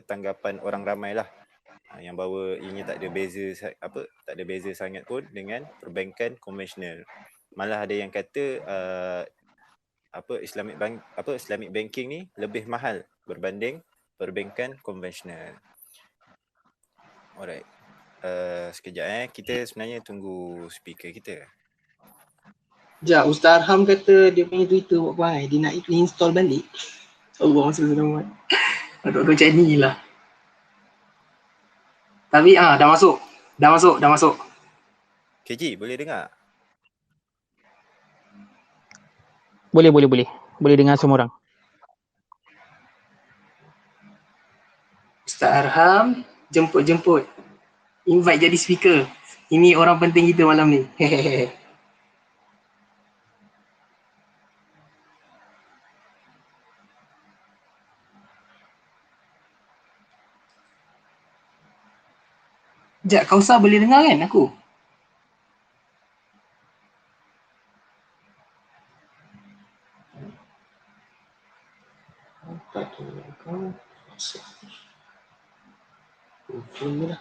tanggapan orang ramai lah, yang bahawa ini tak ada beza sangat pun dengan perbankan konvensional. Malah ada yang kata Islamic banking ni lebih mahal berbanding perbankan konvensional. Alright. Sekejap kita sebenarnya tunggu speaker kita. Sekejap, Ustaz Arham kata dia punya Twitter buat apa dia nak install balik. Allah SWT. Aduh macam ni lah. Tapi dah masuk. KG boleh dengar? Boleh. Boleh dengar semua orang. Ustaz Arham jemput. Invite jadi speaker. Ini orang penting kita malam ni. Hehehe. Sekejap, Kausar boleh dengar kan aku? Okay lah.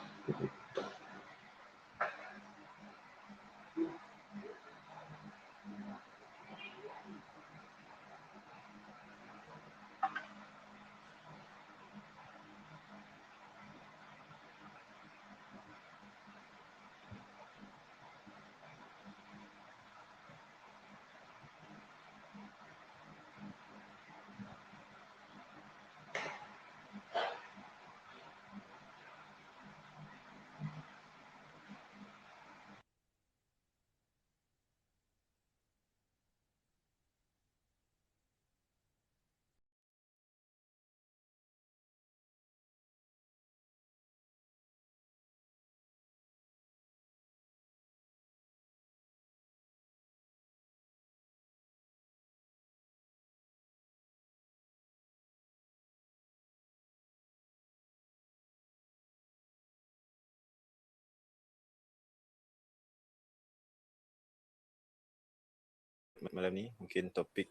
Malam ni mungkin topik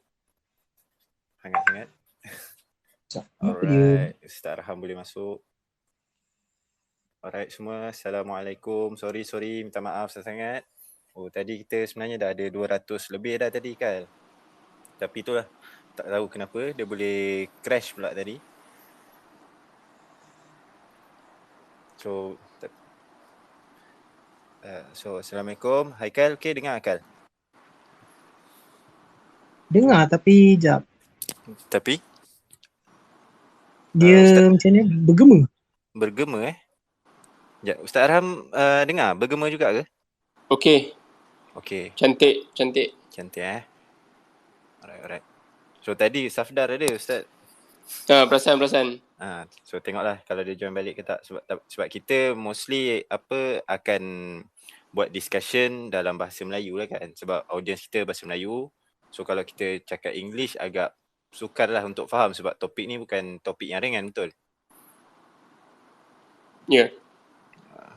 hangat-hangat. Alright. Alright, Ustaz Arham boleh masuk. Alright semua, Assalamualaikum. Sorry, minta maaf sangat. Tadi kita sebenarnya dah ada 200 lebih dah tadi kan. Tapi itulah, tak tahu kenapa dia boleh crash pula tadi. So Assalamualaikum. Haikal, okay dengar Haikal? Dengar tapi jap. Tapi? Dia macam ni bergema. Bergema Sekejap, Ustaz Arham dengar bergema juga ke? Okey. Cantik. Alright. So tadi Safdar ada Ustaz? Perasan. So tengoklah kalau dia join balik ke tak. Sebab kita mostly akan buat discussion dalam bahasa Melayu lah kan. Sebab audience kita bahasa Melayu. So kalau kita cakap English agak sukar lah untuk faham sebab topik ni bukan topik yang ringan, betul? Ya.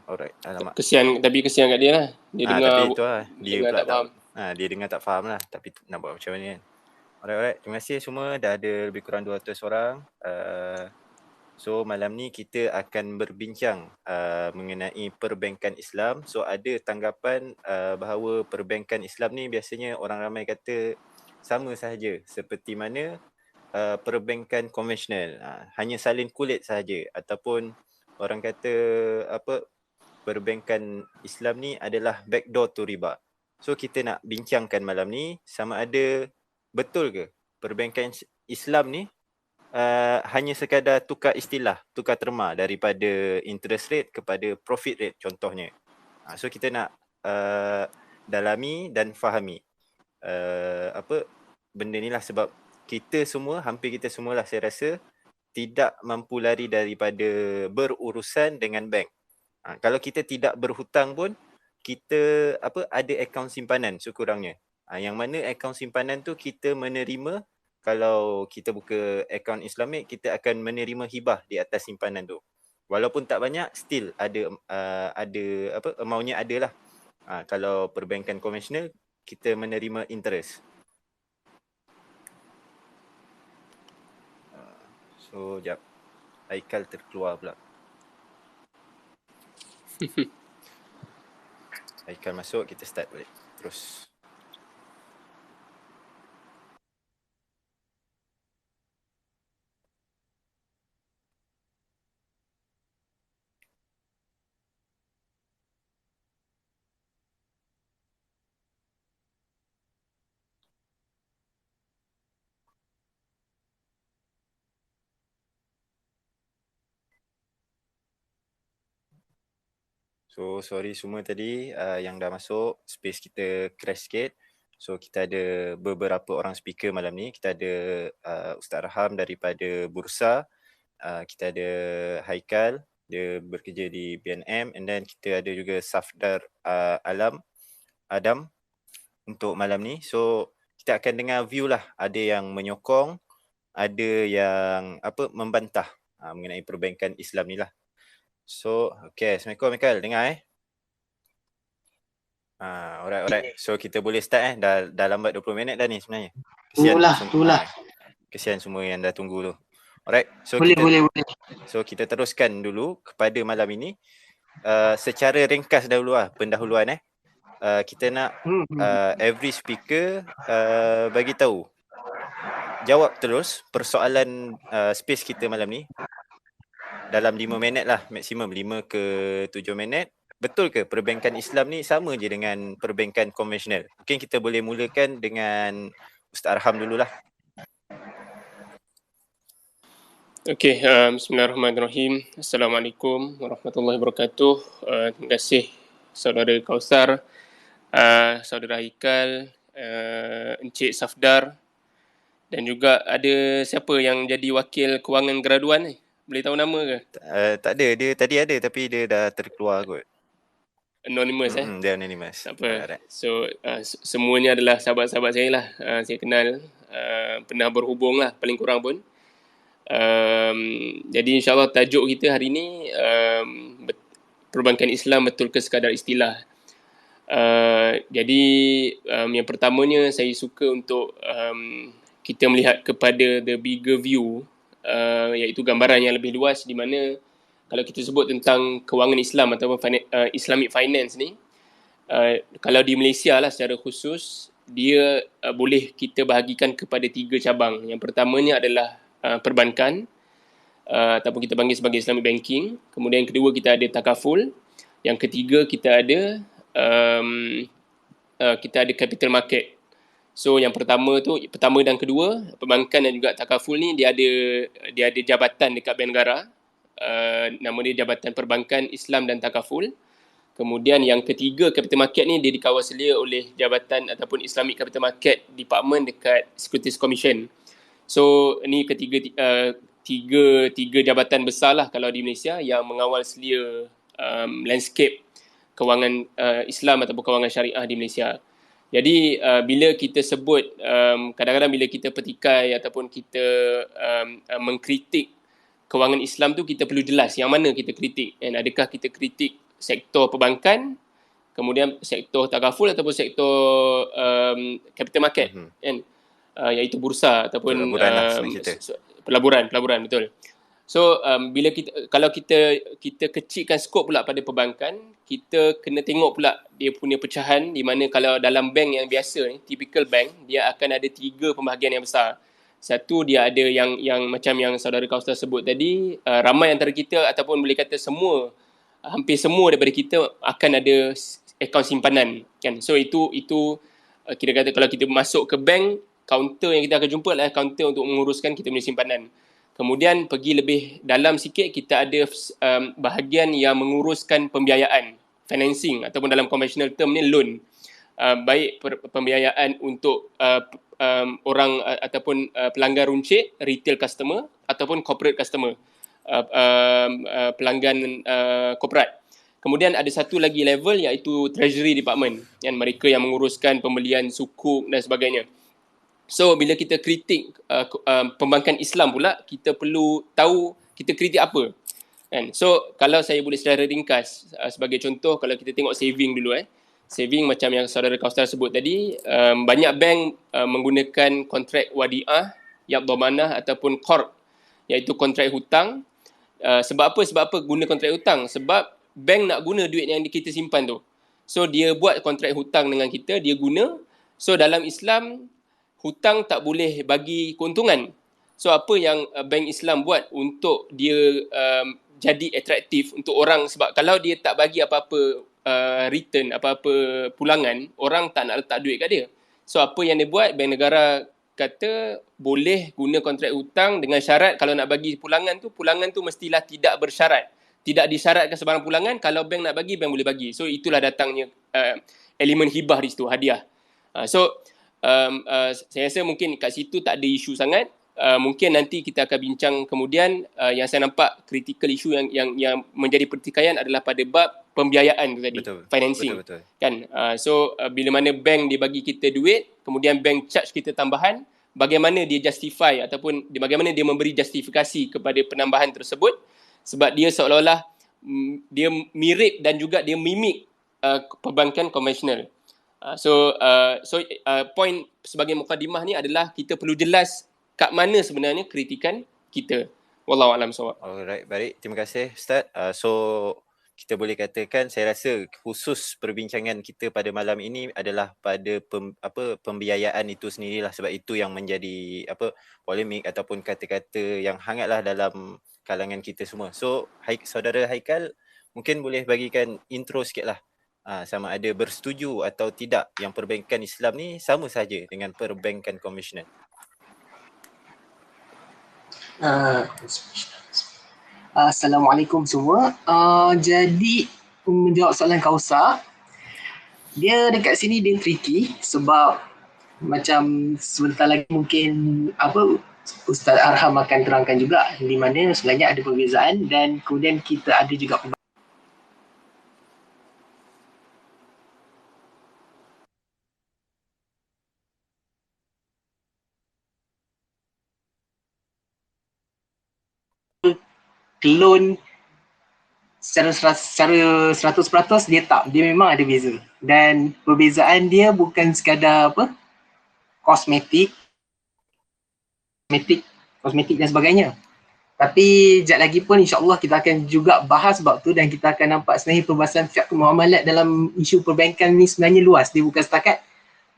Alright, alamak. Kesian kat dia lah. Dia dengar tapi itu lah. Dia pula tak faham. Dia dengar tak faham lah. Tapi nak buat macam mana kan. Alright. Terima kasih semua. Dah ada lebih kurang 200 orang. So malam ni kita akan berbincang mengenai perbankan Islam. So ada tanggapan bahawa perbankan Islam ni biasanya orang ramai kata sama sahaja seperti mana perbankan konvensional. Hanya salin kulit sahaja, ataupun orang kata perbankan Islam ni adalah backdoor to riba. So kita nak bincangkan malam ni sama ada betul ke perbankan Islam ni hanya sekadar tukar istilah, tukar terma daripada interest rate kepada profit rate contohnya. So kita nak dalami dan fahami benda ni lah, sebab hampir kita semua lah saya rasa tidak mampu lari daripada berurusan dengan bank. Kalau kita tidak berhutang pun kita ada akaun simpanan sekurangnya. Yang mana akaun simpanan tu kita menerima, kalau kita buka akaun Islamik kita akan menerima hibah di atas simpanan tu. Walaupun tak banyak, still ada amountnya ada lah. Kalau perbankan konvensional kita menerima interest. So jap. Haikal terkeluar pula. Haikal masuk, kita start balik. Terus. So sorry semua tadi yang dah masuk, space kita crash sikit. So kita ada beberapa orang speaker malam ni. Kita ada Ustaz Arham daripada Bursa, kita ada Haikal, dia bekerja di BNM, and then kita ada juga Safdar Adam untuk malam ni. So kita akan dengar view lah, ada yang menyokong, ada yang membantah mengenai perbankan Islam ni lah. So, okay. Assalamualaikum Haikal, dengar alright. So kita boleh start dah lambat 20 minit dah ni sebenarnya. Itulah. Kesian semua yang dah tunggu tu. Alright. So Boleh. So kita teruskan dulu kepada malam ini. Secara ringkas dahulu pendahuluan kita nak every speaker bagi tahu, jawab terus persoalan space kita malam ni dalam 5 minit lah maksimum, 5 ke 7 minit. Betul ke perbankan Islam ni sama je dengan perbankan konvensional? Mungkin kita boleh mulakan dengan Ustaz Arham dululah. Okey, bismillahirrahmanirrahim. Assalamualaikum warahmatullahi wabarakatuh. Terima kasih saudara Kausar, saudara Haikal, Encik Safdar, dan juga ada siapa yang jadi wakil kewangan graduan ni? Boleh tahu nama ke? Tak ada, dia tadi ada tapi dia dah terkeluar kot. Anonymous Dia anonymous. Tak apa. So semuanya adalah sahabat-sahabat saya lah. Saya kenal, pernah berhubung lah paling kurang pun. Jadi insyaAllah tajuk kita hari ni Perbankan Islam betul ke sekadar istilah. Jadi yang pertamanya saya suka untuk kita melihat kepada the bigger view, iaitu gambaran yang lebih luas, di mana kalau kita sebut tentang kewangan Islam ataupun Islamic finance ni, kalau di Malaysia lah secara khusus, dia boleh kita bahagikan kepada 3 cabang. Yang pertamanya adalah perbankan, ataupun kita panggil sebagai Islamic banking. Kemudian yang kedua kita ada takaful. Yang ketiga kita ada capital market. So yang pertama dan kedua, perbankan dan juga takaful ni dia ada jabatan dekat Bank Negara. Nama dia Jabatan Perbankan Islam dan Takaful. Kemudian yang ketiga, capital market ni dia dikawal selia oleh jabatan ataupun Islamic Capital Market Department dekat Securities Commission. So ni tiga jabatan besar lah kalau di Malaysia yang mengawal selia landscape kewangan Islam ataupun kewangan syariah di Malaysia. Jadi bila kita sebut, kadang-kadang bila kita petikai ataupun kita mengkritik kewangan Islam tu, kita perlu jelas yang mana kita kritik. Dan adakah kita kritik sektor perbankan, kemudian sektor takaful ataupun sektor capital market, kan? Iaitu bursa ataupun pelaburan, betul. So kalau kita kecilkan skop pula pada perbankan, kita kena tengok pula dia punya pecahan, di mana kalau dalam bank yang biasa ni, typical bank, dia akan ada 3 pembahagian yang besar. Satu, dia ada yang macam yang saudara Kaustar sebut tadi, ramai antara kita ataupun boleh kata hampir semua daripada kita akan ada akaun simpanan, kan? So itu kira kata kalau kita masuk ke bank, kaunter yang kita akan jumpa adalah kaunter untuk menguruskan kita punya simpanan. Kemudian pergi lebih dalam sikit, kita ada bahagian yang menguruskan pembiayaan, financing, ataupun dalam conventional term ni loan. Baik pembiayaan untuk orang ataupun pelanggan runcit, retail customer, ataupun corporate customer, pelanggan korporat. Kemudian ada satu lagi level iaitu treasury department, yang mereka yang menguruskan pembelian sukuk dan sebagainya. So bila kita kritik perbankan Islam pula, kita perlu tahu kita kritik apa, kan? So kalau saya boleh secara ringkas, sebagai contoh, kalau kita tengok saving dulu, saving macam yang saudara Kaustar sebut tadi, banyak bank menggunakan kontrak wadiah, yaqdamanah ataupun qard, iaitu kontrak hutang. Sebab apa? Sebab apa guna kontrak hutang? Sebab bank nak guna duit yang kita simpan tu. So dia buat kontrak hutang dengan kita, dia guna. So dalam Islam, hutang tak boleh bagi keuntungan. So apa yang bank Islam buat untuk dia jadi atraktif untuk orang, sebab kalau dia tak bagi apa-apa return, apa-apa pulangan, orang tak nak letak duit kat dia. So apa yang dia buat, bank negara kata boleh guna kontrak hutang dengan syarat kalau nak bagi pulangan tu mestilah tidak bersyarat. Tidak disyaratkan sebarang pulangan, kalau bank nak bagi, bank boleh bagi. So itulah datangnya elemen hibah di situ, hadiah. Saya rasa mungkin kat situ tak ada isu sangat. Mungkin nanti kita akan bincang kemudian. Yang saya nampak critical issue yang menjadi pertikaian adalah pada bab pembiayaan tu tadi, Betul. financing. Betul. Kan? Bila mana bank dia bagi kita duit, kemudian bank charge kita tambahan, bagaimana dia justify ataupun bagaimana dia memberi justifikasi kepada penambahan tersebut, sebab dia seolah-olah dia mirip dan juga dia mimik perbankan konvensional. Point sebagai mukadimah ni adalah kita perlu jelas kat mana sebenarnya kritikan kita. Wallahu a'lam bissawab. Alright, baik. Terima kasih Ustaz. So kita boleh katakan, saya rasa khusus perbincangan kita pada malam ini adalah pada pembiayaan itu sendirilah, sebab itu yang menjadi polemik ataupun kata-kata yang hangatlah dalam kalangan kita semua. So saudara Haikal mungkin boleh bagikan intro sikitlah, sama ada bersetuju atau tidak yang perbankan Islam ni sama saja dengan perbankan konvensional. Assalamualaikum semua. Jadi menjawab soalan Kausa, dia dekat sini dia tricky sebab macam sebentar lagi mungkin Ustaz Arham akan terangkan juga di mana sebenarnya ada perbezaan, dan kemudian kita ada juga loan secara 100% dia tak, dia memang ada beza, dan perbezaan dia bukan sekadar kosmetik dan sebagainya. Tapi sekejap lagi pun insya-Allah kita akan juga bahas bab tu, dan kita akan nampak sebenarnya perbahasan fiqh muamalat dalam isu perbankan ni sebenarnya luas. Dia bukan setakat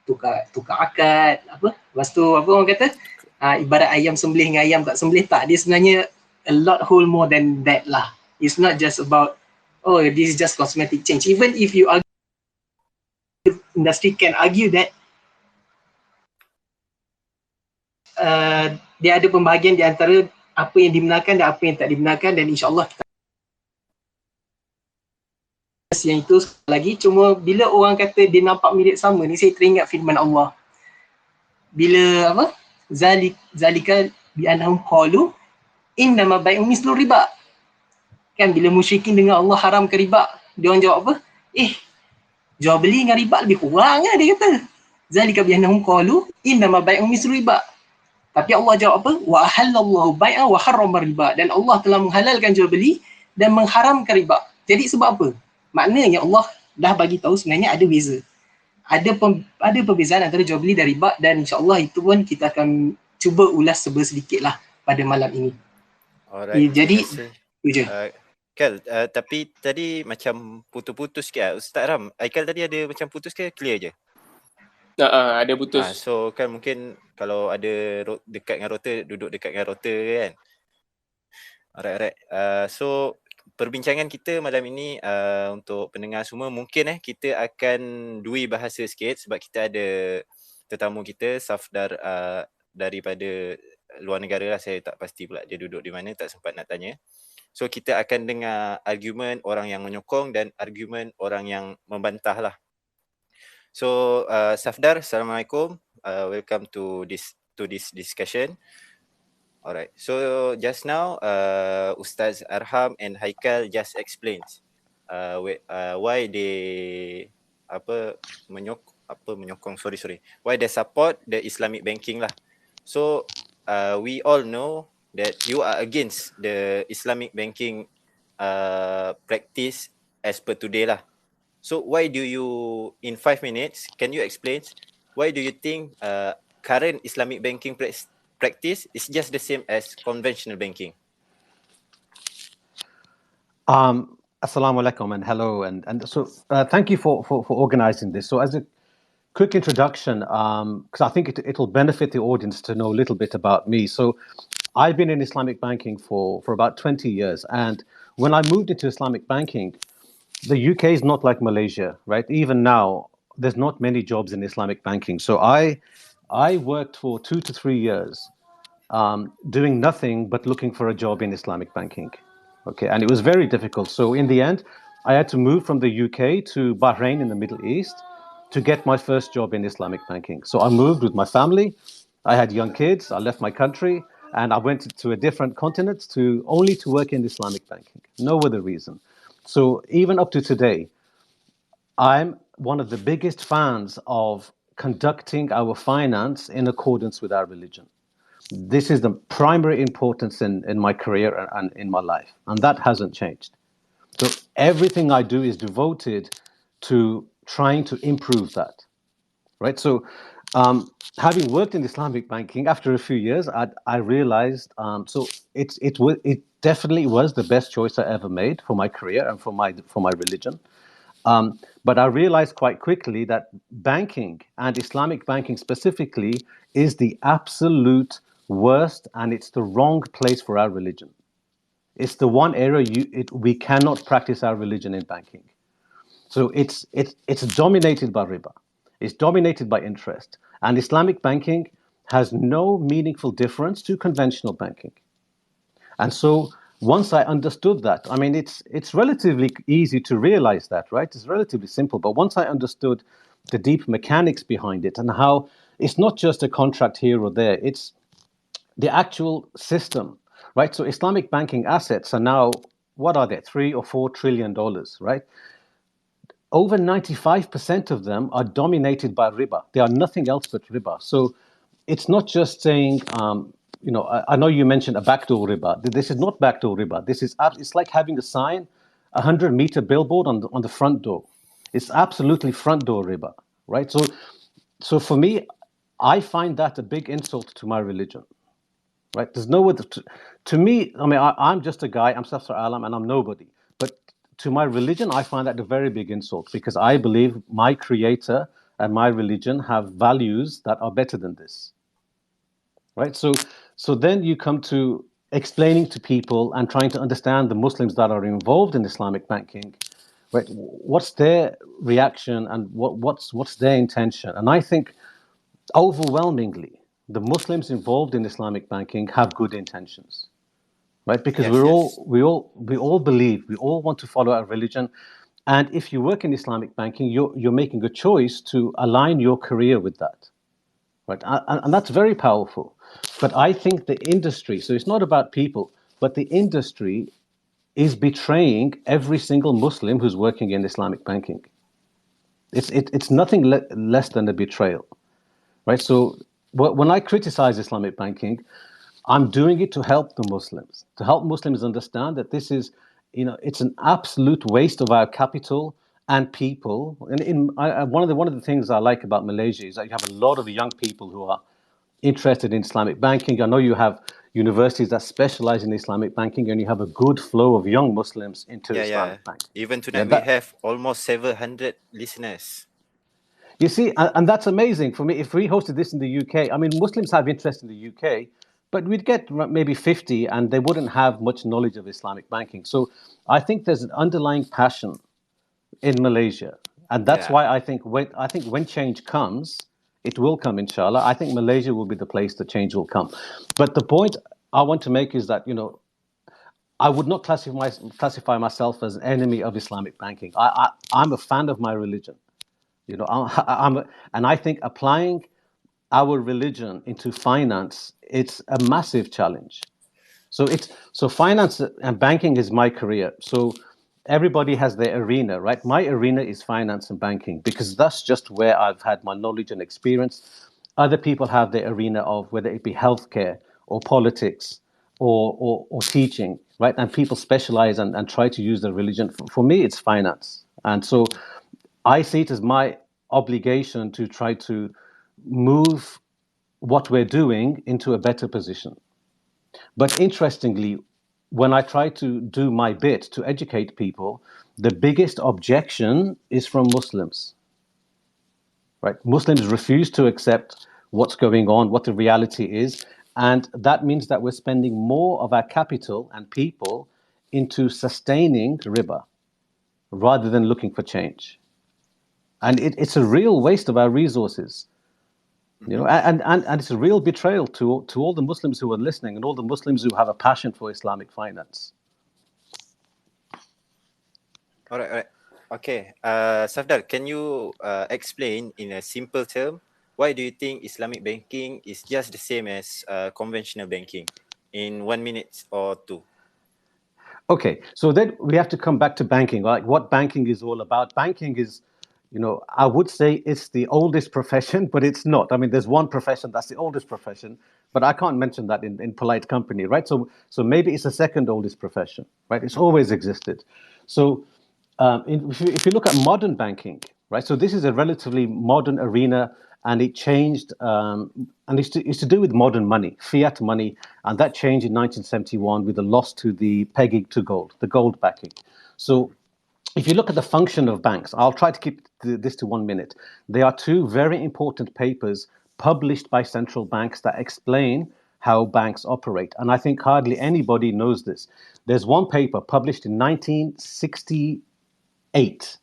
tukar akad, lepas tu orang kata ibarat ayam sembelih dengan ayam tak sembelih, tak. Dia sebenarnya a lot whole more than that lah. It's not just about this is just cosmetic change. Even if you argue, industry can argue that dia ada pembahagian di antara apa yang dibenarkan dan apa yang tak dibenarkan, dan insya-Allah kita yang itu lagi. Cuma bila orang kata dia nampak mirip sama ni, saya teringat firman Allah. Bila zalika bi annahum qalu innama bai'u mislu riba. Kan bila musyrikin dengar Allah haramkan riba, dia orang jawab apa? Jual beli dengan riba lebih kurang lah, dia kata. Zalika bi annahum qalu innama bai'u mislu riba. Tapi Allah jawab apa? Wa halallahu bai'a wa harrama riba. Dan Allah telah menghalalkan jual beli dan mengharamkan riba. Jadi sebab apa? Maknanya Allah dah bagi tahu sebenarnya ada beza. Ada perbezaan antara jual beli dan riba, dan insya-Allah itu pun kita akan cuba ulas sedikit lah pada malam ini. Alright. Jadi itu je. Kal, tapi tadi macam putus-putus sikit. Ustaz Ram, Aikal tadi ada macam putus ke clear je? Ada putus. So kan mungkin kalau ada dekat dengan router, duduk dekat dengan router kan. Alright. So perbincangan kita malam ini untuk pendengar semua, mungkin kita akan dui bahasa sikit sebab kita ada tetamu kita Safdar daripada luar negara lah. Saya tak pasti pula dia duduk di mana, tak sempat nak tanya. So kita akan dengar argumen orang yang menyokong dan argumen orang yang membantah lah. So Safdar, Assalamualaikum. Welcome to this discussion. Alright. So just now Ustaz Arham and Haikal just explained why they menyokong why they support the Islamic banking lah. So we all know that you are against the Islamic banking practice as per today lah. So why do you, in 5 minutes, can you explain why do you think current Islamic banking practice is just the same as conventional banking? Assalamu alaikum and hello. And so thank you for organizing this. So as a quick introduction, because I think it'll benefit the audience to know a little bit about me. So I've been in Islamic banking for about 20 years. And when I moved into Islamic banking, the UK is not like Malaysia, right? Even now, there's not many jobs in Islamic banking. So I worked for 2 to 3 years doing nothing but looking for a job in Islamic banking. Okay, and it was very difficult. So in the end, I had to move from the UK to Bahrain in the Middle East to get my first job in Islamic banking. So I moved with my family. I had young kids. I left my country and I went to a different continent to only to work in Islamic banking. No other reason. So even up to today, I'm one of the biggest fans of conducting our finance in accordance with our religion. This is the primary importance in my career and in my life, and that hasn't changed. So everything I do is devoted to trying to improve that, right? So having worked in Islamic banking, after a few years, I realized so it definitely was the best choice I ever made for my career and for my religion. But I realized quite quickly that banking and Islamic banking specifically is the absolute worst, and it's the wrong place for our religion. It's the one area we cannot practice our religion in banking. So it's dominated by riba. It's dominated by interest. And Islamic banking has no meaningful difference to conventional banking. And so once I understood that, I mean, it's relatively easy to realize that, right? It's relatively simple. But once I understood the deep mechanics behind it and how it's not just a contract here or there, it's the actual system, right? So Islamic banking assets are now, what are they, $3 or $4 trillion, right? Over 95% of them are dominated by riba. They are nothing else but riba. So it's not just saying, I know you mentioned a backdoor riba. This is not backdoor riba. It's like having a sign, 100-meter billboard on the front door. It's absolutely front door riba, right? So for me, I find that a big insult to my religion, right? There's no other. To me, I mean, I'm just a guy. I'm Safsar Alam, and I'm nobody. But to my religion, I find that a very big insult because I believe my Creator and my religion have values that are better than this, right? So then you come to explaining to people and trying to understand the Muslims that are involved in Islamic banking, right? What's their reaction and what's their intention? And I think overwhelmingly, the Muslims involved in Islamic banking have good intentions, right? Because Yes, yes. we all believe, we all want to follow our religion, and if you work in Islamic banking, you're making a choice to align your career with that, right? And that's very powerful. But I think the industry, so it's not about people, but the industry is betraying every single Muslim who's working in Islamic banking. It's nothing less than a betrayal, right? So when I criticize Islamic banking, I'm doing it to help the Muslims, to help Muslims understand that this is, it's an absolute waste of our capital and people. And one of the things I like about Malaysia is that you have a lot of young people who are interested in Islamic banking. I know you have universities that specialize in Islamic banking, and you have a good flow of young Muslims into Yeah, yeah. Islamic banking. Even Yeah, tonight we have almost 700 listeners. you see, and that's amazing for me. If we hosted this in the UK, I mean, Muslims have interest in the UK, but we'd get maybe 50 and they wouldn't have much knowledge of Islamic banking. So I think there's an underlying passion in Malaysia. And that's Yeah. why I think when change comes, it will come, inshallah. I think Malaysia will be the place that change will come. But the point I want to make is that, I would not classify myself as an enemy of Islamic banking. I'm a fan of my religion. And I think applying our religion into finance, it's a massive challenge. So finance and banking is my career. So everybody has their arena, right? My arena is finance and banking because that's just where I've had my knowledge and experience. Other people have their arena of whether it be healthcare or politics or teaching, right? And people specialize and try to use their religion. For me, it's finance. And so I see it as my obligation to try to move what we're doing into a better position. But interestingly, when I try to do my bit to educate people, the biggest objection is from Muslims. Right? Muslims refuse to accept what's going on, what the reality is, and that means that we're spending more of our capital and people into sustaining riba rather than looking for change. And it's a real waste of our resources. You know, and it's a real betrayal to all the Muslims who are listening and all the Muslims who have a passion for Islamic finance. All right. Okay. Safdar, can you explain in a simple term why do you think Islamic banking is just the same as conventional banking in 1 minute or two? Okay, so then we have to come back to banking, like what banking is all about. Banking is, you know, I would say it's the oldest profession, but it's not. I mean, there's one profession that's the oldest profession, but I can't mention that in polite company, right? So maybe it's the second oldest profession, right? It's always existed. So if you look at modern banking, right? So this is a relatively modern arena, and it changed, and it's to do with modern money, fiat money, and that changed in 1971 with the loss to the pegging to gold, the gold backing. So if you look at the function of banks, I'll try to keep this to 1 minute. There are two very important papers published by central banks that explain how banks operate. And I think hardly anybody knows this. There's one paper published in 1968,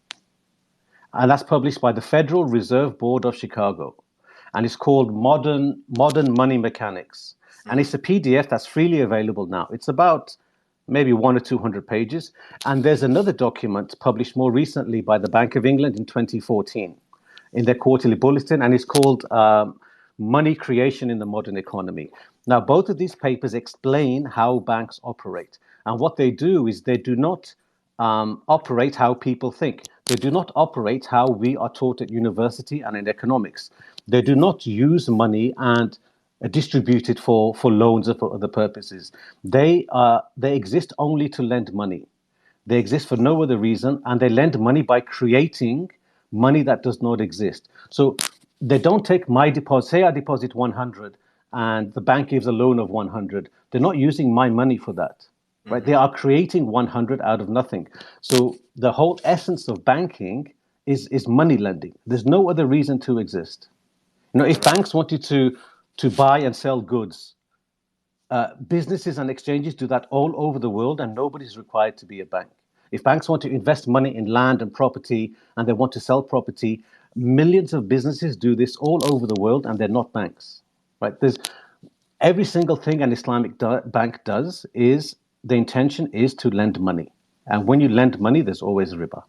and that's published by the Federal Reserve Board of Chicago. And it's called Modern Money Mechanics. And it's a PDF that's freely available now. It's about maybe 100 or 200 pages. And there's another document published more recently by the Bank of England in 2014 in their quarterly bulletin, and it's called Money Creation in the Modern Economy. Now, both of these papers explain how banks operate. And what they do is they do not operate how people think. They do not operate how we are taught at university and in economics. They do not use money and distribute it for loans or for other purposes. They exist only to lend money. They exist for no other reason, and they lend money by creating money that does not exist. So they don't take my deposit. Say I deposit 100 and the bank gives a loan of 100. They're not using my money for that. Right? They are creating 100 out of nothing. So the whole essence of banking is money lending. There's no other reason to exist. You know, if banks wanted to buy and sell goods, businesses and exchanges do that all over the world, and nobody's required to be a bank. If banks want to invest money in land and property, and they want to sell property, millions of businesses do this all over the world, and they're not banks. Right? There's every single thing an Islamic bank does is the intention is to lend money. And when you lend money, there's always riba.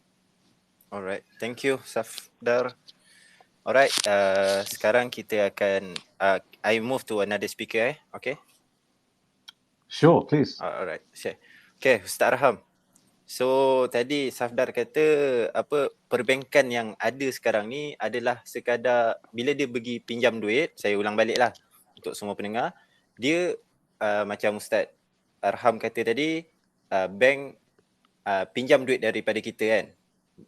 All right. Thank you, Safdar. Alright, sekarang kita akan I move to another speaker, okay? Sure, please. Alright, share. Okay, Ustaz Arham. So tadi Safdar kata apa perbankan yang ada sekarang ni adalah sekadar bila dia pergi pinjam duit, saya ulang balik lah untuk semua pendengar, dia macam Ustaz Arham kata tadi, bank pinjam duit daripada kita kan.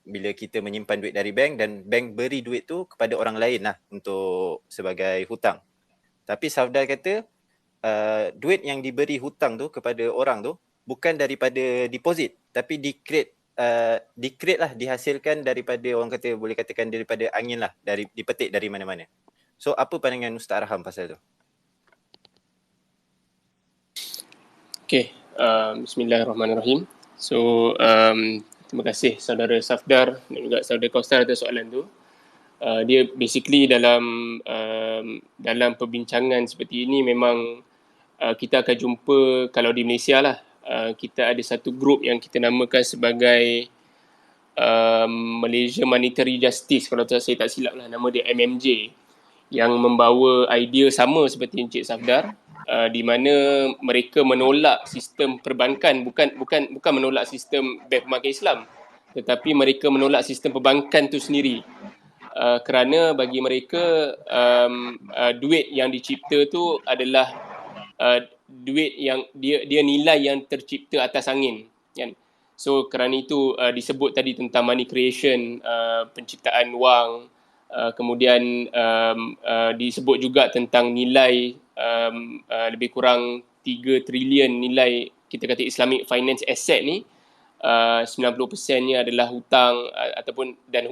Bila kita menyimpan duit dari bank dan bank beri duit tu kepada orang lain lah untuk sebagai hutang. Tapi Safdar kata duit yang diberi hutang tu kepada orang tu bukan daripada deposit tapi di-create lah, dihasilkan daripada orang kata boleh katakan daripada angin lah, dari dipetik dari mana-mana. So apa pandangan Ustaz Arham pasal tu? Okay, bismillahirrahmanirrahim. So terima kasih saudara Safdar dan juga saudara Kausar atas soalan tu. Dia basically dalam perbincangan seperti ini memang kita akan jumpa, kalau di Malaysia lah, kita ada satu grup yang kita namakan sebagai Malaysia Monetary Justice, kalau saya tak silap lah nama dia, MMJ, yang membawa idea sama seperti Encik Safdar, di mana mereka menolak sistem perbankan, bukan menolak sistem Bank Perbankan Islam, tetapi mereka menolak sistem perbankan tu sendiri, kerana bagi mereka duit yang dicipta tu adalah duit yang dia nilai yang tercipta atas angin, kan? So kerana itu disebut tadi tentang money creation, penciptaan wang, kemudian disebut juga tentang nilai lebih kurang 3 trilion nilai kita kata Islamic finance asset ni 90%-nya adalah hutang ataupun dan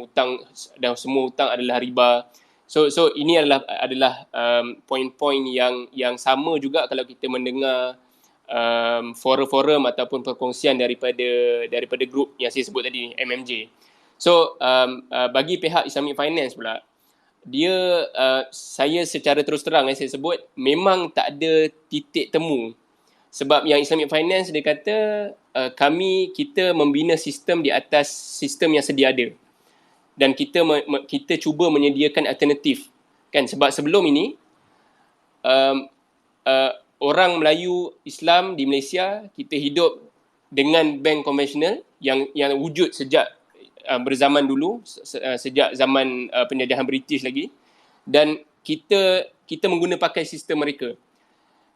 semua hutang adalah riba. So ini adalah poin-poin yang sama juga kalau kita mendengar forum-forum ataupun perkongsian daripada grup yang saya sebut tadi, MMJ. So bagi pihak Islamic Finance pula, dia saya secara terus terang saya sebut memang tak ada titik temu. Sebab yang Islamic Finance dia kata kita membina sistem di atas sistem yang sedia ada. Dan kita cuba menyediakan alternatif. Kan, sebab sebelum ini orang Melayu Islam di Malaysia, kita hidup dengan bank konvensional yang wujud sejak berzaman dulu, sejak zaman penjajahan British lagi, dan kita menggunakan pakai sistem mereka.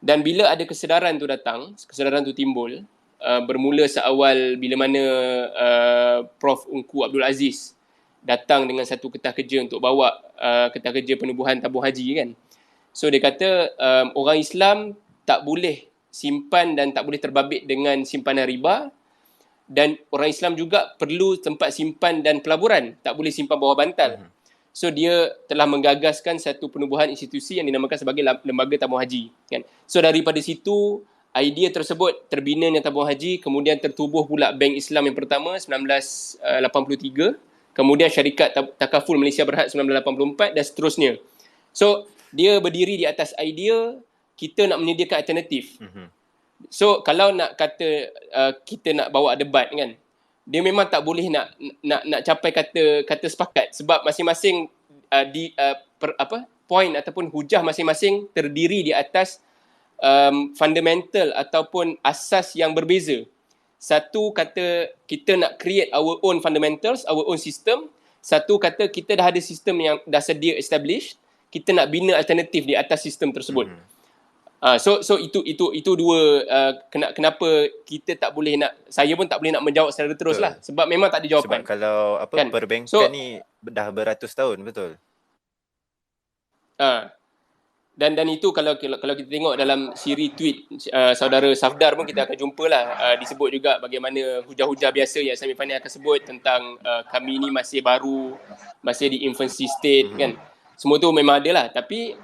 Dan bila ada kesedaran tu datang, kesedaran tu timbul, bermula seawal bila mana Prof. Ungku Abdul Aziz datang dengan satu ketah kerja untuk bawa ketah kerja penubuhan tabung haji kan. So dia kata orang Islam tak boleh simpan dan tak boleh terbabit dengan simpanan riba, dan orang Islam juga perlu tempat simpan dan pelaburan, tak boleh simpan bawah bantal. So dia telah menggagaskan satu penubuhan institusi yang dinamakan sebagai lembaga tabung haji kan. So daripada situ idea tersebut terbinanya tabung haji, kemudian tertubuh pula Bank Islam yang pertama 1983, kemudian Syarikat Takaful Malaysia Berhad 1984 dan seterusnya. So dia berdiri di atas idea kita nak menyediakan alternatif. So kalau nak kata kita nak bawa debat kan, dia memang tak boleh nak capai kata sepakat, sebab masing-masing point ataupun hujah masing-masing terdiri di atas fundamental ataupun asas yang berbeza. Satu kata kita nak create our own fundamentals, our own system. Satu kata kita dah ada sistem yang dah sedia established, kita nak bina alternatif di atas sistem tersebut. So itu dua kenapa kita tak boleh nak, saya pun tak boleh nak menjawab secara terus lah, sebab memang tak ada jawapan. Sebab kalau kan? perbankan ni dah beratus tahun, betul. Dan itu kalau kita tengok dalam siri tweet saudara Safdar pun kita akan jumpa lah, disebut juga bagaimana hujah-hujah biasa yang Islamic Finance akan sebut tentang kami ni masih baru, masih di infancy state kan. Semua tu memang ada lah, tapi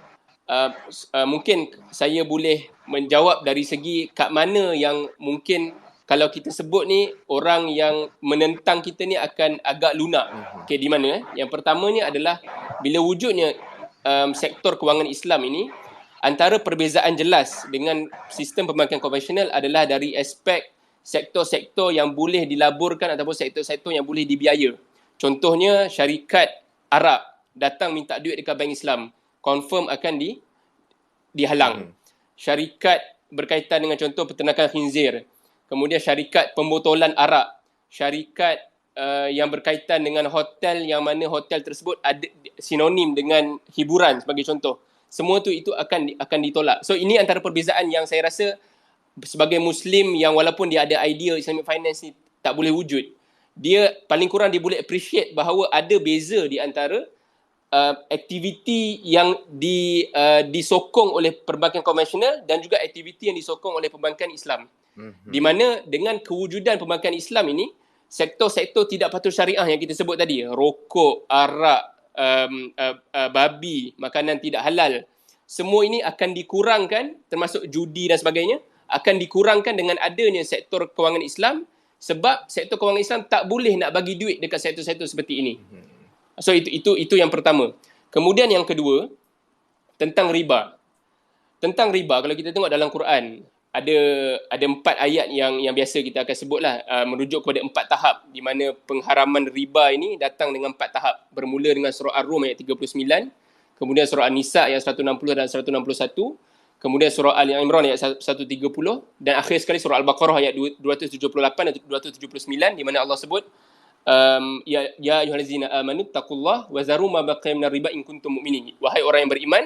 mungkin saya boleh menjawab dari segi kat mana yang mungkin kalau kita sebut ni orang yang menentang kita ni akan agak lunak. Okay, di mana? Yang pertamanya adalah bila wujudnya sektor kewangan Islam ini, antara perbezaan jelas dengan sistem perbankan konvensional adalah dari aspek sektor-sektor yang boleh dilaburkan ataupun sektor-sektor yang boleh dibiaya. Contohnya syarikat Arab datang minta duit dekat bank Islam, confirm akan dihalang. Syarikat berkaitan dengan contoh peternakan khinzir, kemudian syarikat pembotolan arak, syarikat yang berkaitan dengan hotel yang mana hotel tersebut ada sinonim dengan hiburan sebagai contoh. Semua tu itu akan ditolak. So ini antara perbezaan yang saya rasa sebagai Muslim yang walaupun dia ada idea Islamic Finance ni tak boleh wujud, dia paling kurang dia boleh appreciate bahawa ada beza di antara aktiviti yang disokong oleh perbankan konvensional dan juga aktiviti yang disokong oleh perbankan Islam. Di mana dengan kewujudan perbankan Islam ini, sektor-sektor tidak patuh syariah yang kita sebut tadi, rokok, arak, babi, makanan tidak halal, semua ini akan dikurangkan, termasuk judi dan sebagainya, akan dikurangkan dengan adanya sektor kewangan Islam, sebab sektor kewangan Islam tak boleh nak bagi duit dekat sektor-sektor seperti ini. So itu yang pertama. Kemudian yang kedua, tentang riba. Tentang riba, kalau kita tengok dalam Quran, ada 4 ayat yang biasa kita akan sebutlah, merujuk kepada 4 tahap di mana pengharaman riba ini datang dengan 4 tahap. Bermula dengan surah Ar-Rum ayat 39, kemudian surah An-Nisa ayat 160 dan 161, kemudian surah Al-Imran ayat 130, dan akhir sekali surah Al-Baqarah ayat 278 dan 279 di mana Allah sebut ya ayyuhallazina amanu taqullah wa zaru ma baqiya minar riba in kuntum mu'minin. Wahai orang yang beriman,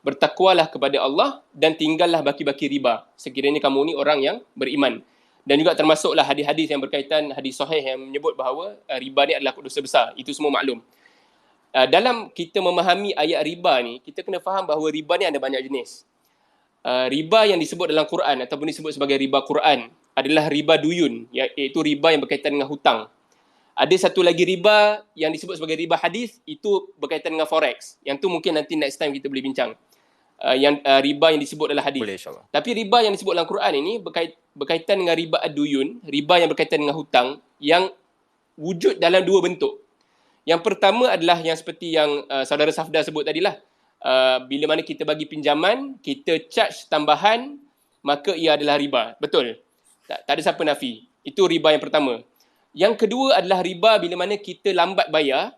bertakwalah kepada Allah dan tinggallah baki-baki riba sekiranya kamu ni orang yang beriman. Dan juga termasuklah hadis-hadis yang berkaitan, hadis sahih yang menyebut bahawa riba ni adalah dosa besar. Itu semua maklum. Dalam kita memahami ayat riba ni, kita kena faham bahawa riba ni ada banyak jenis. Riba yang disebut dalam Quran ataupun disebut sebagai riba Quran, adalah riba duyun, iaitu riba yang berkaitan dengan hutang. Ada satu lagi riba yang disebut sebagai riba hadis, itu berkaitan dengan forex. Yang tu mungkin nanti next time kita boleh bincang. Riba yang disebut adalah hadis. Boleh, insyaAllah. Tapi riba yang disebut dalam Quran ini berkaitan dengan riba ad-duyun, riba yang berkaitan dengan hutang, yang wujud dalam dua bentuk. Yang pertama adalah yang seperti yang saudara Safda sebut tadilah. Bila mana kita bagi pinjaman, kita charge tambahan, maka ia adalah riba. Betul? Tak ada siapa nafi. Itu riba yang pertama. Yang kedua adalah riba bila mana kita lambat bayar,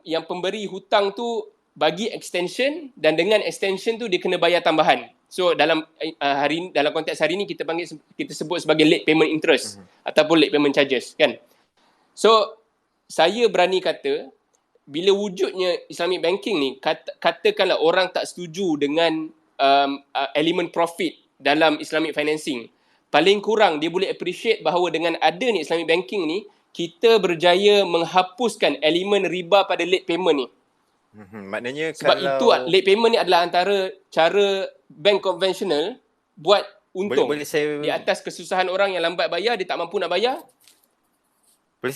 yang pemberi hutang tu bagi extension, dan dengan extension tu dia kena bayar tambahan. So dalam konteks hari ni kita sebut sebagai late payment interest ataupun late payment charges, kan. So saya berani kata bila wujudnya Islamic banking ni, katakanlah orang tak setuju dengan elemen profit dalam Islamic financing, paling kurang dia boleh appreciate bahawa dengan adanya Islamic banking ni, kita berjaya menghapuskan elemen riba pada late payment ni. Maknanya sebab kalau itu late payment ni adalah antara cara bank konvensional buat untung boleh saya di atas kesusahan orang yang lambat bayar, dia tak mampu nak bayar. boleh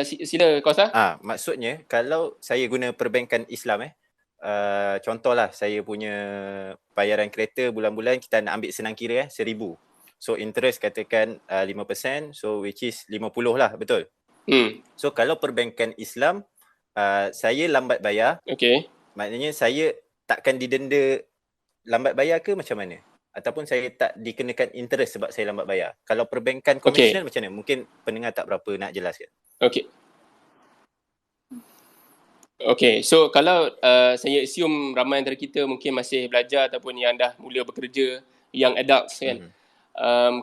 Sila Kausa. Maksudnya kalau saya guna perbankan Islam contohlah saya punya bayaran kereta bulan-bulan kita nak ambil senang kira 1,000. So interest katakan 5%, so which is 50 lah, betul? So kalau perbankan Islam saya lambat bayar, maknanya saya takkan didenda lambat bayar ke macam mana? Ataupun saya tak dikenakan interest sebab saya lambat bayar? Kalau perbankan konvensional macam mana? Mungkin pendengar tak berapa nak jelaskan. So kalau saya assume ramai antara kita mungkin masih belajar ataupun yang dah mula bekerja, young adults kan.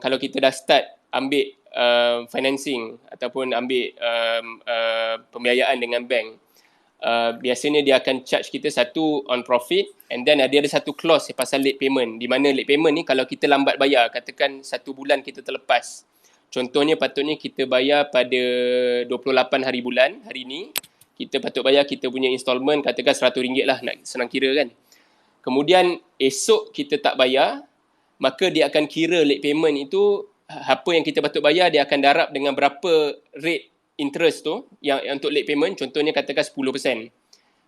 Kalau kita dah start ambil financing ataupun ambil pembiayaan dengan bank, biasanya dia akan charge kita satu on profit, and then dia ada satu clause pasal late payment, di mana late payment ni kalau kita lambat bayar, katakan 1 bulan kita terlepas, contohnya patutnya kita bayar pada 28 hari bulan, hari ni kita patut bayar kita punya installment katakan RM100 lah, nak senang kira kan. Kemudian esok kita tak bayar, maka dia akan kira late payment itu, apa yang kita patut bayar dia akan darab dengan berapa rate interest tu yang untuk late payment, contohnya katakan 10%,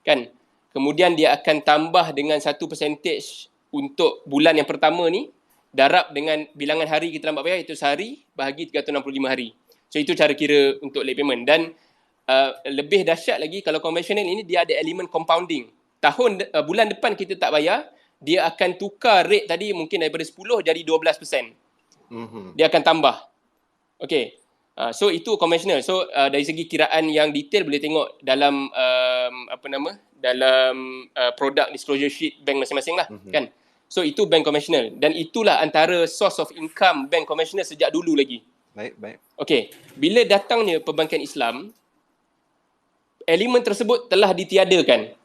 kan. Kemudian dia akan tambah dengan 1% untuk bulan yang pertama ni, darab dengan bilangan hari kita lambat bayar, itu sehari bahagi 365 hari. So itu cara kira untuk late payment. Dan lebih dahsyat lagi, kalau konvensional ini dia ada elemen compounding. Bulan depan kita tak bayar, dia akan tukar rate tadi mungkin daripada 10 jadi 12%. Dia akan tambah. So itu konvensional. So dari segi kiraan yang detail boleh tengok dalam dalam product disclosure sheet bank masing-masing lah, kan. So itu bank konvensional, dan itulah antara source of income bank konvensional sejak dulu lagi. Baik. Bila datangnya perbankan Islam, elemen tersebut telah ditiadakan.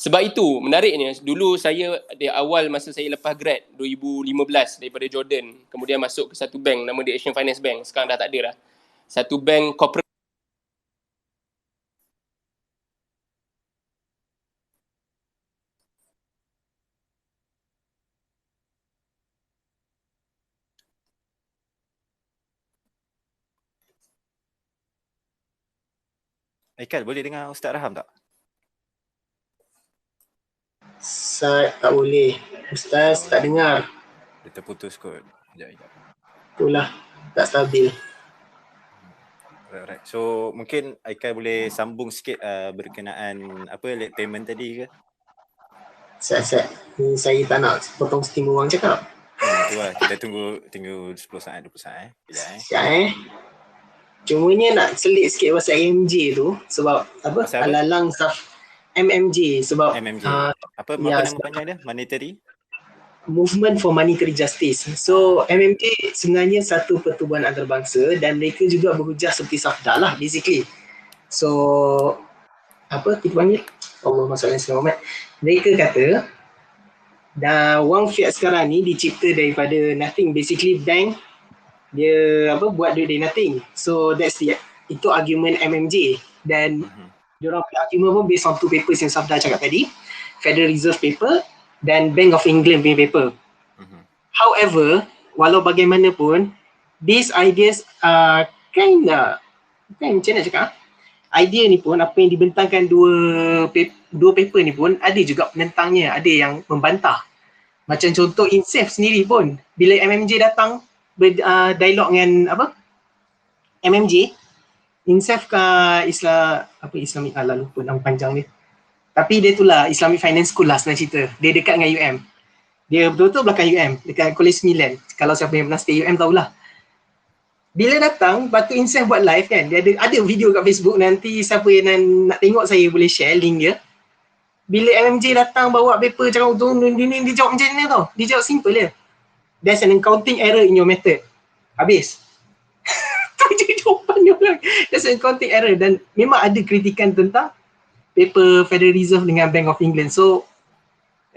Sebab itu menariknya, dulu saya di awal masa saya lepas grad 2015 daripada Jordan, kemudian masuk ke satu bank nama dia Asian Finance Bank, sekarang dah tak ada dah. Satu bank corporate. Aikal, boleh dengar Ustaz Raham tak? Saya tak boleh. Ustaz tak dengar. Dia terputus kot. Sekejap. Itulah, tak stabil. Right. So mungkin Aikal boleh sambung sikit berkenaan late payment tadi ke? Saya tak nak potong steam orang cakap. Tu lah, kita tunggu 10 saat, 20 saat Sekejap Cumanya nak selit sikit pasal MMJ tu, sebab alalang MMJ, sebab MMJ. Apa nama panjang dia? Monetary Movement for Monetary Justice. So MMJ sebenarnya satu pertubuhan antarabangsa, dan mereka juga berhujah seperti Safda lah basically. So kita panggil Allahumma salli ala Muhammad. Mereka kata wang fiat sekarang ni dicipta daripada nothing. Basically bank dia buat duit dari nothing. So itu argument MMJ, dan diorang punya argument pun based on two papers yang Safda cakap tadi, Federal Reserve paper dan Bank of England punya paper. However, walau bagaimanapun these ideas macam nak cakap, idea ni pun apa yang dibentangkan dua paper ni pun ada juga penentangnya, ada yang membantah. Macam contoh INSAF sendiri pun bila MMJ datang dialog dengan MMJ, INSAF Islamic lupa nama panjang dia. Tapi dia itulah Islamic Finance School lah sebenarnya cerita. Dia dekat dengan UM. Dia betul-betul belakang UM, dekat Kolej 9. Kalau siapa yang pernah stay UM tahulah. Bila datang, lepas tu INSAF buat live kan, dia ada video kat Facebook, nanti siapa yang nak tengok saya boleh share link dia. Bila MMJ datang bawa paper cakap dia jawab macam ni tau. Dia jawab simple je. There's an accounting error in your method. Habis. Tu je jawapan dia orang. There's an accounting error, dan memang ada kritikan tentang paper Federal Reserve dengan Bank of England. So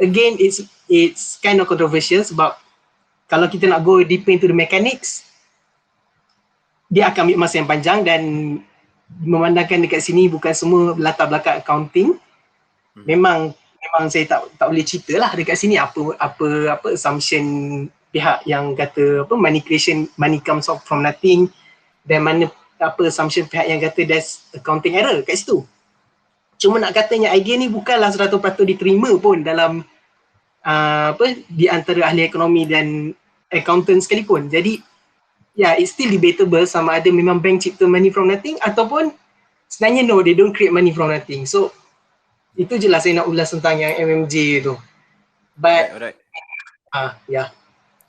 again, it's kind of controversial sebab kalau kita nak go deep into the mechanics, dia akan ambil masa yang panjang, dan memandangkan dekat sini bukan semua latar belakang accounting. Memang saya tak boleh cerita lah dekat sini apa assumption pihak yang kata money comes out from nothing, dan mana assumption pihak yang kata there's accounting error kat situ. Cuma nak katanya idea ni bukanlah 100% diterima pun dalam di antara ahli ekonomi dan accountant sekalipun. Jadi it's still debatable sama ada memang bank cipta money from nothing ataupun sebenarnya no, they don't create money from nothing. So itu je lah saya nak ulas tentang yang MMJ tu. But Alright.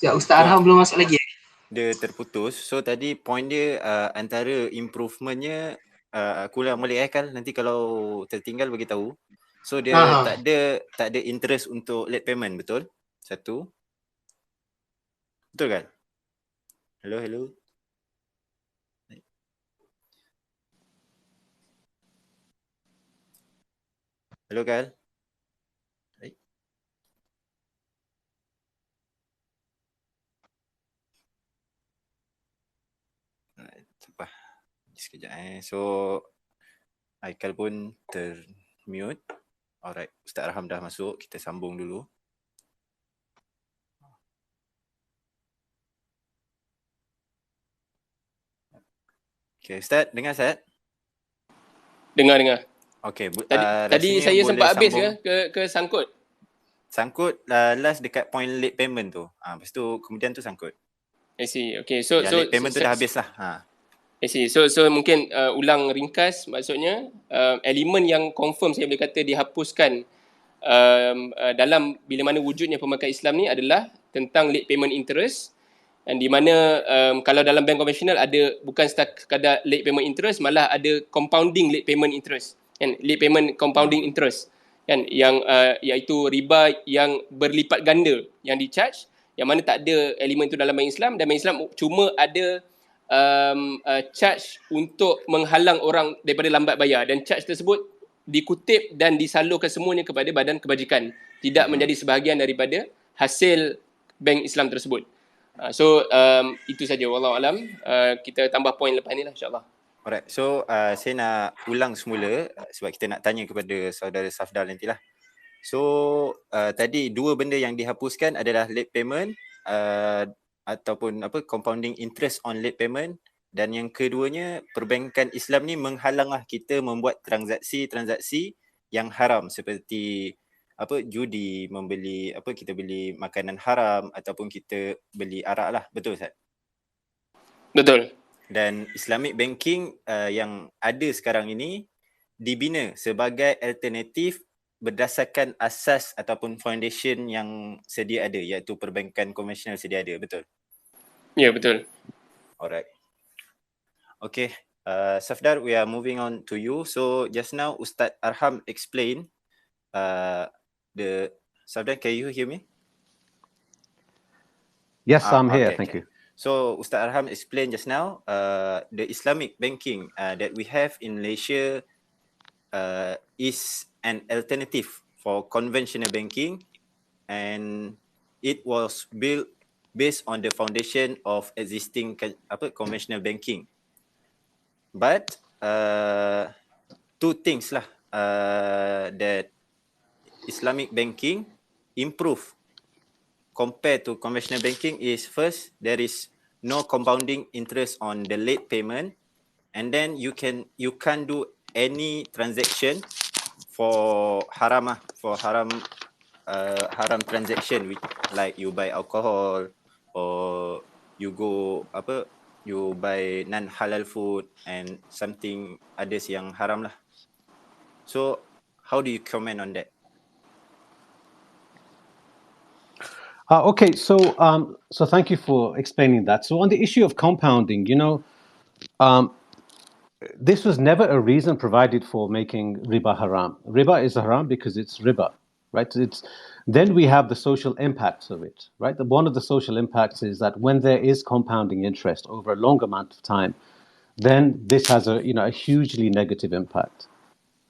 Ustaz Arham belum masuk lagi. Dia terputus. So tadi point dia antara improvementnya aku ulang balik Kal, nanti kalau tertinggal bagi tahu. So dia tak ada interest untuk late payment, betul? Satu. Betul kan? Hello. Hello Kal. Sabar. Sekejap So Aikal pun termute. Alright, Ustaz Arham dah masuk. Kita sambung dulu. Okay, Ustaz, dengar Ustaz? Dengar. Okay, tadi saya sempat habis ke sangkut? Sangkut last dekat point late payment tu. Lepas tu kemudian tu sangkut. I see. Okay, so late payment tu dah habis lah. I see. So mungkin ulang ringkas, maksudnya elemen yang confirm saya boleh kata dihapuskan dalam bila mana wujudnya Perbankan Islam ni adalah tentang late payment interest, dan di mana kalau dalam bank konvensional ada bukan sekadar late payment interest, malah ada compounding late payment interest, kan, late payment compounding interest, kan, yang iaitu riba yang berlipat ganda yang di-charge, yang mana tak ada elemen itu dalam bank Islam, dan bank Islam cuma ada charge untuk menghalang orang daripada lambat bayar, dan charge tersebut dikutip dan disalurkan semuanya kepada badan kebajikan, tidak menjadi sebahagian daripada hasil bank Islam tersebut. So itu saja, wallahu alam. Kita tambah poin lepas ni lah, insyaAllah. Alright, so saya nak ulang semula sebab kita nak tanya kepada saudara Safdal nantilah. So tadi dua benda yang dihapuskan adalah late payment ataupun compounding interest on late payment, dan yang keduanya perbankan Islam ni menghalanglah kita membuat transaksi yang haram seperti judi, membeli kita beli makanan haram ataupun kita beli arak lah, betul Ustaz? Betul. Dan Islamic banking yang ada sekarang ini dibina sebagai alternatif berdasarkan asas ataupun foundation yang sedia ada, iaitu perbankan konvensional sedia ada, betul? Ya, betul. Alright. Okay, Safdar, we are moving on to you. So just now Ustaz Arham explained Safdar, can you hear me? Yes, I'm here. Thank you. So Ustaz Arham explained just now the Islamic banking that we have in Malaysia is an alternative for conventional banking, and it was built based on the foundation of existing conventional banking. But two things lah that Islamic banking improve compared to conventional banking is first, there is no compounding interest on the late payment, and then you can't do any transaction for haram haram transaction, like you buy alcohol or you buy non halal food and something others yang haram lah. So how do you comment on that? Okay, so thank you for explaining that. So on the issue of compounding, this was never a reason provided for making riba haram. Riba is haram because it's riba, right? Then we have the social impacts of it, right? One of the social impacts is that when there is compounding interest over a long amount of time, then this has a hugely negative impact,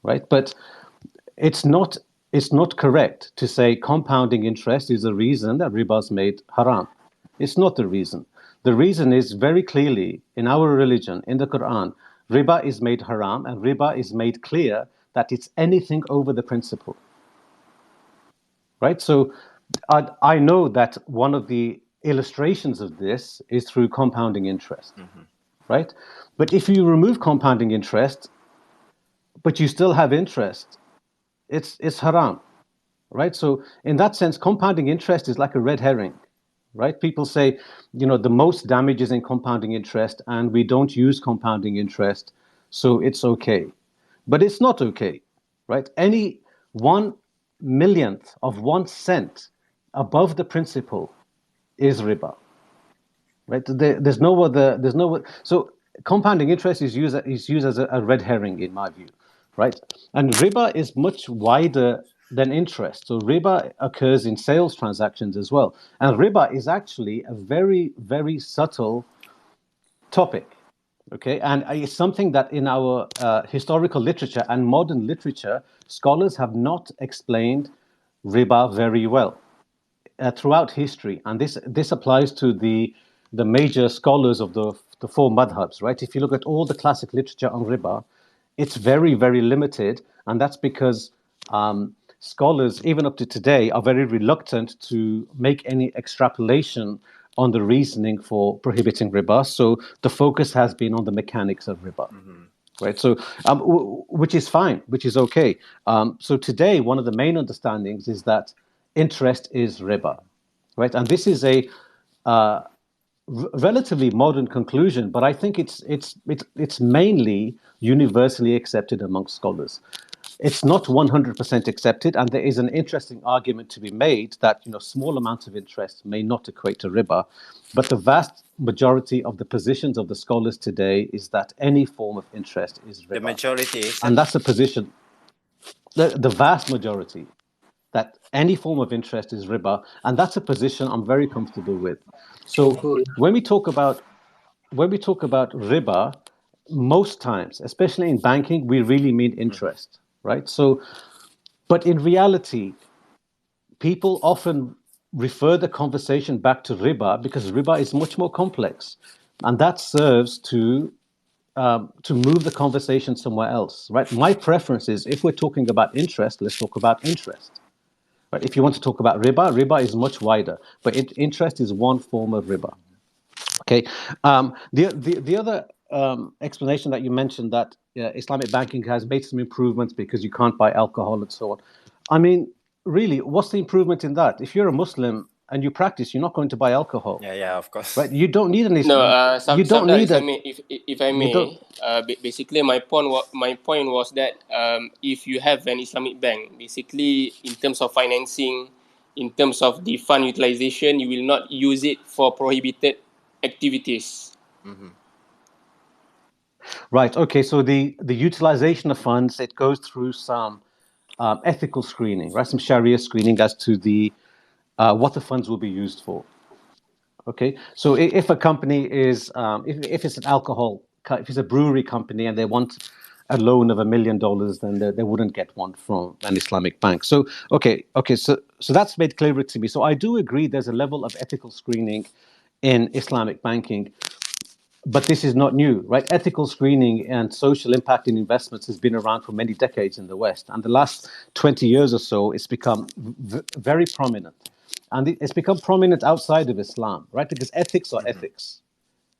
right? But it's not correct to say compounding interest is the reason that riba is made haram. It's not the reason. The reason is very clearly in our religion, in the Quran, riba is made haram, and riba is made clear that it's anything over the principal. Right? So I know that one of the illustrations of this is through compounding interest. Right? But if you remove compounding interest, but you still have interest, it's haram. Right? So in that sense, compounding interest is like a red herring. Right? People say, the most damage is in compounding interest, and we don't use compounding interest, so it's okay. But it's not okay, right? Any 1/1,000,000th of 1 cent above the principal is riba, right? There's no other. So compounding interest is used as a red herring in my view, right? And riba is much wider than interest. So riba occurs in sales transactions as well. And riba is actually a very, very subtle topic, okay? And it's something that in our historical literature and modern literature, scholars have not explained riba very well throughout history. And this applies to the major scholars of the four madhabs, right? If you look at all the classic literature on riba, it's very, very limited. And that's because scholars, even up to today, are very reluctant to make any extrapolation on the reasoning for prohibiting riba. So the focus has been on the mechanics of riba, right? So, which is fine, which is okay. So today, one of the main understandings is that interest is riba, right? And this is a relatively modern conclusion, but I think it's mainly universally accepted amongst scholars. It's not 100% accepted, and there is an interesting argument to be made that small amounts of interest may not equate to riba, but the vast majority of the positions of the scholars today is that any form of interest is riba. The majority is, and that's a position. The vast majority, that any form of interest is riba, and that's a position I'm very comfortable with. So when we talk about riba, most times, especially in banking, we really mean interest. Right? So, but in reality, people often refer the conversation back to riba because riba is much more complex, and that serves to move the conversation somewhere else. Right? My preference is, if we're talking about interest, let's talk about interest. Right? If you want to talk about riba is much wider, but interest is one form of riba. Okay. The other explanation that you mentioned, that Islamic banking has made some improvements because you can't buy alcohol and so on. I mean, really, what's the improvement in that? If you're a Muslim and you practice, you're not going to buy alcohol. Yeah, of course. Right? You don't need an No, you don't need if I may, basically my point was that if you have an Islamic bank, basically in terms of financing, in terms of the fund utilization, you will not use it for prohibited activities. Right. Okay. So the utilization of funds, it goes through some ethical screening, right? Some Sharia screening as to the what the funds will be used for. Okay. So if a company is if it's an alcohol, if it's a brewery company and they want a loan of $1 million, then they wouldn't get one from an Islamic bank. So so that's made clearer to me. So I do agree there's a level of ethical screening in Islamic banking. But this is not new, right? Ethical screening and social impact in investments has been around for many decades in the West. And the last 20 years or so, it's become very prominent. and it's become prominent outside of Islam, right? Because ethics are ethics.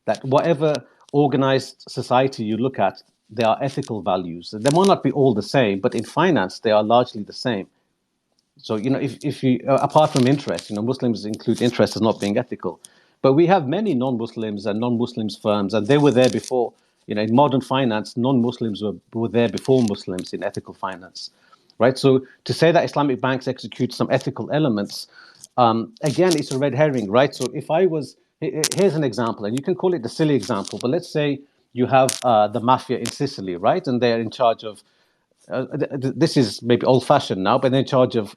That whatever organized society you look at, there are ethical values. They might not be all the same, but in finance, they are largely the same. So, if you, apart from interest, Muslims include interest as not being ethical. But we have many non-Muslims and non-Muslims firms, and they were there before. In modern finance, non-Muslims were there before Muslims in ethical finance, right? So to say that Islamic banks execute some ethical elements, again, it's a red herring, right? So if I was, here's an example, and you can call it the silly example, but let's say you have the mafia in Sicily, right? And they're in charge of, this is maybe old-fashioned now, but they're in charge of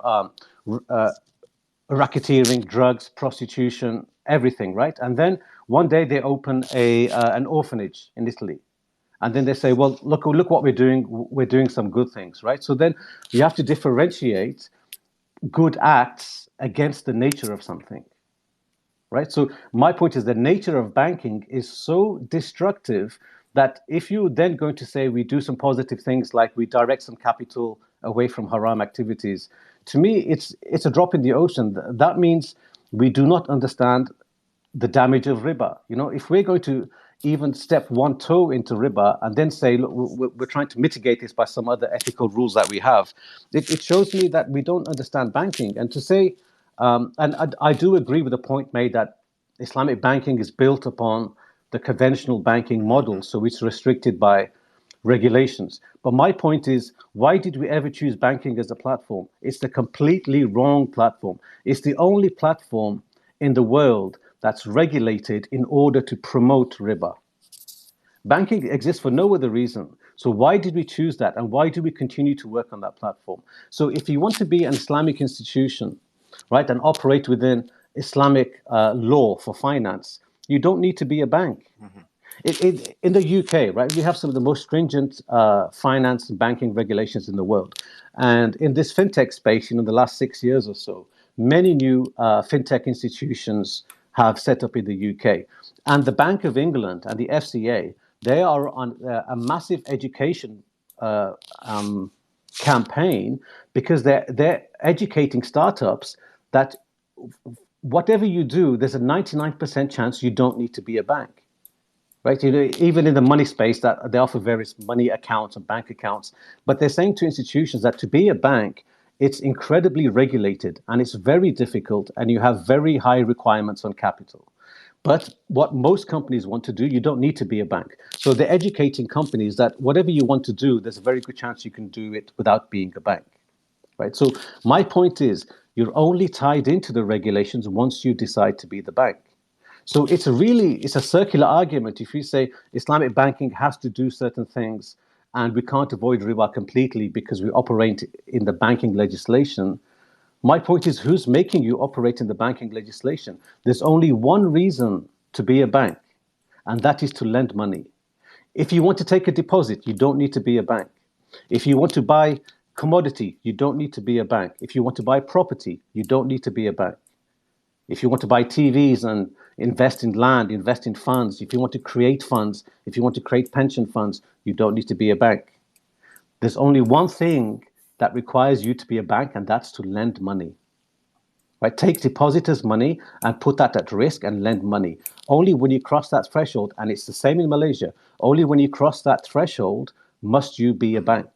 racketeering, drugs, prostitution, everything, right? And then one day they open an orphanage in Italy. And then they say, well, look what we're doing. We're doing some good things, right? So then you have to differentiate good acts against the nature of something, right? So my point is the nature of banking is so destructive that if you're then going to say we do some positive things like we direct some capital away from haram activities, to me, it's a drop in the ocean. That means we do not understand the damage of riba. If we're going to even step one toe into riba and then say, look, we're trying to mitigate this by some other ethical rules that we have, it shows me that we don't understand banking. And to say, and I do agree with the point made that Islamic banking is built upon the conventional banking model, so it's restricted by regulations. But my point is, why did we ever choose banking as a platform? It's the completely wrong platform. It's the only platform in the world that's regulated in order to promote riba. Banking exists for no other reason. So why did we choose that? And why do we continue to work on that platform? So if you want to be an Islamic institution, right, and operate within Islamic law for finance, you don't need to be a bank. In the UK, right, we have some of the most stringent finance and banking regulations in the world. And in this fintech space, in the last 6 years or so, many new fintech institutions have set up in the UK. And the Bank of England and the FCA, they are on a massive education campaign because they're educating startups that whatever you do, there's a 99% chance you don't need to be a bank. Right? Even in the money space, that they offer various money accounts and bank accounts, but they're saying to institutions that to be a bank, it's incredibly regulated and it's very difficult, and you have very high requirements on capital. But what most companies want to do, you don't need to be a bank. So they're educating companies that whatever you want to do, there's a very good chance you can do it without being a bank. Right? So my point is, you're only tied into the regulations once you decide to be the bank. So it's a circular argument. If you say Islamic banking has to do certain things and we can't avoid riba completely because we operate in the banking legislation, my point is, who's making you operate in the banking legislation? There's only one reason to be a bank, and that is to lend money. If you want to take a deposit, you don't need to be a bank. If you want to buy commodity, you don't need to be a bank. If you want to buy property, you don't need to be a bank. If you want to buy TVs and invest in land, invest in funds, if you want to create funds, if you want to create pension funds, you don't need to be a bank. There's only one thing that requires you to be a bank, and that's to lend money. Right? Take depositors' money and put that at risk and lend money. Only when you cross that threshold, and it's the same in Malaysia, only when you cross that threshold must you be a bank.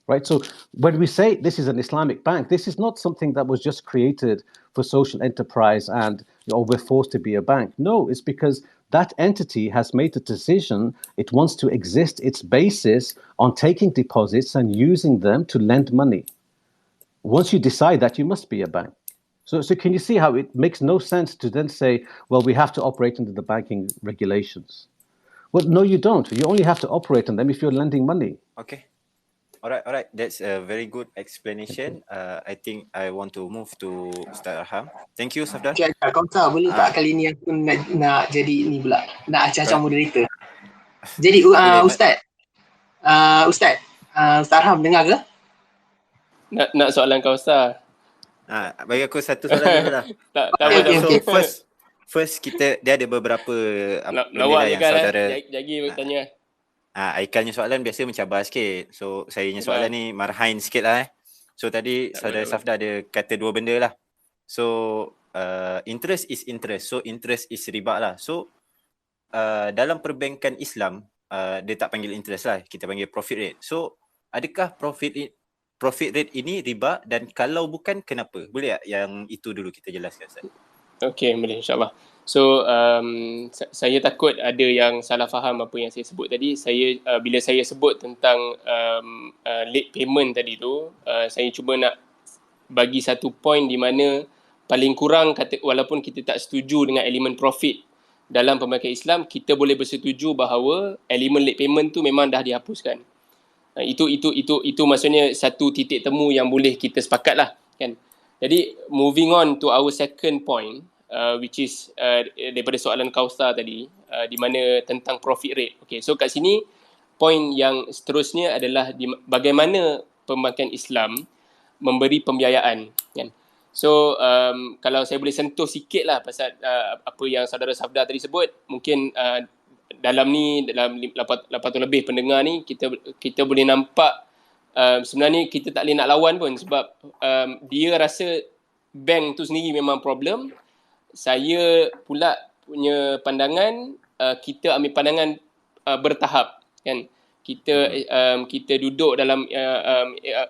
Right? So when we say this is an Islamic bank, this is not something that was just created for social enterprise and we're forced to be a bank. No, it's because that entity has made the decision it wants to exist its basis on taking deposits and using them to lend money. Once you decide that, you must be a bank. So can you see how it makes no sense to then say, well, we have to operate under the banking regulations? Well, no, you don't. You only have to operate on them if you're lending money. Okay. Alright. That's a very good explanation. I think I want to move to Ustaz Arham. Thank you, Safdar. Okay, kau tahu boleh tak kali ni aku nak jadi ni pula, nak acah-acah moderator. Jadi Ustaz Ustaz Arham dengar ke? Nak soalan kau, Ustaz. Bagi aku satu soalan dulu lah. Tak So first kita dia ada beberapa benda yang saudara Jagi bertanya. Aikannya soalan biasa mencabar sikit. So saya punya soalan ni marhain sikit lah. So tadi saudara Safdar ada kata dua benda lah. So interest is interest. So interest is riba lah. So dalam perbankan Islam, dia tak panggil interest lah, kita panggil profit rate. So adakah profit rate ini riba, dan kalau bukan kenapa? Boleh tak yang itu dulu kita jelaskan, Ustaz? Okey, boleh, insyaAllah. So saya takut ada yang salah faham apa yang saya sebut tadi. Bila saya sebut tentang late payment tadi tu, saya cuba nak bagi satu point di mana paling kurang walaupun kita tak setuju dengan elemen profit dalam perbankan Islam, kita boleh bersetuju bahawa elemen late payment tu memang dah dihapuskan. Itu maksudnya satu titik temu yang boleh kita sepakat lah, kan. Jadi moving on to our second point, which is daripada soalan Kausar tadi, di mana tentang profit rate. Okay, so kat sini point yang seterusnya adalah bagaimana perbankan Islam memberi pembiayaan, kan. So kalau saya boleh sentuh sikit lah pasal apa yang saudara Safdar tadi sebut, mungkin dalam 8 tahun lebih pendengar ni, kita boleh nampak sebenarnya kita tak boleh nak lawan pun, sebab dia rasa bank tu sendiri memang problem. Saya pula punya pandangan, kita ambil pandangan bertahap, kan. Kita duduk dalam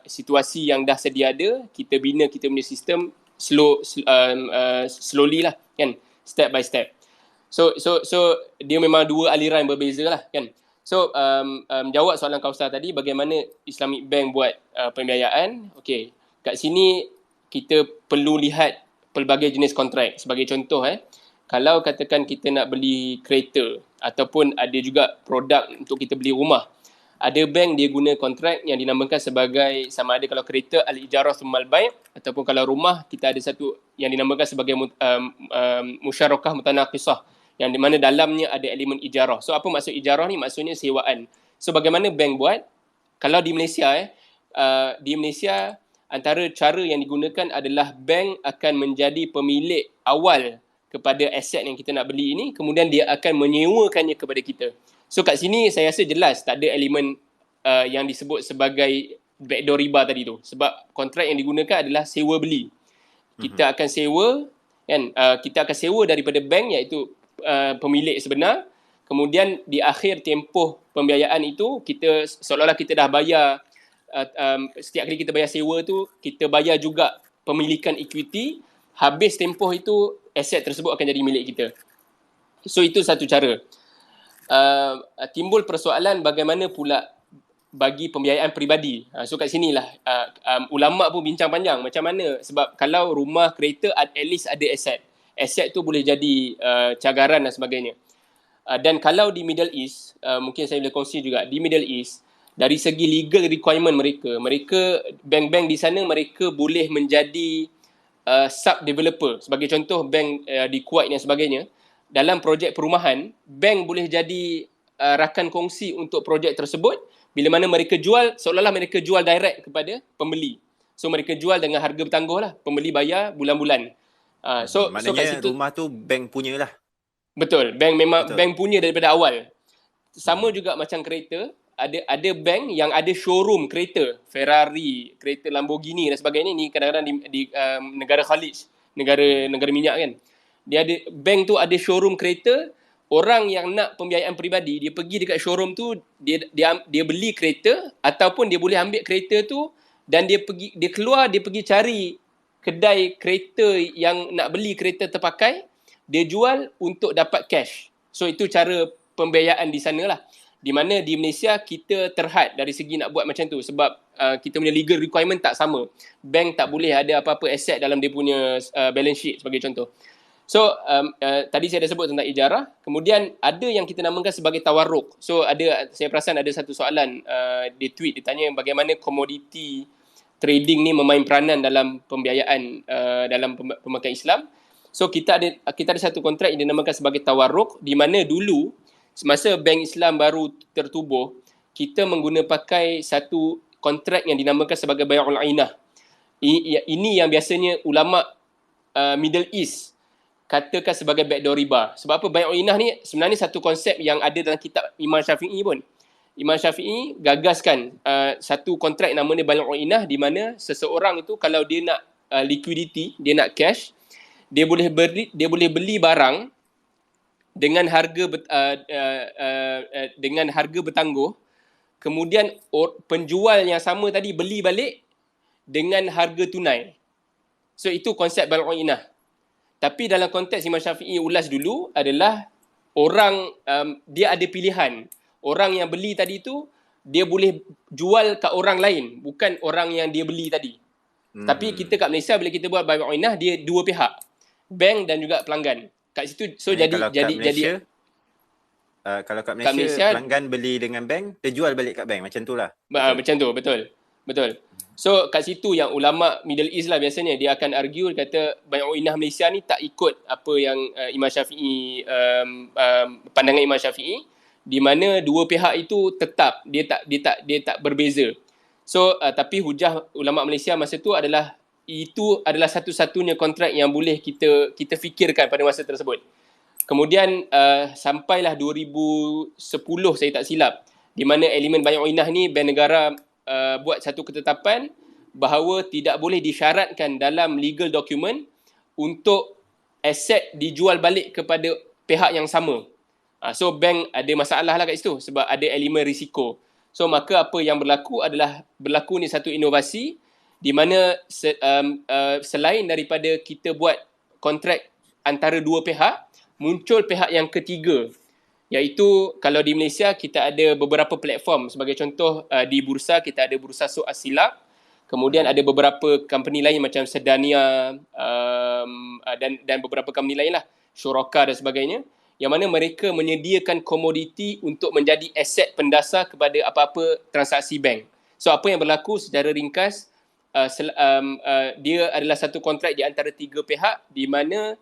situasi yang dah sedia ada, kita bina kita punya sistem slowly lah, kan, step by step. So dia memang dua aliran yang berbeza lah, kan. So jawab soalan Kausar tadi, bagaimana Islamic Bank buat pembiayaan. Okey, kat sini kita perlu lihat pelbagai jenis kontrak. Sebagai contoh, kalau katakan kita nak beli kereta ataupun ada juga produk untuk kita beli rumah, ada bank dia guna kontrak yang dinamakan sebagai, sama ada kalau kereta al-ijarah summal bai', ataupun kalau rumah kita ada satu yang dinamakan sebagai musyarakah mutanaqisah, yang di mana dalamnya ada elemen ijarah. So apa maksud ijarah ni? Maksudnya sewaan. So bagaimana bank buat? Kalau di Malaysia antara cara yang digunakan adalah bank akan menjadi pemilik awal kepada aset yang kita nak beli ini, kemudian dia akan menyewakannya kepada kita. So kat sini saya rasa jelas tak ada elemen yang disebut sebagai backdoor riba tadi tu, sebab kontrak yang digunakan adalah sewa beli. Kita akan sewa, kan, kita akan sewa daripada bank, iaitu pemilik sebenar. Kemudian di akhir tempoh pembiayaan itu, kita seolah-olah kita dah bayar, setiap kali kita bayar sewa tu, kita bayar juga pemilikan equity. Habis tempoh itu, aset tersebut akan jadi milik kita. So itu satu cara. Timbul persoalan bagaimana pula bagi pembiayaan peribadi. So kat sinilah ulama' pun bincang panjang macam mana, sebab kalau rumah, kereta, at least ada aset tu boleh jadi cagaran dan sebagainya. Dan kalau di Middle East, mungkin saya boleh kongsi juga, di Middle East, dari segi legal requirement mereka bank-bank di sana, mereka boleh menjadi sub-developer. Sebagai contoh, bank di Kuwait dan sebagainya, dalam projek perumahan, bank boleh jadi rakan kongsi untuk projek tersebut. Bila mana mereka jual, seolah-olah mereka jual direct kepada pembeli. So mereka jual dengan harga bertangguh lah, pembeli bayar bulan-bulan. Maknanya kat situ, rumah tu bank punya lah. Betul, bank memang betul. Bank punya daripada awal. Sama juga macam kereta, ada bank yang ada showroom kereta, Ferrari, kereta Lamborghini dan sebagainya. Ni kadang-kadang di negara Khalij, negara minyak, kan. Dia ada bank tu, ada showroom kereta. Orang yang nak pembiayaan peribadi, dia pergi dekat showroom tu, dia beli kereta, ataupun dia boleh ambil kereta tu dan dia pergi cari kedai kereta yang nak beli kereta terpakai, dia jual untuk dapat cash. So itu cara pembiayaan di sana lah. Di mana di Malaysia kita terhad dari segi nak buat macam tu, sebab kita punya legal requirement tak sama. Bank tak boleh ada apa-apa aset dalam dia punya balance sheet sebagai contoh. So tadi saya dah sebut tentang ijarah. Kemudian ada yang kita namakan sebagai tawarruk. So saya perasan ada satu soalan di tweet, dia tanya bagaimana komoditi trading ni memain peranan dalam pembiayaan dalam perbankan Islam. So kita ada satu kontrak yang dinamakan sebagai tawarruk, di mana dulu semasa bank Islam baru tertubuh, kita pakai satu kontrak yang dinamakan sebagai bai'ul ainah. Ini yang biasanya ulama Middle East katakan sebagai backdoor riba. Sebab apa? Bai'ul ainah ni sebenarnya satu konsep yang ada dalam kitab Imam Syafi'i pun. Imam Syafi'i gagaskan satu kontrak namanya bai'ul ainah, di mana seseorang itu kalau dia nak liquidity, dia nak cash, dia boleh beli barang dengan harga dengan harga bertangguh, kemudian penjual yang sama tadi beli balik dengan harga tunai. So itu konsep bai'ul inah. Tapi dalam konteks Imam Syafi'i ulas dulu adalah orang dia ada pilihan. Orang yang beli tadi tu dia boleh jual kat orang lain, bukan orang yang dia beli tadi. Tapi kita kat Malaysia bila kita buat bai'ul inah, dia dua pihak, bank dan juga pelanggan. Kat situ so kalau kat Malaysia pelanggan beli dengan bank, dia jual balik kat bank, macam tu lah. Macam tu, betul. So kat situ yang ulama Middle East lah biasanya dia akan argue, kata bai'ul inah Malaysia ni tak ikut apa yang Imam Syafi'i, pandangan Imam Syafi'i, di mana dua pihak itu tetap dia tak berbeza. So tapi hujah ulama Malaysia masa tu adalah itu adalah satu-satunya kontrak yang boleh kita fikirkan pada masa tersebut. Kemudian sampailah 2010 saya tak silap, di mana elemen bai'ul inah ni Bank Negara buat satu ketetapan bahawa tidak boleh disyaratkan dalam legal document untuk aset dijual balik kepada pihak yang sama. So bank ada masalah lah kat situ sebab ada elemen risiko. So maka apa yang berlaku adalah berlaku ni satu inovasi di mana selain daripada kita buat kontrak antara dua pihak, muncul pihak yang ketiga, iaitu kalau di Malaysia kita ada beberapa platform. Sebagai contoh di bursa kita ada bursa suq as-silaq, kemudian ada beberapa company lain macam Sedania dan beberapa company lain lah, Syuraka dan sebagainya, yang mana mereka menyediakan komoditi untuk menjadi aset pendasar kepada apa-apa transaksi bank. So apa yang berlaku secara ringkas, dia adalah satu kontrak di antara tiga pihak, di mana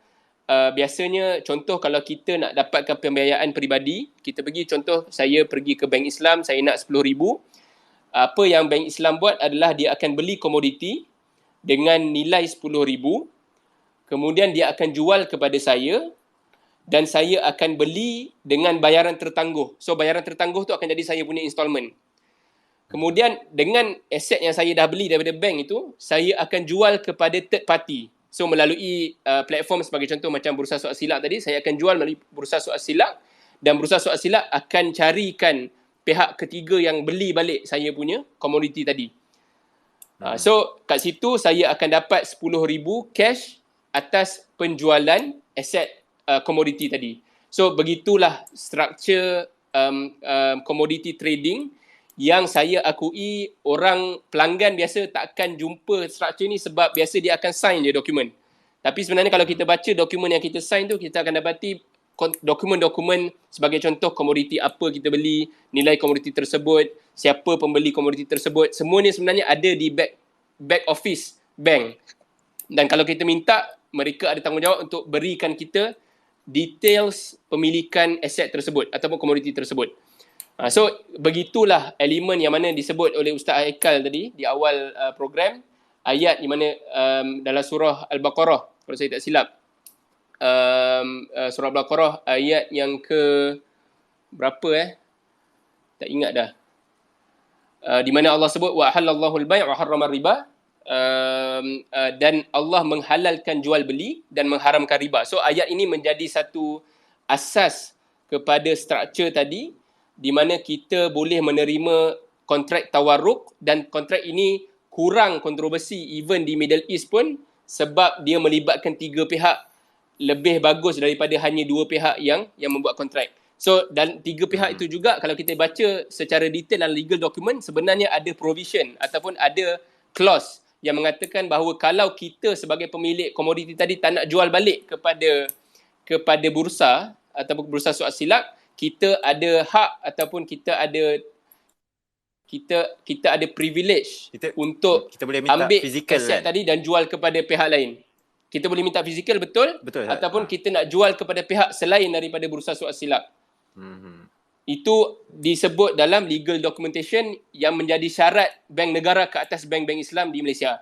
biasanya contoh kalau kita nak dapatkan pembiayaan peribadi, kita pergi, contoh saya pergi ke Bank Islam, saya nak 10,000. Apa yang Bank Islam buat adalah dia akan beli komoditi dengan nilai 10,000, kemudian dia akan jual kepada saya dan saya akan beli dengan bayaran tertangguh. So bayaran tertangguh tu akan jadi saya punya installment. Kemudian dengan aset yang saya dah beli daripada bank itu, saya akan jual kepada third party. So melalui platform sebagai contoh macam bursa suq as-silaq tadi, saya akan jual melalui bursa suq as-silaq, dan bursa suq as-silaq akan carikan pihak ketiga yang beli balik saya punya komoditi tadi. So kat situ saya akan dapat 10,000 cash atas penjualan aset komoditi tadi. So begitulah struktur komoditi trading yang saya akui orang pelanggan biasa takkan jumpa struktur ni, sebab biasa dia akan sign je dokumen. Tapi sebenarnya kalau kita baca dokumen yang kita sign tu, kita akan dapati dokumen-dokumen sebagai contoh komoditi apa kita beli, nilai komoditi tersebut, siapa pembeli komoditi tersebut, semua ni sebenarnya ada di back office bank. Dan kalau kita minta, mereka ada tanggungjawab untuk berikan kita details pemilikan aset tersebut ataupun komoditi tersebut. So begitulah elemen yang mana disebut oleh Ustaz Haikal tadi di awal program, ayat di mana dalam surah Al-Baqarah, kalau saya tak silap, surah Al-Baqarah ayat yang ke berapa tak ingat dah, di mana Allah sebut wa halallahu al-bai' wa harrama riba, dan Allah menghalalkan jual beli dan mengharamkan riba. So ayat ini menjadi satu asas kepada struktur tadi, di mana kita boleh menerima kontrak tawarruk, dan kontrak ini kurang kontroversi even di Middle East pun, sebab dia melibatkan tiga pihak lebih bagus daripada hanya dua pihak yang membuat kontrak. So dan tiga pihak itu juga kalau kita baca secara detail dalam legal document, sebenarnya ada provision ataupun ada clause yang mengatakan bahawa kalau kita sebagai pemilik komoditi tadi tak nak jual balik kepada bursa ataupun bursa suq as-silaq, kita ada hak ataupun kita ada privilege untuk kita boleh minta ambil fizikal aset tadi dan jual kepada pihak lain. Kita boleh minta fizikal, betul ataupun kita nak jual kepada pihak selain daripada bursa suq as-silaq. Itu disebut dalam legal documentation yang menjadi syarat bank negara ke atas bank-bank Islam di Malaysia.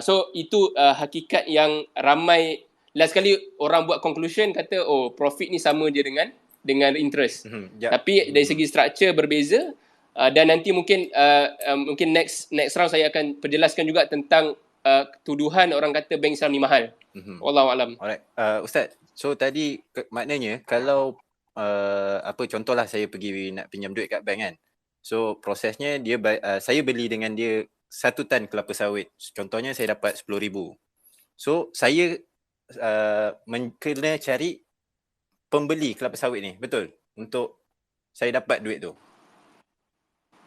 So itu hakikat yang ramai. Last sekali orang buat conclusion kata profit ni sama je dengan interest. Tapi dari segi struktur berbeza, dan nanti mungkin next round saya akan perjelaskan juga tentang tuduhan orang kata bank Islam ni mahal. Wallahu alam. Alright, Ustaz. So tadi maknanya kalau contohlah saya pergi nak pinjam duit kat bank kan. So prosesnya dia saya beli dengan dia 1 tan kelapa sawit. Contohnya saya dapat 10,000. So saya kena cari pembeli kelapa sawit ni, betul? Untuk saya dapat duit tu.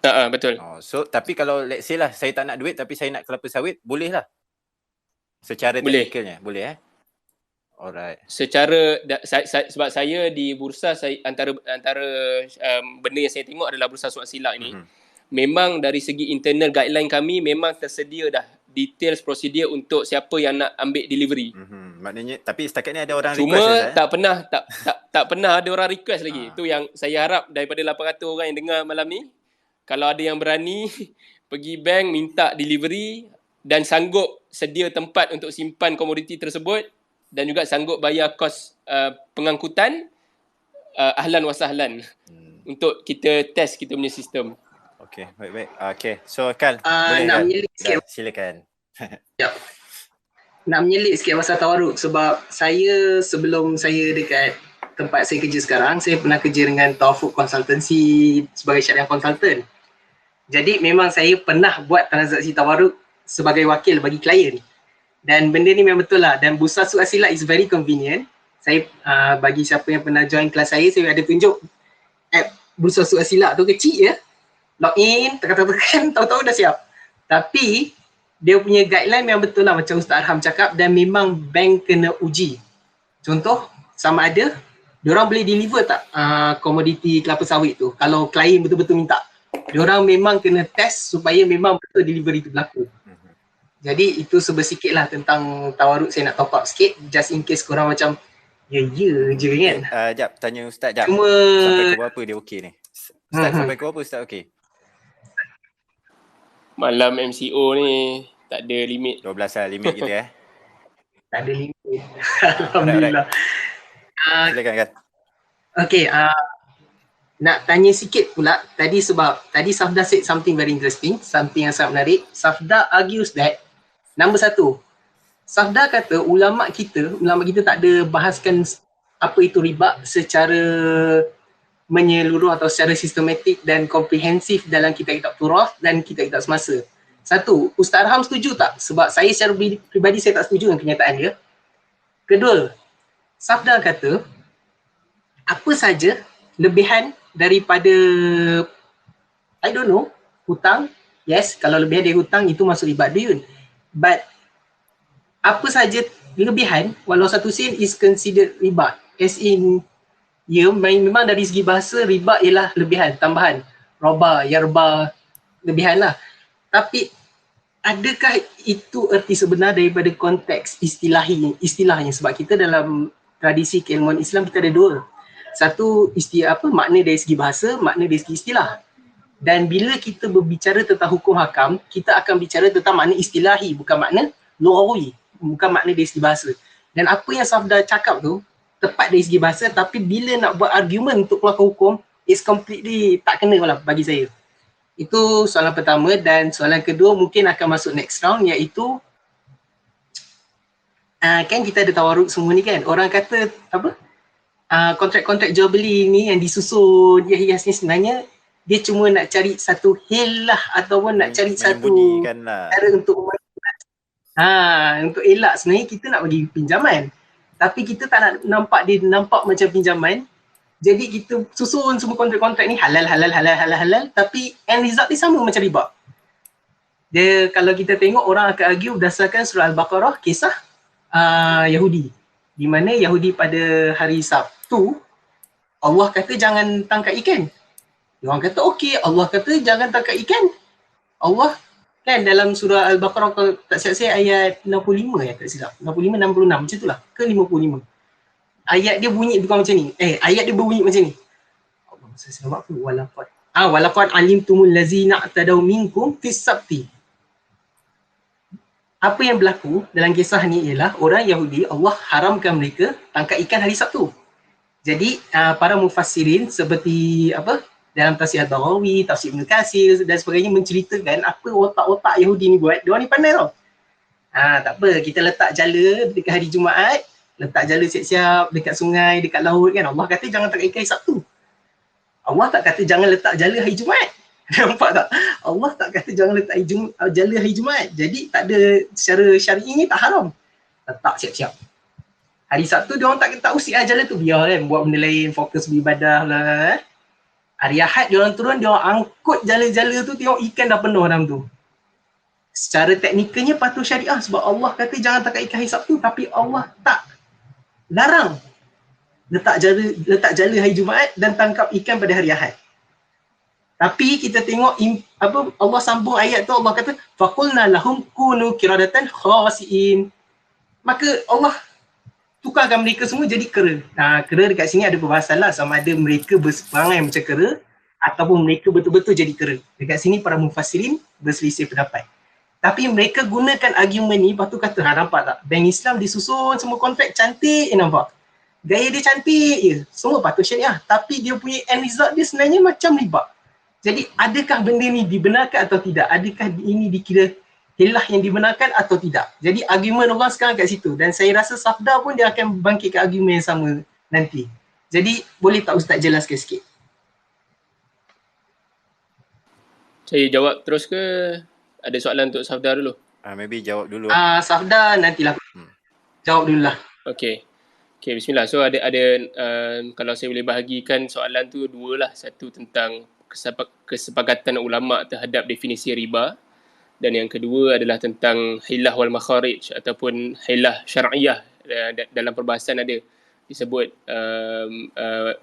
Betul. So tapi kalau let's say lah saya tak nak duit tapi saya nak kelapa sawit, boleh lah. Secara Boleh. teknikalnya, boleh Alright. Secara sebab saya di bursa, saya antara benda yang saya tengok adalah bursa surat silap ini. Memang dari segi internal guideline kami memang tersedia dah details prosedur untuk siapa yang nak ambil delivery. Maknanya tapi setakat ni ada orang Cuma request tak pernah ada orang request lagi. Itu yang saya harap daripada 800 orang yang dengar malam ni, kalau ada yang berani pergi bank minta delivery dan sanggup sedia tempat untuk simpan komoditi tersebut dan juga sanggup bayar kos pengangkutan, ahlan wa sahlan untuk kita test kita punya sistem. Okey, baik. Okey, so Kal, boleh nak Kal? menyelit sikit. Silakan. Nak menyelit sikit pasal tawaruk sebab saya sebelum saya dekat tempat saya kerja sekarang, saya pernah kerja dengan Taufuk Consultancy sebagai syariah consultant. Jadi memang saya pernah buat transaksi tawaruk sebagai wakil bagi klien. Dan benda ni memang betul lah. Dan bursa surat silap is very convenient. Saya bagi siapa yang pernah join kelas saya ada tunjuk app bursa surat silap tu kecil je. Login, tekan-tekan, tahu-tahu dah siap. Tapi dia punya guideline memang betul lah macam Ustaz Arham cakap dan memang bank kena uji. Contoh, sama ada diorang boleh deliver tak komoditi kelapa sawit tu kalau klien betul-betul minta. Diorang memang kena test supaya memang betul delivery tu berlaku. Jadi itu sebersikit lah tentang tawaruk. Saya nak top up sikit just in case korang macam ya je kan. Jap, tanya Ustaz jap. Cuma sampai ke berapa dia okey ni? Ustaz sampai ke berapa Ustaz okey? Malam MCO ni tak ada limit. 12 lah limit kita tak ada limit. Alhamdulillah. Silakan kan. Okay, nak tanya sikit pula tadi sebab tadi Safda said something very interesting, something yang sangat menarik. Safda argues that nombor 1, Safda kata ulama kita tak ada bahaskan apa itu riba secara menyeluruh atau secara sistematik dan komprehensif dalam kitab-kitab Turath dan kitab-kitab semasa. 1, Ustaz Arham setuju tak? Sebab saya secara pribadi saya tak setuju dengan kenyataan dia. Kedua, Safda kata apa saja lebihan daripada I don't know, hutang. Yes, kalau lebihan dari hutang itu masuk riba duyun. But apa saja lebihan walau 1 sen is considered riba. As in memang dari segi bahasa riba ialah lebihan, tambahan. Roba, yarba, lebihan lah. Tapi adakah itu erti sebenar daripada konteks istilahnya? Sebab kita dalam tradisi keilmuan Islam kita ada 2. Satu makna dari segi bahasa, makna dari segi istilah. Dan bila kita berbicara tentang hukum hakam, kita akan bicara tentang makna istilahi, bukan makna lughawi, bukan makna dari segi bahasa. Dan apa yang Safda cakap tu tepat dari segi bahasa, tapi bila nak buat argument untuk keluarkan hukum, it's completely tak kena lah bagi saya. Itu soalan pertama. Dan soalan kedua mungkin akan masuk next round, iaitu kan kita ada tawaruk semua ni kan, orang kata apa, kontrak-kontrak jual beli ni yang disusun hias ni sebenarnya dia cuma nak cari satu hilah ataupun nak cari satu cara untuk untuk elak. Sebenarnya kita nak bagi pinjaman tapi kita tak nak nampak dia nampak macam pinjaman. Jadi kita susun semua kontrak-kontrak ni halal tapi end result dia sama macam riba. Dia kalau kita tengok orang akan argue berdasarkan surah Al-Baqarah, kisah Yahudi, di mana Yahudi pada hari Sabtu Allah kata jangan tangkap ikan. Orang kata okey, Allah kata jangan tangkap ikan. Allah kan dalam surah Al-Baqarah kalau tak silap saya ayat 65 tak silap. 65 66 macam itulah ke 55. Ayat dia bunyi bukan macam ni. Ayat dia berbunyi macam ni. Allah saya nampak tu walaqad alimtumul lazina atadaw minkum fis sabti. Apa yang berlaku dalam kisah ni ialah orang Yahudi, Allah haramkan mereka tangkap ikan hari Sabtu. Jadi para mufassirin seperti dalam tafsir Al-Baghawi, tafsir Ibn Katsir dan sebagainya menceritakan apa otak-otak Yahudi ni buat. Diorang ni pandai tau. Tak apa, kita letak jala dekat hari Jumaat, letak jala siap-siap dekat sungai, dekat laut kan. Allah kata jangan tak ikan hari Sabtu. Allah tak kata jangan letak jala hari Jumaat. Nampak tak? Allah tak kata jangan letak jala hari Jumaat. Jadi tak ada, secara syar'i ni tak haram. Letak siap-siap. Hari Sabtu dia orang tak usik jala tu, biar kan buat benda lain, fokus beribadah lah. Hari Ahad dia orang turun, dia orang angkut jala-jala tu, tengok ikan dah penuh dalam tu. Secara teknikalnya patuh syariah sebab Allah kata jangan tangkap ikan hari Sabtu, tapi Allah tak larang letak jala hari Jumaat dan tangkap ikan pada hari Ahad. Tapi kita tengok Allah sambung ayat tu, Allah kata faqulna lahum kunu qiradatan khasiin. Maka Allah tukarkan mereka semua jadi kera. Kera dekat sini ada perbahasan lah, sama ada mereka berperangai macam kera ataupun mereka betul-betul jadi kera. Dekat sini para mufassirin berselisih pendapat. Tapi mereka gunakan argument ni, lepas tu kata, nampak tak? Bank Islam disusun semua kontrak cantik, nampak? Gaya dia cantik je, semua patuh syariah. Tapi dia punya end result dia sebenarnya macam riba. Jadi adakah benda ni dibenarkan atau tidak? Adakah ini dikira hilah yang dibenarkan atau tidak? Jadi argument orang sekarang kat situ. Dan saya rasa Safda pun dia akan bangkitkan argument yang sama nanti. Jadi boleh tak Ustaz jelaskan sikit? Saya jawab terus ke? Ada soalan untuk Safda dulu? Maybe jawab dulu. Safda nantilah. Jawab dulu lah. Okay, bismillah. So ada kalau saya boleh bahagikan soalan tu dua lah. Satu tentang kesepakatan ulama terhadap definisi riba, dan yang kedua adalah tentang hilah wal makharij ataupun hilah syar'iyah. Dalam perbahasan ada disebut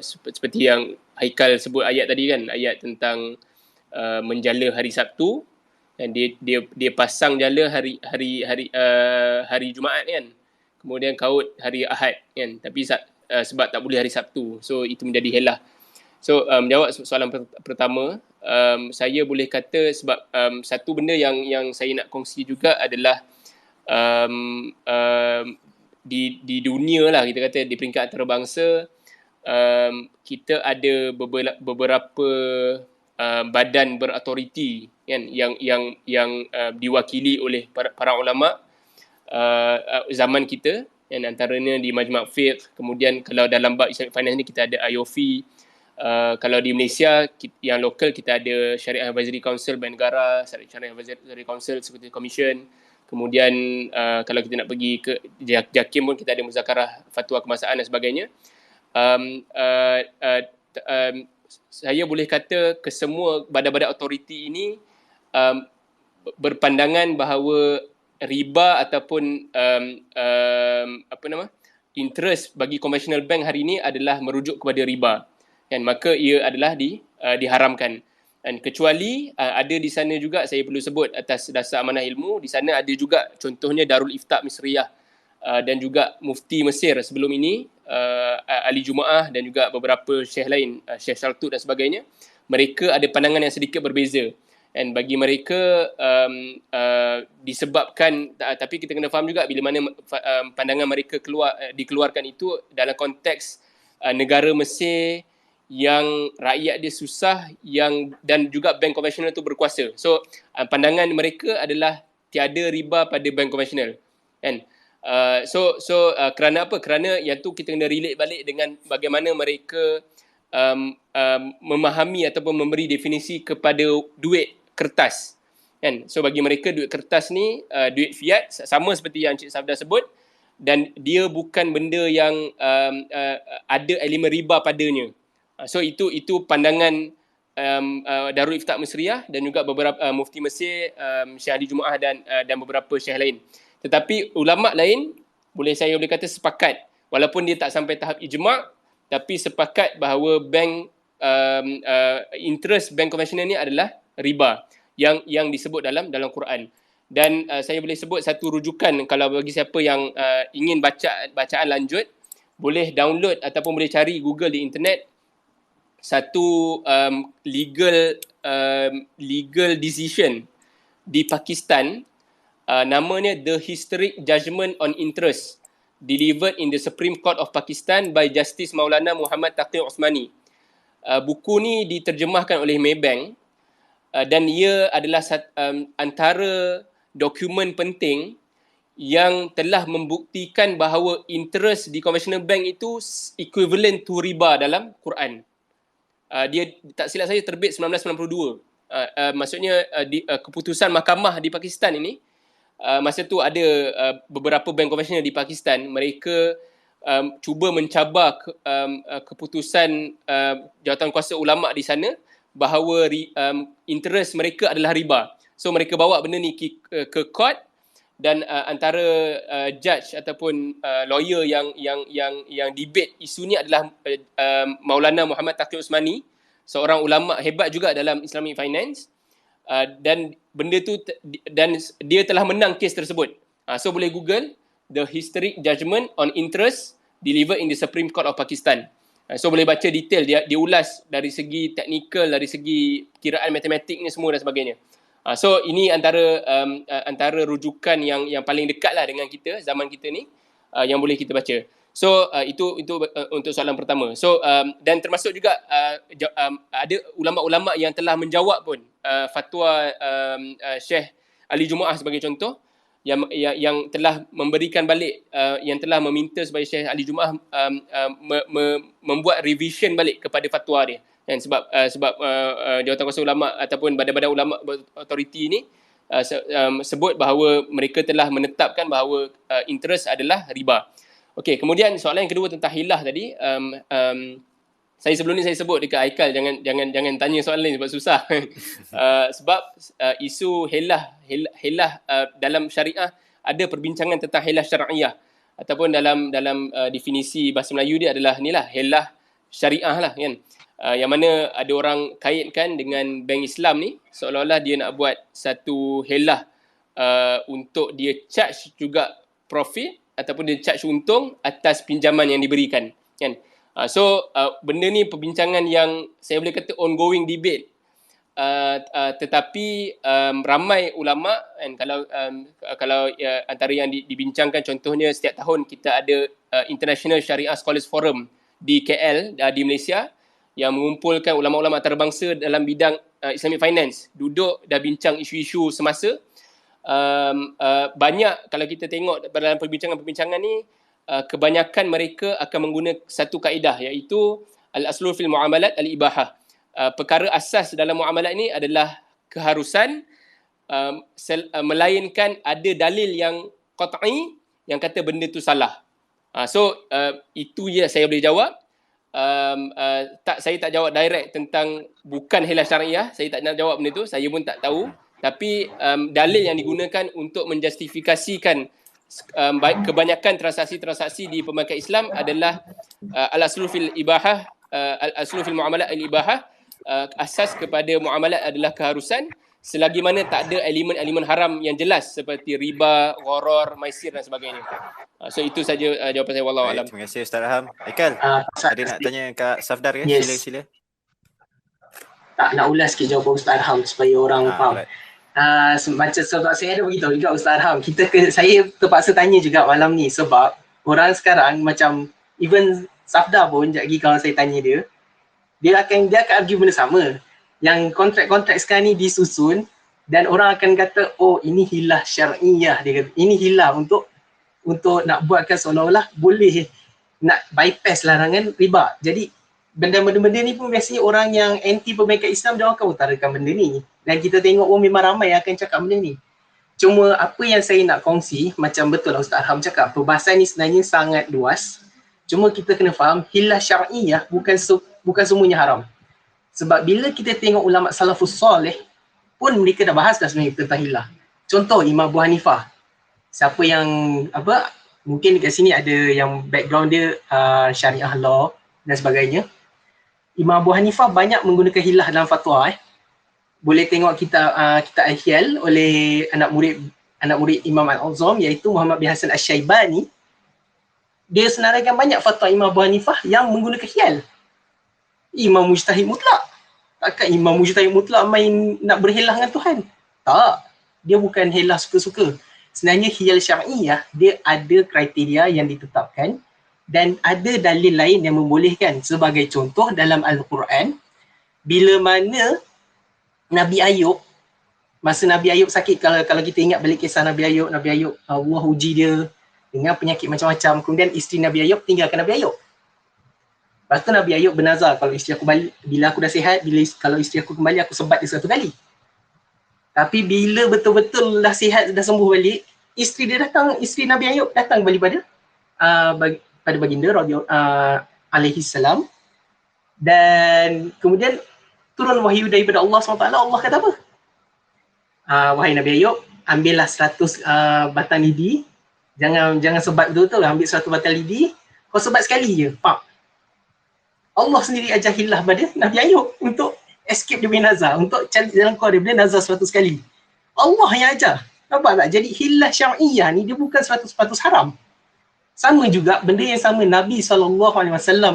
seperti yang Haikal sebut ayat tadi kan, ayat tentang menjala hari Sabtu, dan dia pasang jala hari Jumaat kan, kemudian kaut hari Ahad kan, tapi sebab tak boleh hari Sabtu, so itu menjadi hilah. So menjawab soalan pertama, saya boleh kata sebab satu benda yang saya nak kongsi juga adalah di dunia lah, kita kata di peringkat antarabangsa, kita ada beberapa badan berautoriti kan, yang diwakili oleh para ulama zaman kita, yang antaranya di Majma' Fiqh. Kemudian kalau dalam bab Islamic Finance ni kita ada IOFI. Kalau di Malaysia yang lokal kita ada Syariah Advisory Council Bank Negara, Syariah Advisory Council Security Commission. Kemudian kalau kita nak pergi ke JAKIM pun kita ada Muzakarah Fatwa Kemasaan dan sebagainya. Saya boleh kata kesemua badan-badan autoriti ini berpandangan bahawa riba ataupun interest bagi konvensional bank hari ini adalah merujuk kepada riba, kan? Maka ia adalah diharamkan. Dan kecuali ada di sana juga, saya perlu sebut atas dasar amanah ilmu, di sana ada juga contohnya Darul Ifta Misriyah dan juga Mufti Mesir sebelum ini, Ali Jumaah dan juga beberapa syekh lain, Syekh Shaltut dan sebagainya. Mereka ada pandangan yang sedikit berbeza. Dan bagi mereka disebabkan, tapi kita kena faham juga bila mana pandangan mereka dikeluarkan itu dalam konteks negara Mesir yang rakyat dia susah, dan juga bank konvensional itu berkuasa. So pandangan mereka adalah tiada riba pada bank konvensional, kan? Kerana apa? Kerana yang tu kita kena relate balik dengan bagaimana mereka memahami ataupun memberi definisi kepada duit kertas, kan? So bagi mereka duit kertas ni duit fiat, sama seperti yang Cik Safda sebut, dan dia bukan benda yang ada elemen riba padanya. So itu pandangan Darul Ifta Misriyah dan juga beberapa Mufti Mesir, Syekh Ali Jumaah dan beberapa syekh lain. Tetapi ulama lain saya boleh kata sepakat, walaupun dia tak sampai tahap ijma', tapi sepakat bahawa bank interest bank konvensional ni adalah riba yang disebut dalam Quran. Dan saya boleh sebut satu rujukan, kalau bagi siapa yang ingin bacaan lanjut, boleh download ataupun boleh cari Google di internet satu legal decision di Pakistan, namanya The Historic Judgment on Interest, delivered in the Supreme Court of Pakistan by Justice Maulana Muhammad Taqi Osmani. Buku ni diterjemahkan oleh Maybank, dan ia adalah antara dokumen penting yang telah membuktikan bahawa interest di conventional bank itu equivalent to riba dalam Quran. Dia tak silap saya terbit 1992. Maksudnya keputusan mahkamah di Pakistan ini, masa tu ada beberapa bank konvensional di Pakistan, mereka cuba mencabar keputusan jawatankuasa ulama di sana bahawa interest mereka adalah riba. So mereka bawa benda ni ke court, dan antara judge ataupun lawyer yang debate isu ni adalah Maulana Muhammad Taqi Usmani, seorang ulama hebat juga dalam Islamic finance, dan benda tu dan dia telah menang kes tersebut. So boleh Google the historic judgment on interest delivered in the Supreme Court of Pakistan. So boleh baca detail, dia ulas dari segi teknikal, dari segi kiraan matematik ni semua dan sebagainya. So ini antara rujukan yang paling dekat lah dengan kita, zaman kita ni, yang boleh kita baca. So itu untuk soalan pertama. So dan termasuk juga ada ulama-ulama yang telah menjawab pun fatwa Syekh Ali Jumaah sebagai contoh, yang telah memberikan balik, yang telah meminta supaya Syekh Ali Jumaah membuat revision balik kepada fatwa dia. Dan sebab jawatankuasa ulama ataupun badan-badan ulama authority ni sebut bahawa mereka telah menetapkan bahawa interest adalah riba. Okey, kemudian soalan yang kedua tentang hilah tadi, saya sebelum ni saya sebut dekat Aikal, jangan tanya soalan lain sebab susah. Sebab isu hilah dalam syariah, ada perbincangan tentang hilah syar'iyah, ataupun dalam definisi bahasa Melayu dia adalah inilah hilah syariah lah kan. Yang mana ada orang kaitkan dengan bank Islam ni seolah-olah dia nak buat satu hilah untuk dia charge juga profit ataupun dia charge untung atas pinjaman yang diberikan kan. So benda ni perbincangan yang saya boleh kata ongoing debate, tetapi ramai ulama kan, kalau antara yang dibincangkan, contohnya setiap tahun kita ada International Sharia Scholars Forum di KL, di Malaysia, yang mengumpulkan ulama-ulama antarabangsa dalam bidang Islamic finance, duduk dan bincang isu-isu semasa. Banyak kalau kita tengok dalam perbincangan-perbincangan ni, kebanyakan mereka akan menggunakan satu kaedah, iaitu al-aslu fil muamalat al-ibahah. Perkara asas dalam muamalat ni adalah keharusan, melainkan ada dalil yang qat'i yang kata benda tu salah. So itu je saya boleh jawab. Saya tak jawab direct tentang bukan hilah syariah, saya tak nak jawab benda tu, saya pun tak tahu. Tapi dalil yang digunakan untuk menjustifikasikan kebanyakan transaksi-transaksi di perbankan Islam adalah al-aslu fil ibahah, al-aslu fil muamalat al-ibahah, asas kepada muamalat adalah keharusan, selagi mana tak ada elemen-elemen haram yang jelas seperti riba, gharar, maisir dan sebagainya. So itu saja jawapan saya, wallahu alam. Terima kasih Ustaz Raham. Aikal, ada nak tanya Kak Safdar ke? Yes. Sila. Tak, nak ulas sikit jawapan Ustaz Arham supaya orang faham. Macam sebab saya ada beritahu juga Ustaz Arham, saya terpaksa tanya juga malam ni sebab orang sekarang macam even Safdar pun, sekejap lagi kalau saya tanya dia akan argue benda sama. Yang kontrak-kontrak sekarang ni disusun dan orang akan kata, oh ini hilah syar'iyah, dia kata ini hilah untuk nak buatkan seolah-olah boleh nak bypass larangan riba. Jadi benda-benda ni pun biasanya orang yang anti perbankan Islam dia akan utarakan benda ni, dan kita tengok memang ramai yang akan cakap benda ni. Cuma apa yang saya nak kongsi, macam betul lah Ustaz Arham cakap, perbahasan ni sebenarnya sangat luas. Cuma kita kena faham hilah syar'iyah bukan semuanya haram. Sebab bila kita tengok ulama salafus soleh pun mereka dah bahas dah sebenarnya tentang hilah. Contoh Imam Abu Hanifah. Siapa yang mungkin dekat sini ada yang background dia syariah law dan sebagainya. Imam Abu Hanifah banyak menggunakan hilah dalam fatwa. Boleh tengok kitab Al-Hiyal oleh anak murid Imam Al-Azam, iaitu Muhammad bin Hasan Asy-Syaibani. Dia senaraikan banyak fatwa Imam Abu Hanifah yang menggunakan hiyal. Imam mujtahid mutlak. Takkan Imam mujtahid mutlak main nak berhilah dengan Tuhan? Tak. Dia bukan hilah suka-suka. Sebenarnya hiyal syar'iyah dia ada kriteria yang ditetapkan dan ada dalil lain yang membolehkan. Sebagai contoh dalam Al-Quran, bila mana Nabi Ayub Masa Nabi Ayub sakit, kalau kita ingat balik kisah Nabi Ayub, Allah uji dia dengan penyakit macam-macam. Kemudian isteri Nabi Ayub tinggalkan Nabi Ayub. Lepas tu Nabi Ayub bernazar, kalau isteri aku balik, bila aku dah sihat, kalau isteri aku kembali, aku sebat dia 100 kali. Tapi bila betul-betul dah sihat, dah sembuh balik, isteri Nabi Ayub datang kembali pada baginda alaihi salam, dan kemudian turun wahyu daripada Allah SWT. Allah kata apa? Wahai Nabi Ayub, ambillah 100 batang lidi, jangan sebat betul-betul, ambil 100 batang lidi, kau sebat sekali je, pak. Allah sendiri ajar hilah pada Nabi Ayub untuk escape dia punya nazar, untuk cari jalan keluar daripada nazar 100 kali. Allah yang ajar. Nampak tak? Jadi hilah syar'iyah ni dia bukan 100% haram. Sama juga, benda yang sama Nabi SAW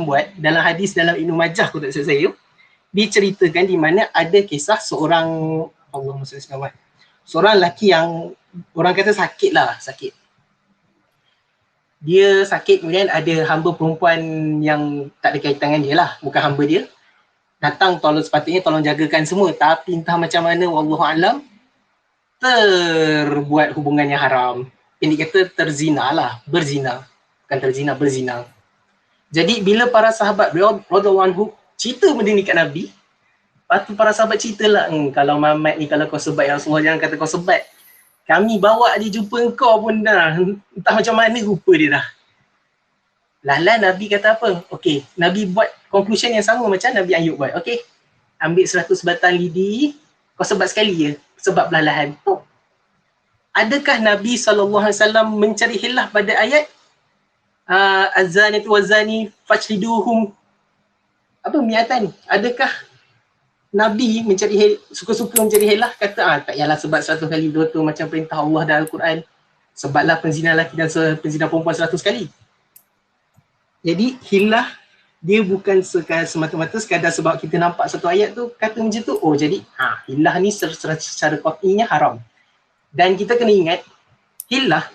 buat dalam hadis dalam Ibnu Majah, kalau tak silap saya, diceritakan di mana ada kisah seorang lelaki yang orang kata sakit. Dia sakit, kemudian ada hamba perempuan yang tak ada kaitan dengan dia lah, bukan hamba dia, datang sepatutnya tolong jagakan semua, tapi entah macam mana, wallahu alam, terbuat hubungan yang haram. Ini kata berzina. Jadi bila para sahabat radhiyallahu anhu cerita benda ni kat Nabi, lepas tu para sahabat ceritalah, kalau Muhammad ni, kalau kau sebat ya Rasulullah, jangan kata kau sebat, kami bawa dia jumpa engkau pun dah, entah macam mana rupa dia dah. Lah Nabi kata apa? Okey, Nabi buat conclusion yang sama macam Nabi Ayub buat. Okey, ambil 100 batang lidi, kau sebat sekali je, sebat perlahan. Adakah Nabi SAW mencari hilah pada ayat az-zanatu waz-zani fajliduhum mi'atan? Adakah Nabi suka-suka mencari hilah, kata tak yalah sebat 100 kali betul macam perintah Allah dalam Al-Quran, sebatlah penzina lelaki dan penzina perempuan 100 kali. Jadi hilah dia bukan semata-mata sekadar sebab kita nampak satu ayat tu kata macam tu, jadi hilah ni secara qat'iynya haram. Dan kita kena ingat, hilah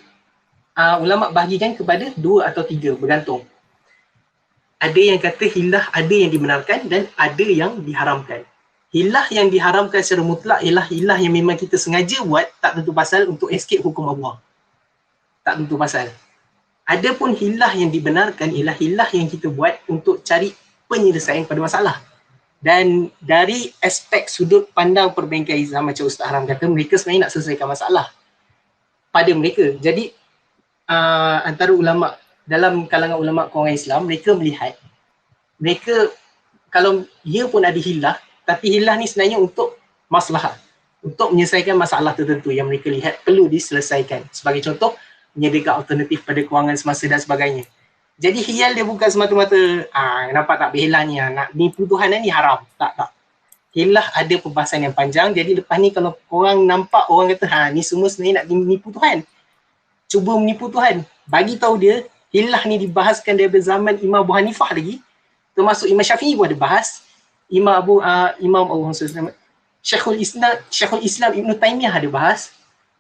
ulama bahagikan kepada 2 atau 3, bergantung. Ada yang kata hilah ada yang dibenarkan dan ada yang diharamkan. Hilah yang diharamkan secara mutlak ialah hilah yang memang kita sengaja buat, tak tentu pasal, untuk escape hukum Allah. Tak tentu pasal. Adapun hilah yang dibenarkan ialah hilah yang kita buat untuk cari penyelesaian pada masalah. Dan dari aspek sudut pandang Perbankan Islam, macam Ustaz Haram kata, mereka sebenarnya nak selesaikan masalah pada mereka. Jadi antara ulama, dalam kalangan ulama kalangan Islam, mereka melihat, kalau ia pun ada hilah, tapi hilah ni sebenarnya untuk maslahat, untuk menyelesaikan masalah tertentu yang mereka lihat perlu diselesaikan. Sebagai contoh, menyediakan alternatif pada kewangan semasa dan sebagainya. Jadi hiyal dia bukan semata-mata nampak tak hilah ni, nak nipu Tuhan ni haram. Tak. Hilah ada pembahasan yang panjang. Jadi lepas ni kalau orang nampak, orang kata ni semua sebenarnya nak menipu Tuhan, cuba menipu Tuhan, bagi tahu dia hilah ni dibahaskan daripada zaman Imam Abu Hanifah lagi, termasuk Imam Syafi'i pun ada bahas, Syekhul Islam Ibn Taymiyah ada bahas,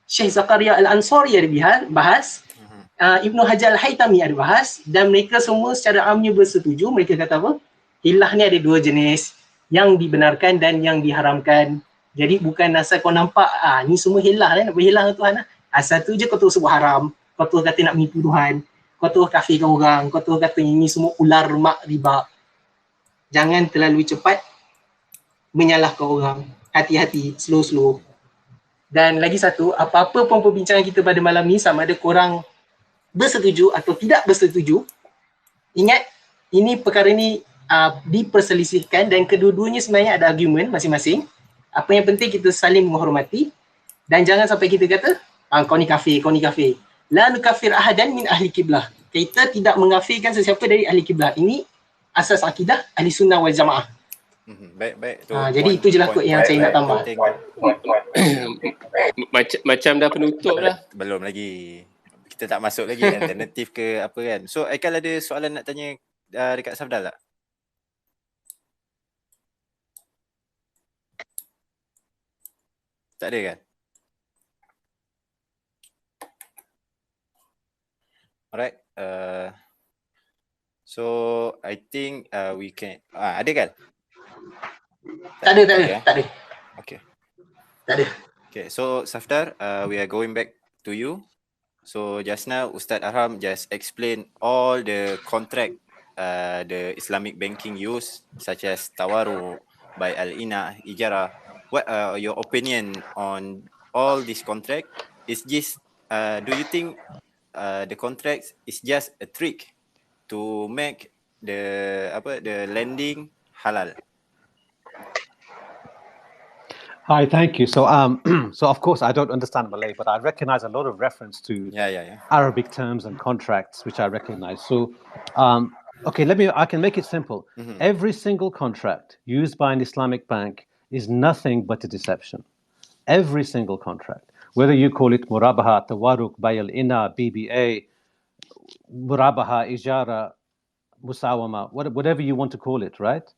Syekh Zakaria Al-Ansari ada bahas, Ibn Hajar Al-Haytami ada bahas, dan mereka semua secara amnya bersetuju. Mereka kata apa? Hilah ni ada 2 jenis, yang dibenarkan dan yang diharamkan. Jadi bukan asal kau nampak ni semua hilah nak berhilah dengan Tuhan asal tu je kau terus sebut haram, kau terus kata nak menipu Tuhan, kau terus kafirkan orang, kau terus kata ini semua ular mak riba. Jangan terlalu cepat menyalahkan orang. Hati-hati, slow. Dan lagi satu, apa-apa pun perbincangan kita pada malam ni, sama ada korang bersetuju atau tidak bersetuju, ingat, ini perkara ni diperselisihkan dan kedua-duanya sebenarnya ada argument masing-masing. Apa yang penting kita saling menghormati, dan jangan sampai kita kata kau ni kafir. La nukafir ahadan min ahli kiblah. Kita tidak mengafirkan sesiapa dari ahli kiblah. Ini asas akidah ahli sunnah wal jamaah. Baik. Jadi itu je lah kot yang saya nak tambah. Macam dah penutup dah. Belum lagi. Kita tak masuk lagi alternatif ke apa kan. So Aikal ada soalan nak tanya dekat Safdal tak? Tak ada kan? Alright. So I think we can ada kan? Tak ada. Okay. Tak ada. Okay, so Safdar, we are going back to you. So just now Ustaz Arham just explained all the contract the Islamic banking use, such as tawaru, by al-ina, ijara. What are your opinion on all this contract? Is this do you think the contracts is just a trick to make the lending halal? Hi, thank you. So, so of course, I don't understand Malay, but I recognize a lot of reference to Yeah. Arabic terms and contracts, which I recognize. So, okay, I can make it simple. Mm-hmm. Every single contract used by an Islamic bank is nothing but a deception. Every single contract, whether you call it murabaha, tawaruk, bayal ina, BBA, murabaha, ijara, musawama, whatever you want to call it, right?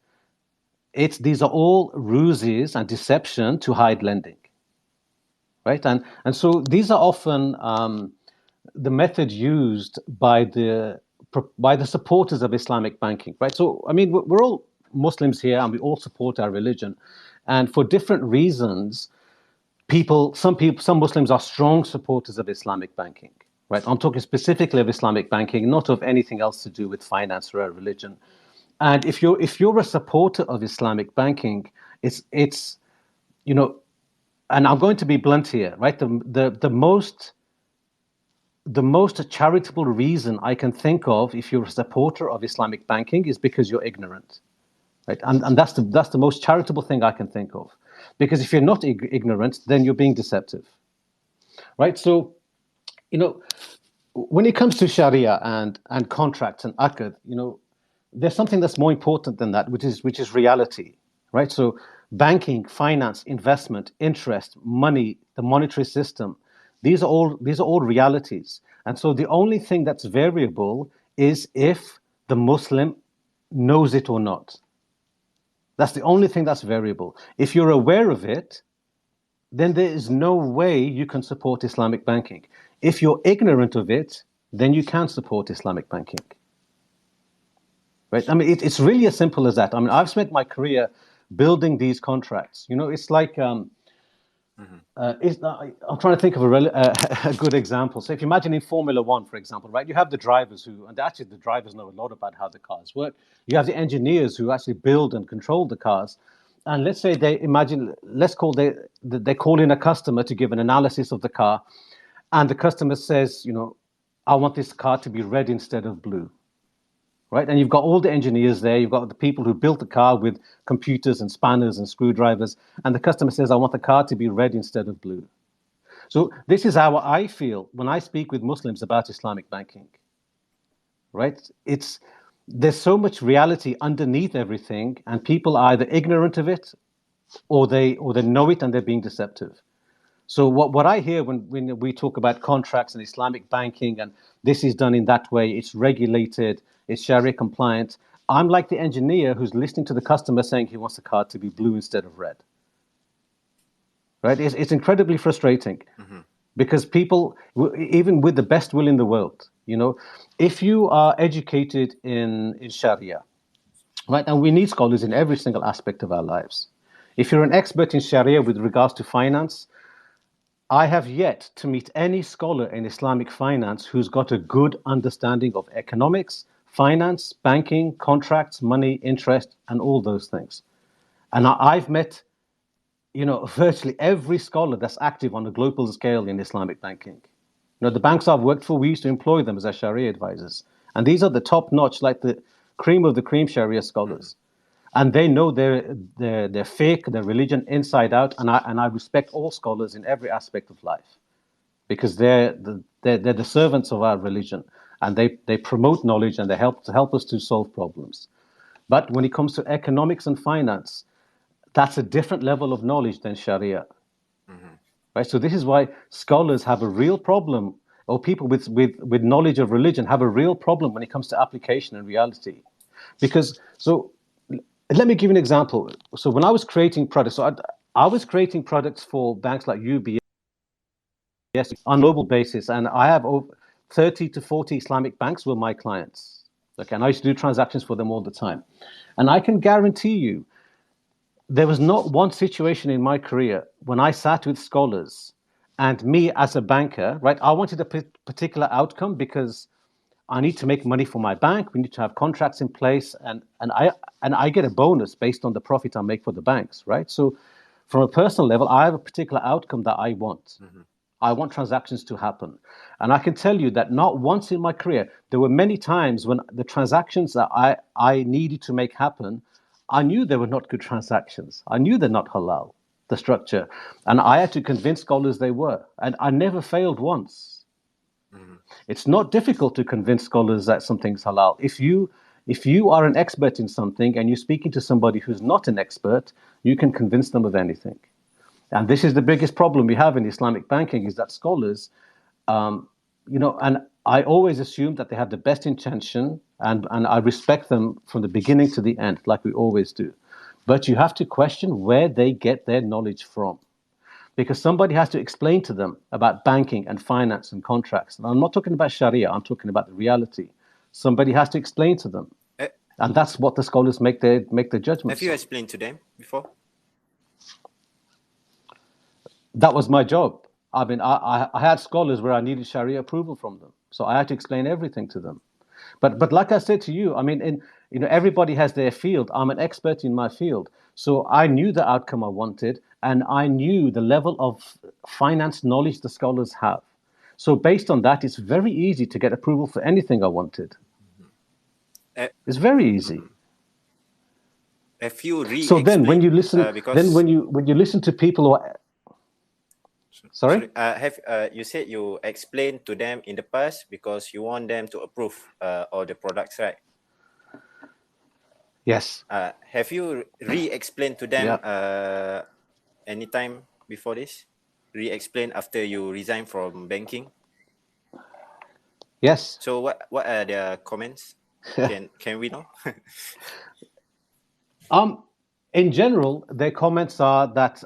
These are all ruses and deception to hide lending, right? And so these are often the method used by the supporters of Islamic banking, right? So I mean, we're all Muslims here, and we all support our religion, and for different reasons, some Muslims are strong supporters of Islamic banking, right? I'm talking specifically of Islamic banking, not of anything else to do with finance or religion. And if you're a supporter of Islamic banking, it's you know, and I'm going to be blunt here, right? The most charitable reason I can think of, if you're a supporter of Islamic banking, is because you're ignorant, right? And that's the most charitable thing I can think of, because if you're not ignorant, then you're being deceptive, right? So, when it comes to Sharia and contracts and akad, there's something that's more important than that, which is reality, right? So banking, finance, investment, interest, money, the monetary system, these are all realities. And so the only thing that's variable is if the Muslim knows it or not. That's the only thing that's variable. If you're aware of it, then there is no way you can support Islamic banking. If you're ignorant of it, then you can support Islamic banking. Right? I mean, it's really as simple as that. I mean, I've spent my career building these contracts. It's like I'm trying to think of a good example. So if you imagine in Formula One, for example, right, you have the drivers and actually the drivers know a lot about how the cars work. You have the engineers who actually build and control the cars. And let's say they call in a customer to give an analysis of the car, and the customer says, I want this car to be red instead of blue. Right? And you've got all the engineers there. You've got the people who built the car with computers and spanners and screwdrivers. And the customer says, I want the car to be red instead of blue. So this is how I feel when I speak with Muslims about Islamic banking. Right? There's so much reality underneath everything, and people are either ignorant of it or they know it and they're being deceptive. So what I hear when we talk about contracts and Islamic banking, and this is done in that way, it's regulated, it's Sharia compliant, I'm like the engineer who's listening to the customer saying he wants the car to be blue instead of red. Right? It's incredibly frustrating because people, even with the best will in the world, if you are educated in Sharia, right, and we need scholars in every single aspect of our lives. If you're an expert in Sharia with regards to finance, I have yet to meet any scholar in Islamic finance who's got a good understanding of economics, finance, banking, contracts, money, interest, and all those things. And I've met, virtually every scholar that's active on a global scale in Islamic banking. The banks I've worked for, we used to employ them as our Sharia advisors. And these are the top-notch, like the cream of the cream Sharia scholars. And they know their fiqh, their religion inside out, and I respect all scholars in every aspect of life, because they're the servants of our religion, and they promote knowledge and they help us to solve problems. But when it comes to economics and finance, that's a different level of knowledge than Sharia, right? So this is why scholars have a real problem, or people with knowledge of religion have a real problem when it comes to application and reality, because let me give you an example. So when I was creating products, I was creating products for banks like UBS on a global basis, and I have over 30 to 40 Islamic banks were my clients. Okay, and I used to do transactions for them all the time. And I can guarantee you there was not one situation in my career when I sat with scholars and me as a banker, right? I wanted a particular outcome because I need to make money for my bank. We need to have contracts in place, and I get a bonus based on the profit I make for the banks, right? So, from a personal level, I have a particular outcome that I want. I want transactions to happen, and I can tell you that not once in my career there were many times when the transactions that I needed to make happen, I knew they were not good transactions. I knew they're not halal, the structure, and I had to convince scholars they were, and I never failed once. It's not difficult to convince scholars that something's halal. If you are an expert in something and you're speaking to somebody who's not an expert, you can convince them of anything. And this is the biggest problem we have in Islamic banking, is that scholars, and I always assume that they have the best intention, and I respect them from the beginning to the end, like we always do. But you have to question where they get their knowledge from, because somebody has to explain to them about banking and finance and contracts. And I'm not talking about Sharia, I'm talking about the reality. Somebody has to explain to them. And that's what the scholars make their judgments. Have you explained to them before? That was my job. I mean, I had scholars where I needed Sharia approval from them. So I had to explain everything to them. But like I said to you, I mean, everybody has their field. I'm an expert in my field. So I knew the outcome I wanted, and I knew the level of finance knowledge the scholars have. So based on that, it's very easy to get approval for anything I wanted. It's very easy. Have you So then when you listen, when you listen to people who are, Sorry? You said you explained to them in the past because you want them to approve all the products, right? Yes. Have you re-explained to them anytime before this? Re-explain after you resign from banking? Yes. So what are their comments? Can we know? In general, their comments are that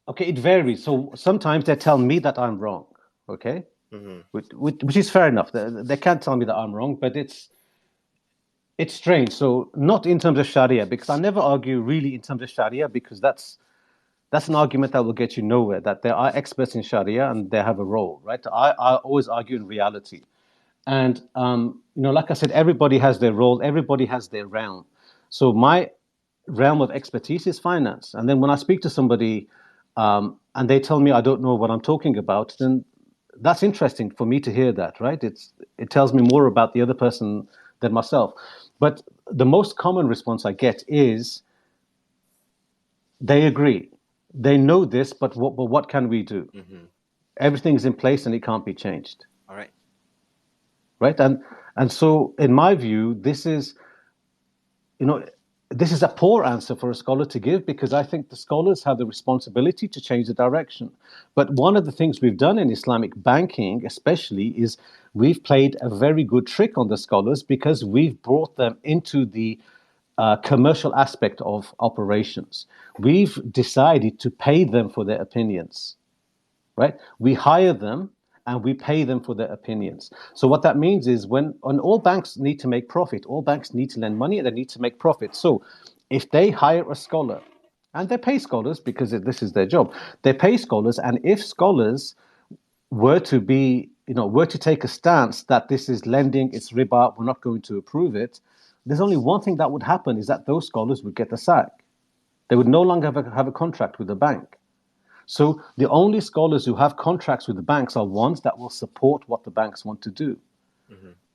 okay, it varies. So sometimes they tell me that I'm wrong. Okay, which is fair enough. They can't tell me that I'm wrong, but it's strange. So not in terms of Sharia, because I never argue really in terms of Sharia, because that's an argument that will get you nowhere. That there are experts in Sharia and they have a role, right? I always argue in reality. And like I said, everybody has their role, everybody has their realm. So my realm of expertise is finance. And then when I speak to somebody and they tell me I don't know what I'm talking about, then that's interesting for me to hear that, right? It tells me more about the other person than myself. But the most common response I get is they agree. They know this, but what can we do? Everything's in place and it can't be changed. All right. Right? And so in my view, this is a poor answer for a scholar to give, because I think the scholars have the responsibility to change the direction. But one of the things we've done in Islamic banking, especially, is we've played a very good trick on the scholars, because we've brought them into the commercial aspect of operations. We've decided to pay them for their opinions, right? We hire them and we pay them for their opinions. So what that means is when all banks need to make profit, all banks need to lend money and they need to make profit. So if they hire a scholar, and they pay scholars because this is their job, they pay scholars, and if scholars were to take a stance that this is lending, it's riba, we're not going to approve it, there's only one thing that would happen, is that those scholars would get the sack. They would no longer have a contract with the bank. So the only scholars who have contracts with the banks are ones that will support what the banks want to do.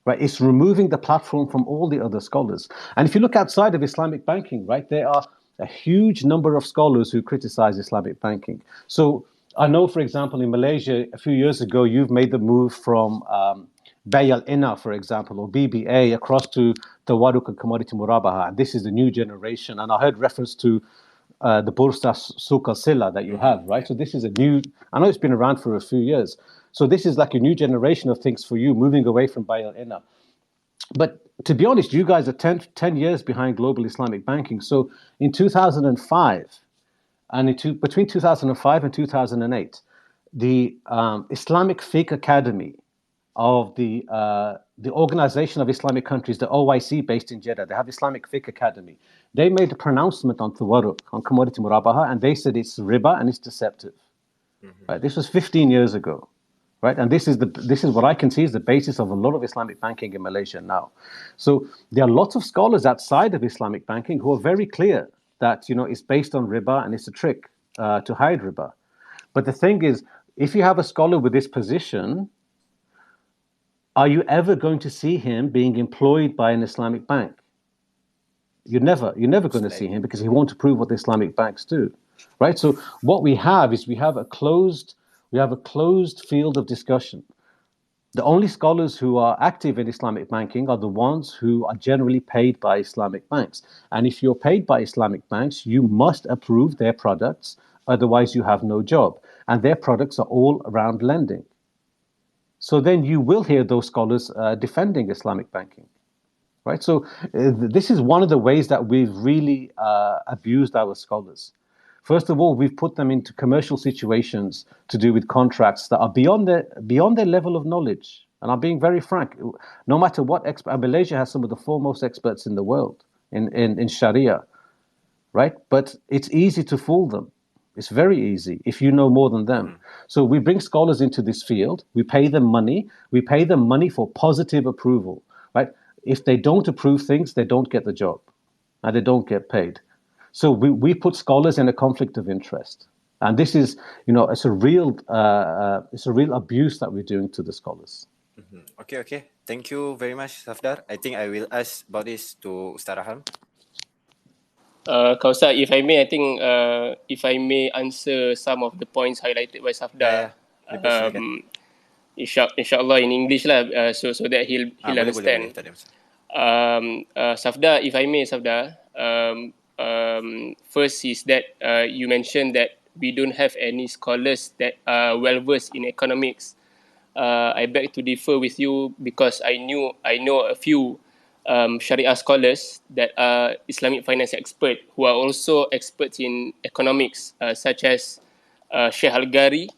Right? It's removing the platform from all the other scholars. And if you look outside of Islamic banking, right, there are a huge number of scholars who criticize Islamic banking. So I know, for example, in Malaysia, a few years ago, you've made the move from Bay al-Ina, for example, or BBA, across to Tawaruk al-Commodity Murabaha. This is the new generation. And I heard reference to the Bursa Suq al-Sila that you have, right? So this is I know it's been around for a few years. So this is like a new generation of things for you, moving away from Bay al-Ina. But to be honest, you guys are 10 years behind global Islamic banking. So in 2005, and between 2005 and 2008, the Islamic Fiqh Academy of the Organization of Islamic Countries, the OIC, based in Jeddah. They have Islamic Fiqh Academy. They made a pronouncement on tawarruq, on commodity murabaha, and they said it's riba and it's deceptive. Right? This was 15 years ago. Right, and this is what I can see is the basis of a lot of Islamic banking in Malaysia now. So there are lots of scholars outside of Islamic banking who are very clear that it's based on riba and it's a trick to hide riba. But the thing is, if you have a scholar with this position, are you ever going to see him being employed by an Islamic bank? You're never going to see him because he won't approve what the Islamic banks do, right? So what we have is we have a closed field of discussion. The only scholars who are active in Islamic banking are the ones who are generally paid by Islamic banks. And if you're paid by Islamic banks, you must approve their products, otherwise you have no job. And their products are all around lending. So then you will hear those scholars defending Islamic banking, right? So this is one of the ways that we've really abused our scholars. First of all, we've put them into commercial situations to do with contracts that are beyond their level of knowledge. And I'm being very frank. No matter what expert, Malaysia has some of the foremost experts in the world in Sharia, right? But it's easy to fool them. It's very easy if you know more than them. So we bring scholars into this field. We pay them money. We pay them money for positive approval, right? If they don't approve things, they don't get the job, and they don't get paid. So we put scholars in a conflict of interest, and this is, it's a real abuse that we're doing to the scholars. Okay. Thank you very much, Safdar. I think I will ask about this to Ustaz Raham. Kausar, if I may, I think if I may answer some of the points highlighted by Safdar. Inshallah in English lah, so that he'll understand. Boleh. Safdar, if I may, Safdar. First is that you mentioned that we don't have any scholars that are well versed in economics. I beg to differ with you because I know a few Sharia scholars that are Islamic finance expert who are also experts in economics, such as Sheikh Al-Ghari.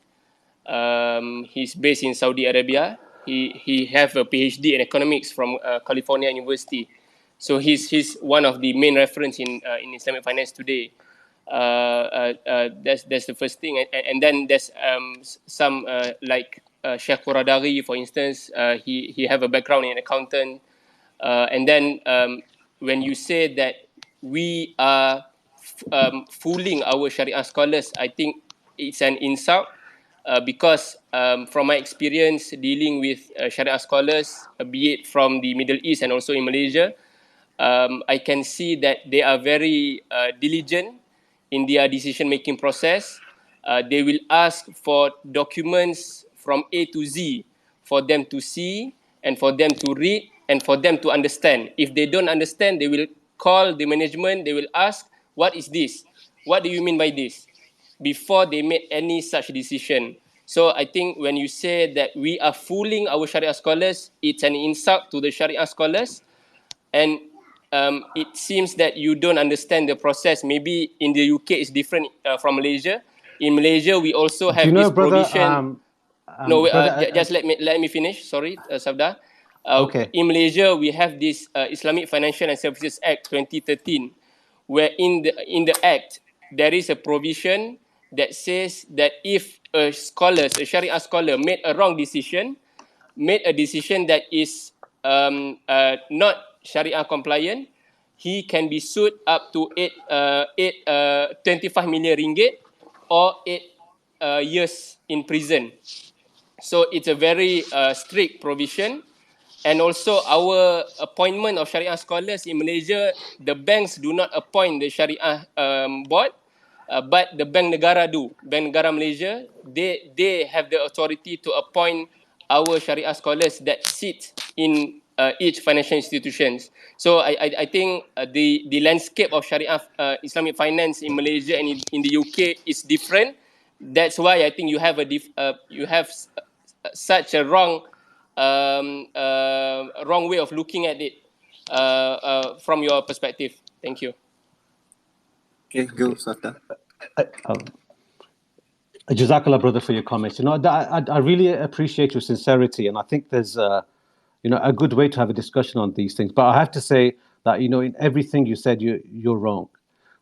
He's based in Saudi Arabia. He have a PhD in economics from California University. So he's one of the main reference in Islamic finance today. That's the first thing, and then there's some like Sheikh Quradari, for instance. He have a background in accountant, and then when you say that we are fooling our Sharia scholars, I think it's an insult. Because from my experience dealing with Sharia scholars, be it from the Middle East and also in Malaysia, I can see that they are very diligent in their decision-making process. They will ask for documents from A to Z for them to see and for them to read and for them to understand. If they don't understand, they will call the management, they will ask, what is this? What do you mean by this? Before they make any such decision. So I think when you say that we are fooling our Sharia scholars, it's an insult to the Sharia scholars. And it seems that you don't understand the process. Maybe in the UK it's different from Malaysia. In Malaysia, we also have this provision. Just let me finish. Sorry, Safdar. Okay. In Malaysia, we have this Islamic Financial and Services Act 2013, where in the act there is a provision that says that if a Sharia scholar made a wrong decision, made a decision that is not Sharia compliant, he can be sued up to 25 million ringgit or 8 years in prison. So it's a very strict provision. And also our appointment of Sharia scholars in Malaysia, the banks do not appoint the Sharia board, but the Bank Negara do. Bank Negara Malaysia, they have the authority to appoint our Sharia scholars that sit in each financial institutions. So I think the landscape of Sharia Islamic finance in Malaysia and in the UK is different. That's why I think you have such a wrong way of looking at it from your perspective. Thank you. Okay, go, Safdar. Jazakallah, brother, for your comments. I really appreciate your sincerity, and I think there's a good way to have a discussion on these things. But I have to say that in everything you said, you're wrong,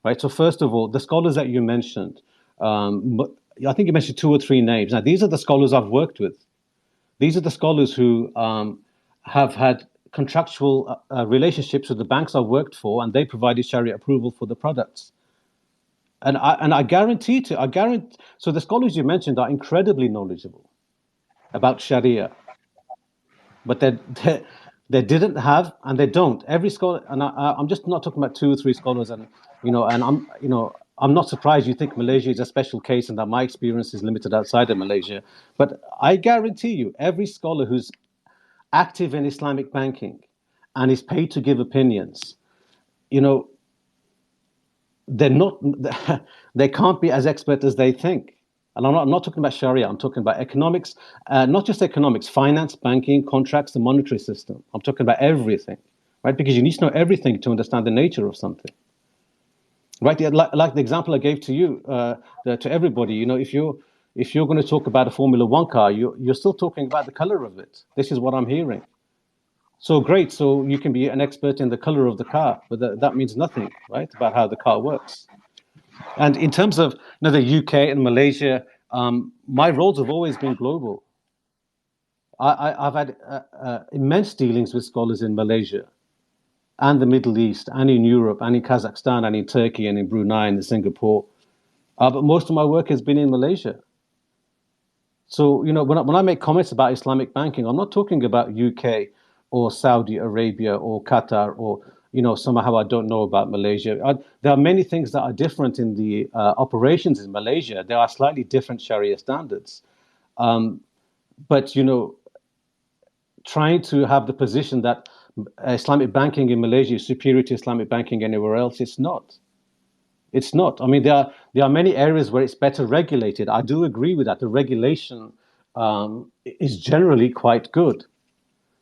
right? So first of all, the scholars that you mentioned, I think you mentioned 2 or 3 names. Now these are the scholars I've worked with. These are the scholars who have had contractual relationships with the banks I've worked for, and they provided Sharia approval for the products. And I guarantee. So the scholars you mentioned are incredibly knowledgeable about Sharia, but they didn't have, and they don't. Every scholar, and I'm just not talking about 2 or 3 scholars, and I'm not surprised you think Malaysia is a special case and that my experience is limited outside of Malaysia. But I guarantee you, every scholar who's active in Islamic banking and is paid to give opinions, they're not, they can't be as expert as they think. And I'm not talking about Sharia, I'm talking about economics, not just economics, finance, banking, contracts, the monetary system. I'm talking about everything, right? Because you need to know everything to understand the nature of something, right? Like the example I gave to you, to everybody, if you're going to talk about a Formula One car, you're still talking about the color of it. This is what I'm hearing. So great, so you can be an expert in the color of the car, but that means nothing, right, about how the car works. And in terms of the UK and Malaysia, my roles have always been global. I've had immense dealings with scholars in Malaysia and the Middle East and in Europe and in Kazakhstan and in Turkey and in Brunei and in Singapore. But most of my work has been in Malaysia. So, when I make comments about Islamic banking, I'm not talking about UK or Saudi Arabia or Qatar or, somehow I don't know about Malaysia. There are many things that are different in the operations in Malaysia. There are slightly different Sharia standards. But, trying to have the position that Islamic banking in Malaysia is superior to Islamic banking anywhere else, it's not. It's not. I mean, there are many areas where it's better regulated. I do agree with that. The regulation is generally quite good,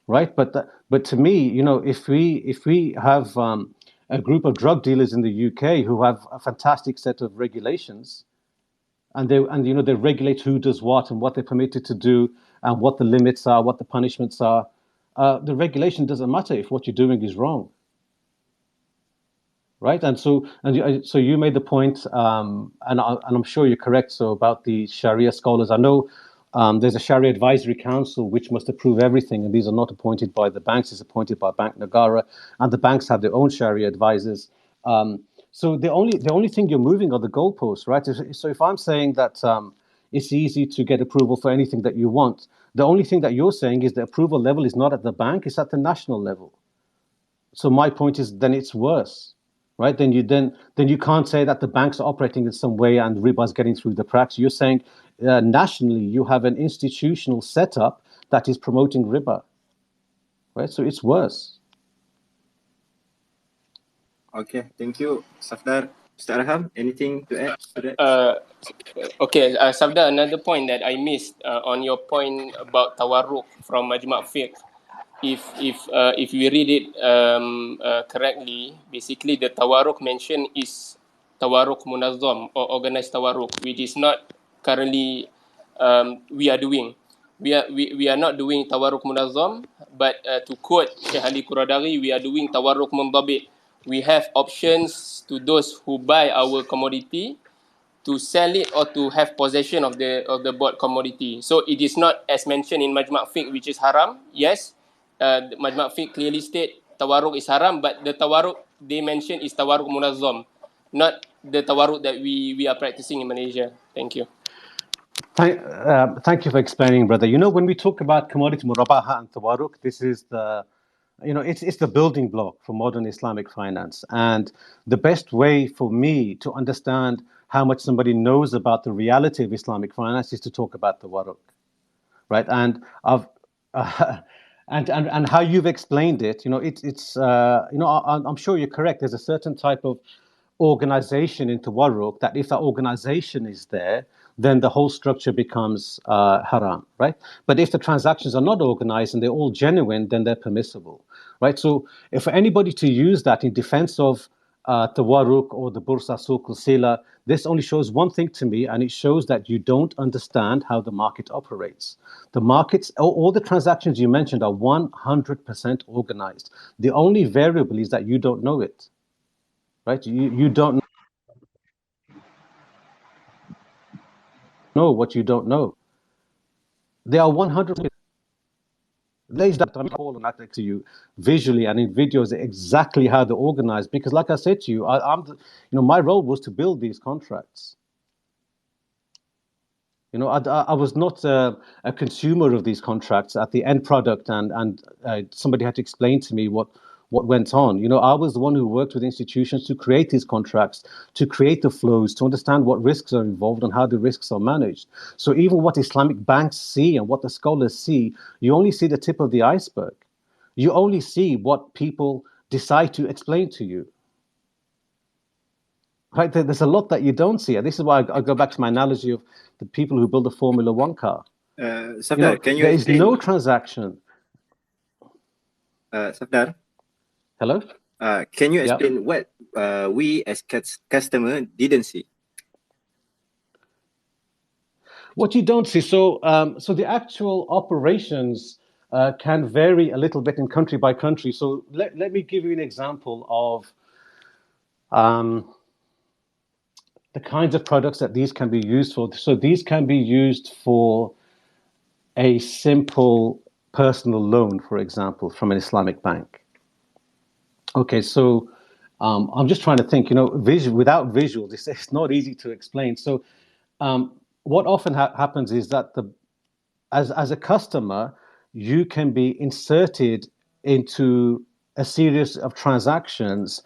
right? But to me, if we have a group of drug dealers in the UK who have a fantastic set of regulations, and they regulate who does what and what they're permitted to do and what the limits are, what the punishments are, the regulation doesn't matter if what you're doing is wrong. Right, and so you made the point, and I'm sure you're correct. So about the Sharia scholars, I know there's a Sharia Advisory Council which must approve everything, and these are not appointed by the banks; it's appointed by Bank Negara, and the banks have their own Sharia advisors. So the only thing you're moving are the goalposts, right? So if I'm saying that it's easy to get approval for anything that you want, the only thing that you're saying is the approval level is not at the bank; it's at the national level. So my point is, then it's worse. Right, then you can't say that the banks are operating in some way and riba is getting through the cracks. You're saying nationally you have an institutional setup that is promoting riba, right? So it's worse. Okay, thank you, Safdar. Mr. Arham, anything to add to that? Okay, Safdar, another point that I missed on your point about tawarruk from Majma' Fiqh. If we read it correctly, basically the tawarruk mentioned is tawarruk munazzam or organized tawarruk, which is not currently we are doing. We are not doing tawarruk munazzam, but to quote Syekh Ali Quradari, we are doing tawarruk mundabit. We have options to those who buy our commodity to sell it or to have possession of the bought commodity. So it is not as mentioned in Majma' Fiqh, which is haram. Yes, Majma' Fiqh clearly state tawarruk is haram, but the tawarruk they mention is tawarruk munazzam, not the tawarruk that we are practicing in Malaysia. Thank you. Thank you for explaining, brother. When we talk about commodity murabaha and tawarruk, this is it's the building block for modern Islamic finance. And the best way for me to understand how much somebody knows about the reality of Islamic finance is to talk about tawarruk, right? And and how you've explained it, I'm sure you're correct. There's a certain type of organization in tawarruk that if that organization is there, then the whole structure becomes haram, right? But if the transactions are not organized and they're all genuine, then they're permissible, right? So if for anybody to use that in defense of Tawarruk or the Bursa Suq al-Sila. This only shows one thing to me, and it shows that you don't understand how the market operates. The markets, all the transactions you mentioned are 100% organized. The only variable is that you don't know it, right? You don't know what you don't know. They are 100%. There's that I'm calling that to you visually and in videos exactly how they're organized, because like I said to you, my role was to build these contracts. I was not a consumer of these contracts at the end product, and somebody had to explain to me what went on. I was the one who worked with institutions to create these contracts, to create the flows, to understand what risks are involved and how the risks are managed. So even what Islamic banks see and what the scholars see, you only see the tip of the iceberg. You only see what people decide to explain to you. Right? There's a lot that you don't see. And this is why I go back to my analogy of the people who build a Formula One car. Safdar, can you there explain? is no transaction. Safdar, hello? Can you explain what we as customer didn't see? What you don't see. So the actual operations can vary a little bit in country by country. So let me give you an example of the kinds of products that these can be used for. So these can be used for a simple personal loan, for example, from an Islamic bank. Okay, so I'm just trying to think, without visuals, it's not easy to explain. So what often happens is that as a customer, you can be inserted into a series of transactions,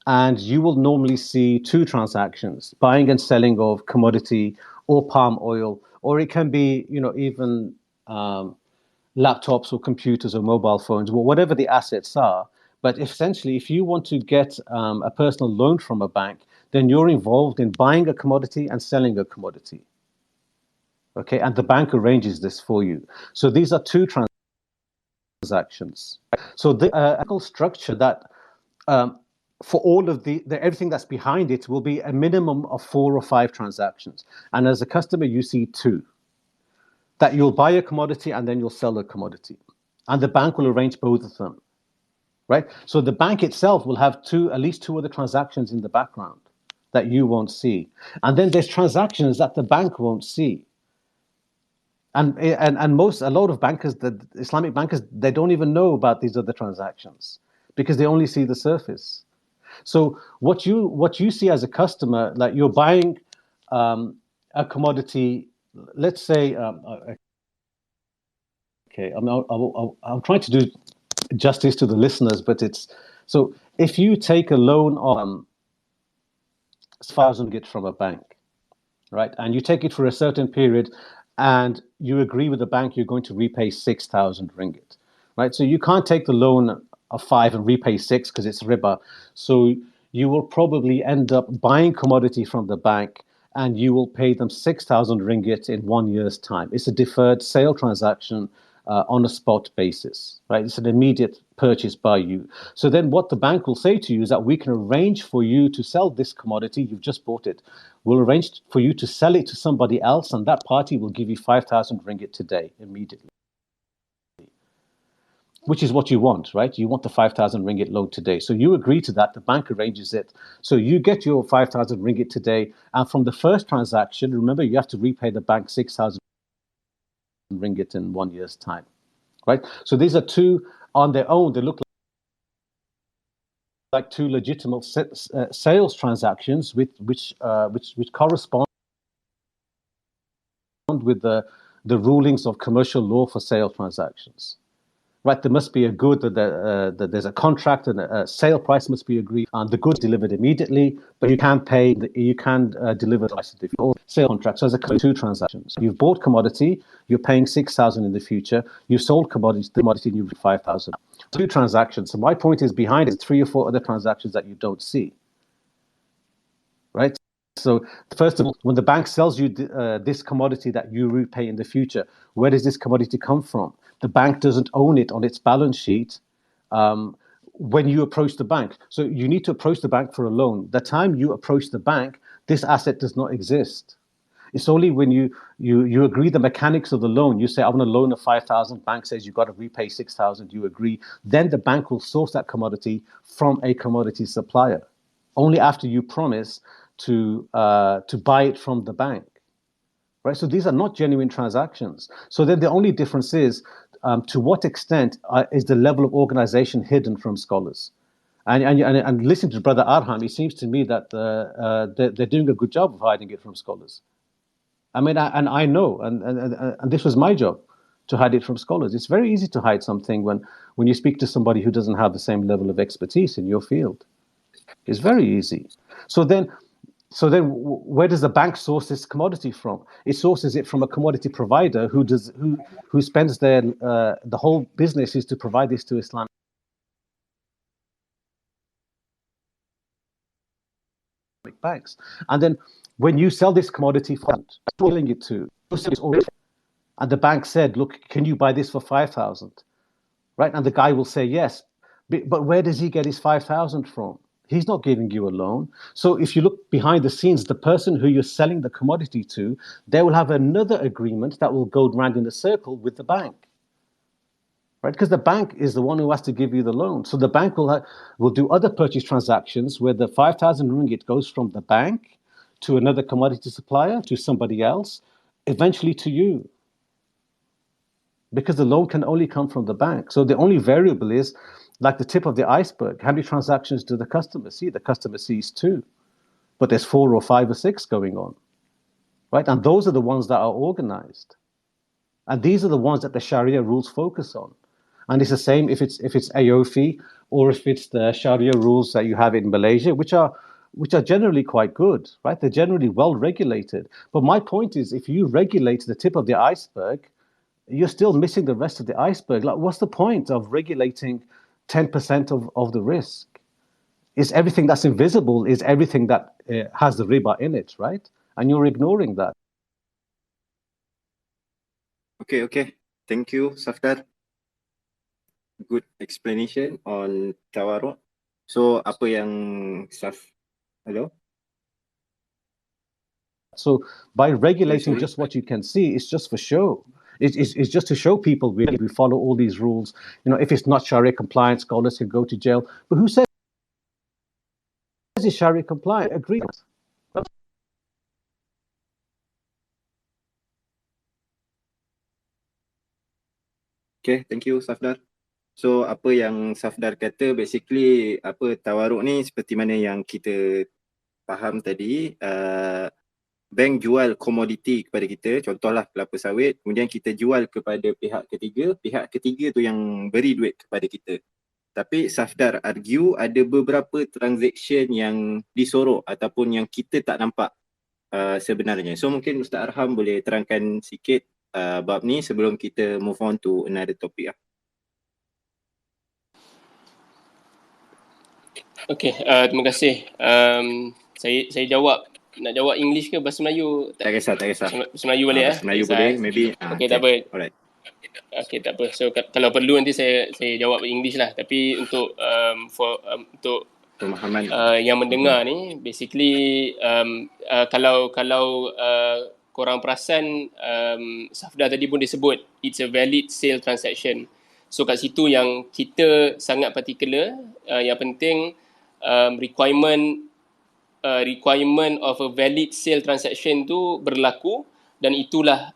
and you will normally see two transactions, buying and selling of commodity or palm oil, or it can be, even laptops or computers or mobile phones, or whatever the assets are. But essentially, if you want to get a personal loan from a bank, then you're involved in buying a commodity and selling a commodity. Okay, and the bank arranges this for you. So these are two transactions. So the structure that for all of the everything that's behind it will be a minimum of 4 or 5 transactions. And as a customer, you see two. That you'll buy a commodity and then you'll sell a commodity. And the bank will arrange both of them. Right? So the bank itself will have at least two other transactions in the background that you won't see. And then there's transactions that the bank won't see. And a lot of bankers, the Islamic bankers, they don't even know about these other transactions because they only see the surface. So what you see as a customer, like you're buying a commodity, let's say, okay, I'm trying to do justice to the listeners, but so if you take a loan on 1,000 ringgit from a bank, right, and you take it for a certain period, and you agree with the bank you're going to repay 6,000 ringgit, right? So you can't take the loan of 5 and repay 6 because it's riba. So you will probably end up buying commodity from the bank, and you will pay them 6,000 ringgit in 1 year's time. It's a deferred sale transaction on a spot basis, right? It's an immediate purchase by you. So then what the bank will say to you is that we can arrange for you to sell this commodity, you've just bought it. We'll arrange for you to sell it to somebody else, and that party will give you 5,000 ringgit today, immediately. Which is what you want, right? You want the 5,000 ringgit loan today. So you agree to that, the bank arranges it. So you get your 5,000 ringgit today, and from the first transaction, remember, you have to repay the bank 6,000 ringgit in 1 year's time, right? So these are two on their own. They look like two legitimate sales transactions which correspond with the rulings of commercial law for sale transactions. Right, there must be a good, that there's a contract and a sale price must be agreed, and the goods delivered immediately, but you can deliver the sale contract. So there's two transactions. You've bought commodity, you're paying 6,000 in the future. You sold commodity and you've 5,000. Two transactions. So my point is, behind it, 3 or 4 other transactions that you don't see. Right. So first of all, when the bank sells you this commodity that you repay in the future, where does this commodity come from? The bank doesn't own it on its balance sheet. when you approach the bank. So you need to approach the bank for a loan. The time you approach the bank, this asset does not exist. It's only when you agree the mechanics of the loan. You say, I want to loan a 5,000. Bank says you've got to repay 6,000. You agree. Then the bank will source that commodity from a commodity supplier. Only after you promise to buy it from the bank. Right? So these are not genuine transactions. So then the only difference is to what extent is the level of organization hidden from scholars. And listening to Brother Arham, it seems to me that they're doing a good job of hiding it from scholars. I mean, I know, and this was my job, to hide it from scholars. It's very easy to hide something when you speak to somebody who doesn't have the same level of expertise in your field. It's very easy. So then where does the bank source this commodity from? It sources it from a commodity provider who spends the whole business is to provide this to Islamic banks. And then when you sell this commodity fund, selling it to, and the bank said, look, can you buy this for 5,000? Right? And the guy will say yes. But where does he get his 5,000 from? He's not giving you a loan. So if you look behind the scenes, the person who you're selling the commodity to, they will have another agreement that will go round in a circle with the bank. Right? Because the bank is the one who has to give you the loan. So the bank will do other purchase transactions where the 5,000 ringgit goes from the bank to another commodity supplier, to somebody else, eventually to you. Because the loan can only come from the bank. So the only variable is, like the tip of the iceberg, how many transactions do the customer see? The customer sees 2, but there's 4 or 5 or 6 going on, right? And those are the ones that are organized. And these are the ones that the Sharia rules focus on. And it's the same if it's AOFI or if it's the Sharia rules that you have in Malaysia, which are generally quite good, right? They're generally well regulated. But my point is, if you regulate the tip of the iceberg, you're still missing the rest of the iceberg. Like, what's the point of regulating 10% of the risk? Is everything that's invisible is everything that has the riba in it, right? And you're ignoring that. Okay. Thank you, Safdar. Good explanation on tawaruk. So, apa yang hello? So by regulating just what you can see, it's just for show. It's just to show people we follow all these rules. You know, if it's not Sharia compliant, scholars can go to jail. But who says it's Sharia compliant? Agree. Okay, thank you, Safdar. So, apa yang Safdar kata, basically, tawaruk ni seperti mana yang kita faham tadi, bank jual komoditi kepada kita, contohlah kelapa sawit, kemudian kita jual kepada pihak ketiga tu yang beri duit kepada kita. Tapi Safdar argue ada beberapa transaction yang disorok ataupun yang kita tak nampak sebenarnya. So mungkin Ustaz Arham boleh terangkan sikit bab ni sebelum kita move on to another topic. Okay, terima kasih. Saya nak jawab English ke bahasa Melayu? Tak kisah. Bahasa Melayu boleh bahasa Melayu boleh, maybe. Okay, tak apa. Alright. Okay, tak apa. So kalau perlu nanti saya jawab English lah. Tapi untuk untuk pemahaman yang mendengar ni, basically kalau korang perasan, Safdar tadi pun disebut it's a valid sale transaction. So kat situ yang kita sangat particular, yang penting requirement of a valid sale transaction tu berlaku, dan itulah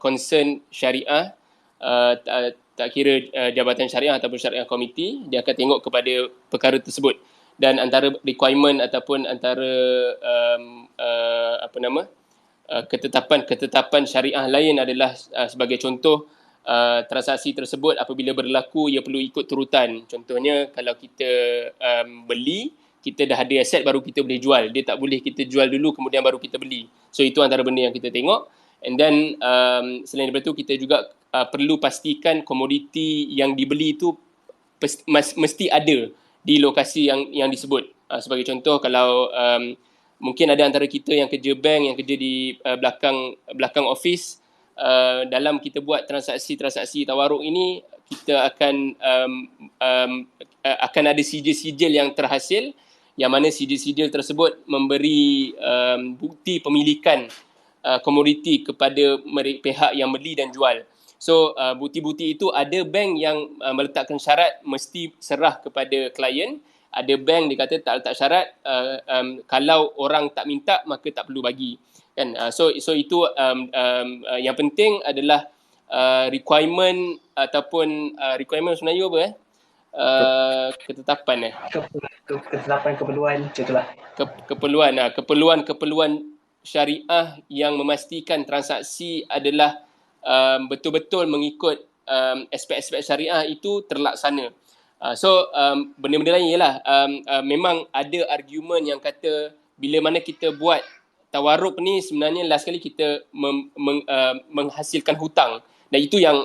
concern syariah, tak kira jabatan syariah ataupun syariah komiti, dia akan tengok kepada perkara tersebut. Dan antara requirement ataupun antara ketetapan syariah lain adalah sebagai contoh, transaksi tersebut apabila berlaku ia perlu ikut turutan. Contohnya kalau kita beli, kita dah ada aset baru kita boleh jual. Dia tak boleh kita jual dulu kemudian baru kita beli. So itu antara benda yang kita tengok. And then selain daripada itu, kita juga perlu pastikan komoditi yang dibeli itu mesti ada di lokasi yang disebut. Sebagai contoh, kalau mungkin ada antara kita yang kerja bank, yang kerja di belakang office, dalam kita buat transaksi tawaruk ini, kita akan ada sijil-sijil yang terhasil, yang mana sijil-sijil tersebut memberi bukti pemilikan komoditi kepada pihak yang beli dan jual. So bukti-bukti itu, ada bank yang meletakkan syarat mesti serah kepada klien, ada bank dia kata tak letak syarat, kalau orang tak minta maka tak perlu bagi kan. So itu yang penting adalah requirement ataupun requirement sebenarnya apa ketetapan Ketetapan keperluan contohlah. Keperluan syariah yang memastikan transaksi adalah betul-betul mengikut aspek-aspek syariah itu terlaksana. Benda-benda lain ialah memang ada argument yang kata bila mana kita buat tawaruk ni sebenarnya last kali kita menghasilkan hutang, dan itu yang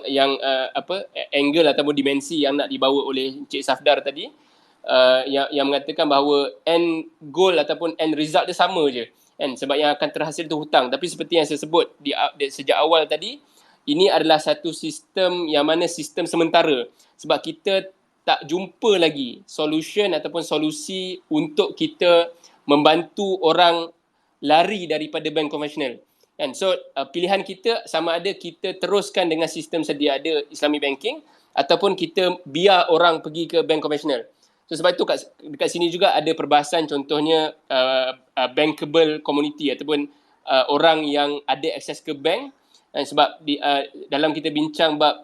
angle ataupun dimensi yang nak dibawa oleh Encik Safdar tadi, yang mengatakan bahawa end goal ataupun end result dia sama je kan, sebab yang akan terhasil tu hutang. Tapi seperti yang saya sebut sejak awal tadi, ini adalah satu sistem yang mana sistem sementara, sebab kita tak jumpa lagi solution ataupun solusi untuk kita membantu orang lari daripada bank konvensional kan. So pilihan kita sama ada kita teruskan dengan sistem sedia ada Islamic banking ataupun kita biar orang pergi ke bank konvensional. So sebab itu dekat sini juga ada perbahasan, contohnya bankable community ataupun orang yang ada akses ke bank. Sebab dalam kita bincang bab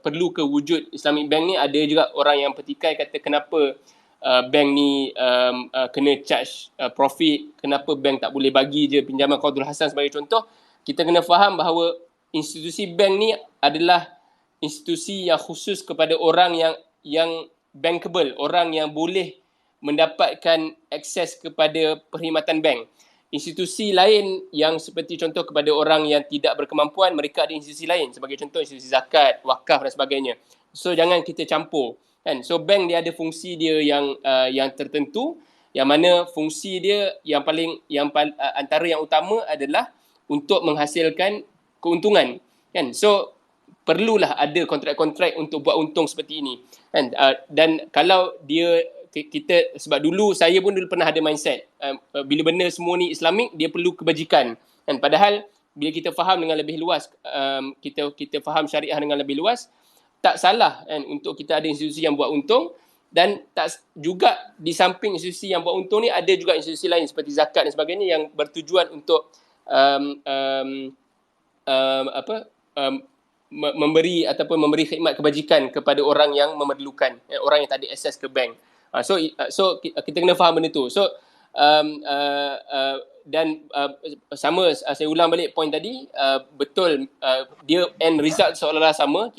perlu ke wujud Islamic bank ni, ada juga orang yang petikai kata kenapa bank ni kena charge profit, kenapa bank tak boleh bagi je pinjaman Qardul Hasan sebagai contoh. Kita kena faham bahawa institusi bank ni adalah institusi yang khusus kepada orang yang bankable, orang yang boleh mendapatkan akses kepada perkhidmatan bank. Institusi lain yang seperti contoh kepada orang yang tidak berkemampuan, mereka ada institusi lain, sebagai contoh institusi zakat, wakaf dan sebagainya. So jangan kita campur kan. So bank dia ada fungsi dia yang tertentu, yang mana fungsi dia antara yang utama adalah untuk menghasilkan keuntungan kan. So perlulah ada kontrak-kontrak untuk buat untung seperti ini kan. Dan kalau kita sebab saya pun dulu pernah ada mindset bila benda semua ni Islamik, dia perlu kebajikan kan. Padahal bila kita faham dengan lebih luas, kita faham syariah dengan lebih luas, tak salah kan untuk kita ada institusi yang buat untung, dan tak juga di samping institusi yang buat untung ni ada juga institusi lain seperti zakat dan sebagainya yang bertujuan untuk memberi khidmat kebajikan kepada orang yang memerlukan, orang yang tak ada akses ke bank. So kita kena faham benda tu. So sama, saya ulang balik point tadi, betul, dia end result seolah-olah sama,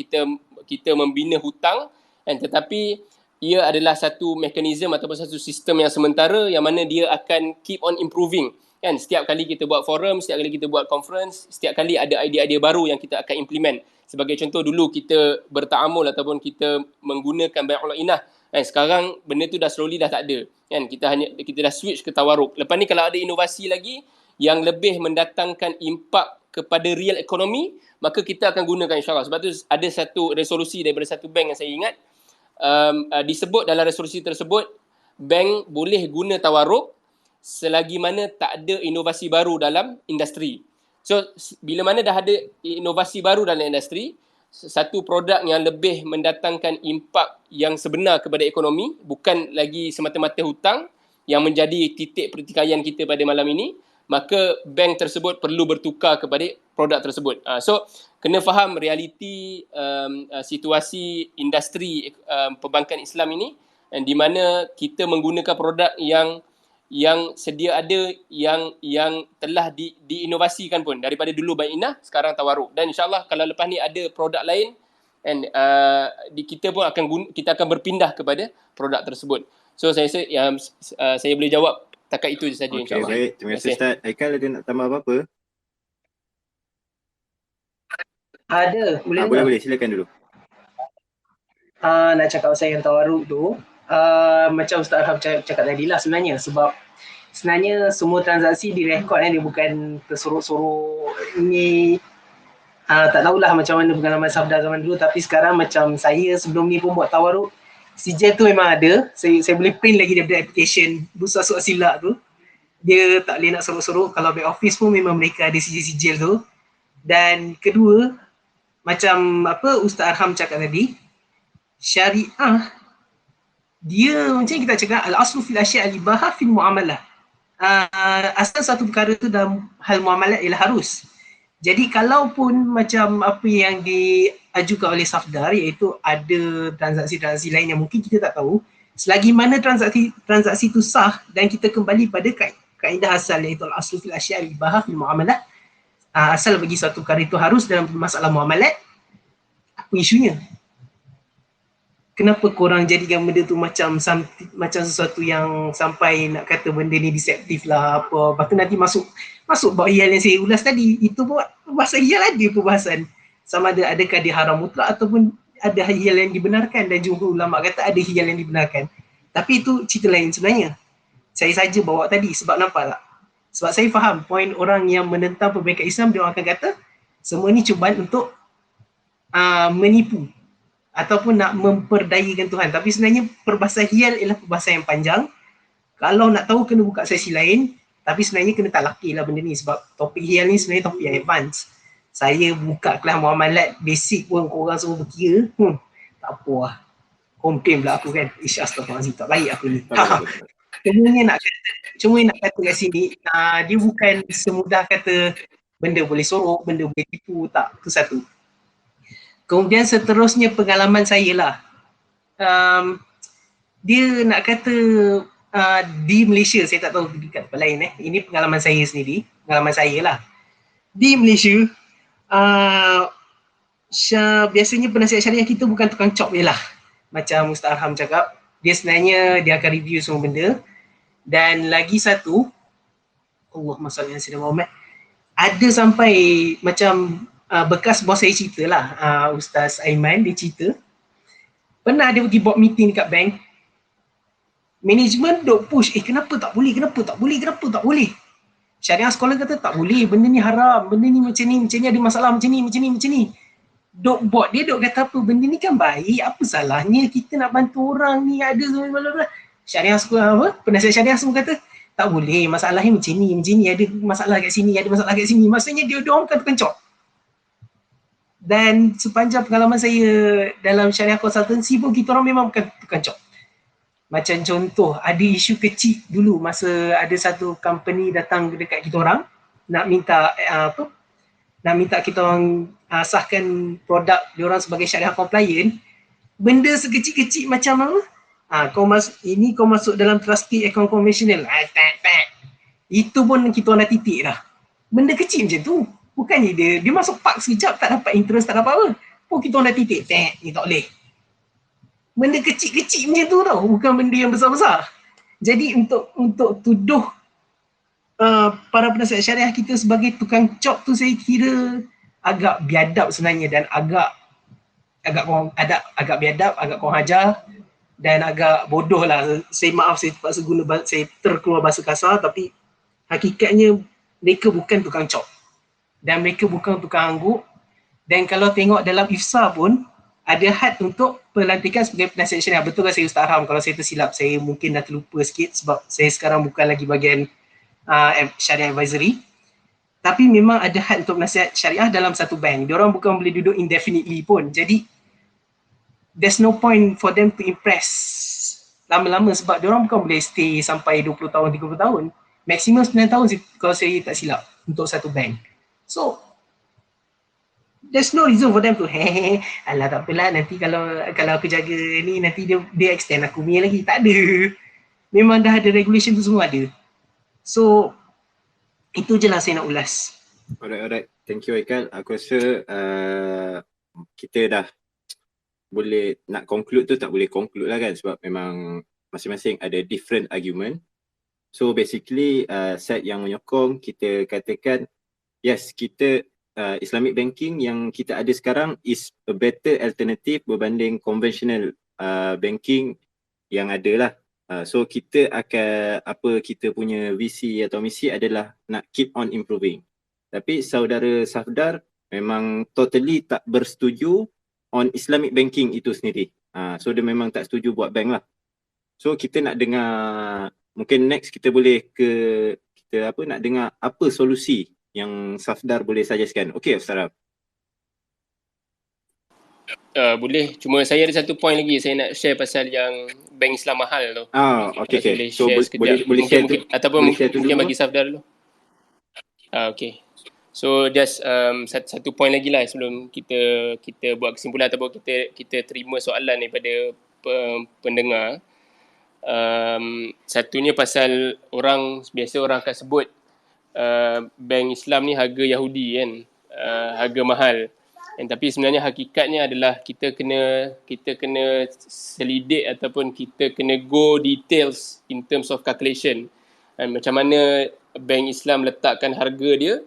kita membina hutang kan, tetapi ia adalah satu mekanisme ataupun satu sistem yang sementara yang mana dia akan keep on improving kan. Setiap kali kita buat forum, setiap kali kita buat conference, setiap kali ada idea-idea baru yang kita akan implement. Sebagai contoh, dulu kita bertaamul ataupun kita menggunakan bai'ul inah kan, sekarang benda tu dah slowly dah tak ada kan. Kita dah switch ke tawaruk. Lepas ni kalau ada inovasi lagi yang lebih mendatangkan impak kepada real ekonomi, maka kita akan gunakan insyaAllah. Sebab tu ada satu resolusi daripada satu bank yang saya ingat, disebut dalam resolusi tersebut, bank boleh guna tawaruk selagi mana tak ada inovasi baru dalam industri. So bila mana dah ada inovasi baru dalam industri, satu produk yang lebih mendatangkan impak yang sebenar kepada ekonomi, bukan lagi semata-mata hutang yang menjadi titik pertikaian kita pada malam ini, maka bank tersebut perlu bertukar kepada produk tersebut. So kena faham realiti situasi industri perbankan Islam ini, di mana kita menggunakan produk yang sedia ada, yang telah diinovasikan pun daripada dulu Bainah, sekarang tawaruk. Dan insyaAllah kalau lepas ni ada produk lain, and kita pun kita akan berpindah kepada produk tersebut. So saya rasa saya boleh jawab takat itu saja insyaAllah. Baik, terima kasih Ustaz. Haikal ada nak tambah apa-apa? Ada, boleh tak? Boleh, silakan dulu. Nak cakap pasal yang tawaruk tu, macam Ustaz Arham cakap tadi lah sebenarnya, sebab sebenarnya semua transaksi direkod, dia bukan tersorok-sorok. Ini Tak tahulah macam mana pengalaman Safdar zaman dulu, tapi sekarang macam saya sebelum ni pun buat tawaruk, sijil tu memang ada. Saya boleh print lagi daripada application Bursa Surat Silap tu. Dia tak boleh nak sorok-sorok. Kalau back office pun memang mereka ada sijil-sijil tu. Dan kedua, macam apa Ustaz Arham cakap tadi, syariah dia macam kita cakap al-aslu fil asya' al-ibaha fil muamalah. Asal satu perkara tu dalam hal muamalat ialah harus. Jadi kalaupun macam apa yang diajukan oleh Safdar, iaitu ada transaksi-transaksi lain yang mungkin kita tak tahu, selagi mana transaksi itu sah dan kita kembali pada kaedah asal iaitu al-aslu fil asya' al-ibaha fil muamalah, asal bagi satu perkara itu harus dalam masalah muamalat, apa isunya? Kenapa korang jadikan benda tu macam sesuatu yang sampai nak kata benda ni deceptive lah apa. Lepas tu nanti masuk bab hiyal yang saya ulas tadi. Itu buat bahasa hiyal ada perbahasan. Sama ada adakah dia haram mutlak ataupun ada hiyal yang dibenarkan, dan jumhur ulama kata ada hiyal yang dibenarkan. Tapi itu cerita lain sebenarnya. Saya saja bawa tadi sebab nampak tak? Sebab saya faham poin orang yang menentang Perbankan Islam, dia orang akan kata semua ni cubaan untuk menipu ataupun nak memperdayakan Tuhan. Tapi sebenarnya perbahasan hiyal ialah perbahasan yang panjang. Kalau nak tahu kena buka sesi lain, tapi sebenarnya kena talaki lah benda ni sebab topik hiyal ni sebenarnya topik yang advance. Saya buka kelas muamalat basic pun korang semua berkira, tak apa lah. Komplain pula aku kan. Astaghfirullahaladzim, tak baik aku ni. Cuma nak kata kat sini, dia bukan semudah kata benda boleh sorok, benda boleh tipu, tak. Itu satu. Kemudian seterusnya pengalaman saya lah. Dia nak kata di Malaysia, saya tak tahu dekat tempat lain ini pengalaman saya sendiri, pengalaman saya lah. Di Malaysia, biasanya penasihat syariah kita bukan tukang cop je lah. Macam Ustaz Arham cakap, dia sebenarnya dia akan review semua benda. Dan lagi satu, Allahumma salli ala sayyidina Muhammad, ada sampai macam bekas bos saya cerita lah, Ustaz Aiman dia cerita, pernah dia pergi buat meeting dekat bank, management duk push, kenapa tak boleh, syariah sekolah kata tak boleh, benda ni haram, benda ni macam ni ada masalah macam ni. Duk buat, dia duk kata apa, benda ni kan baik, apa salahnya kita nak bantu orang ni, ada semua syariah sekolah apa, penasihat syariah semua kata tak boleh, masalahnya macam ni, ada masalah kat sini, maksudnya dia orang kan kencok. Dan sepanjang pengalaman saya dalam syariah consultancy pun, kita orang memang bukan tukang cop. Macam contoh, ada isu kecil dulu masa ada satu company datang dekat kita orang nak minta kita orang sahkan produk dia orang sebagai syariah compliant. Benda sekecil-kecil macam apa? Kau masuk dalam trustee account konvensional. Itu pun kita orang dah titik dah. Benda kecil macam tu. Bukannya dia masuk park sekejap tak dapat interest, tak dapat apa. Pun kita orang dah titik, ni tak boleh. Benda kecil-kecil macam tu tau, bukan benda yang besar-besar. Jadi untuk tuduh para penasihat syariah kita sebagai tukang cop tu, saya kira agak biadab sebenarnya, dan agak biadab, agak kurang ajar, dan agak bodoh lah. Saya maaf, saya terpaksa saya terkeluar bahasa kasar, tapi hakikatnya mereka bukan tukang cop. Dan mereka bukan tukang angguk. Dan kalau tengok dalam IFSA pun, ada had untuk pelantikan sebagai penasihat syariah. Betul kan saya Ustaz Arham? Kalau saya tersilap, saya mungkin dah terlupa sikit sebab saya sekarang bukan lagi bahagian syariah advisory. Tapi memang ada had untuk penasihat syariah dalam satu bank. Diorang bukan boleh duduk indefinitely pun. Jadi, there's no point for them to impress lama-lama sebab diorang bukan boleh stay sampai 20 tahun, 30 tahun. Maksimum 9 tahun kalau saya tak silap untuk satu bank. So, there's no reason for them to alah tak apalah, nanti kalau aku jaga ni nanti dia extend aku punya lagi. Tak ada. Memang dah ada regulation tu, semua ada. So itu je lah saya nak ulas. Alright. Thank you Aikal. Aku rasa kita dah boleh nak conclude tu, tak boleh conclude lah kan, sebab memang masing-masing ada different argument. So basically set yang menyokong, kita katakan yes, kita Islamic banking yang kita ada sekarang is a better alternative berbanding conventional banking yang ada lah. So kita akan, kita punya visi atau misi adalah nak keep on improving. Tapi saudara Safdar memang totally tak bersetuju on Islamic banking itu sendiri. So dia memang tak setuju buat bank lah. So kita nak dengar, mungkin next kita boleh kita nak dengar apa solusi yang Safdar boleh suggestkan. Okay, Ustaz Rab. Boleh, cuma saya ada satu point lagi saya nak share pasal yang bank Islam mahal tu. Okay. Boleh So share sekejap. boleh share mungkin, tu, ataupun boleh share tu mungkin dulu. bagi Safdar dulu. Okay. So just satu point lagi lah sebelum kita buat kesimpulan ataupun kita terima soalan daripada pendengar. Satunya pasal biasa orang akan sebut bank Islam ni harga Yahudi kan, harga mahal. Tapi sebenarnya hakikatnya adalah kita kena selidik ataupun kita kena go details in terms of calculation. Macam mana bank Islam letakkan harga dia.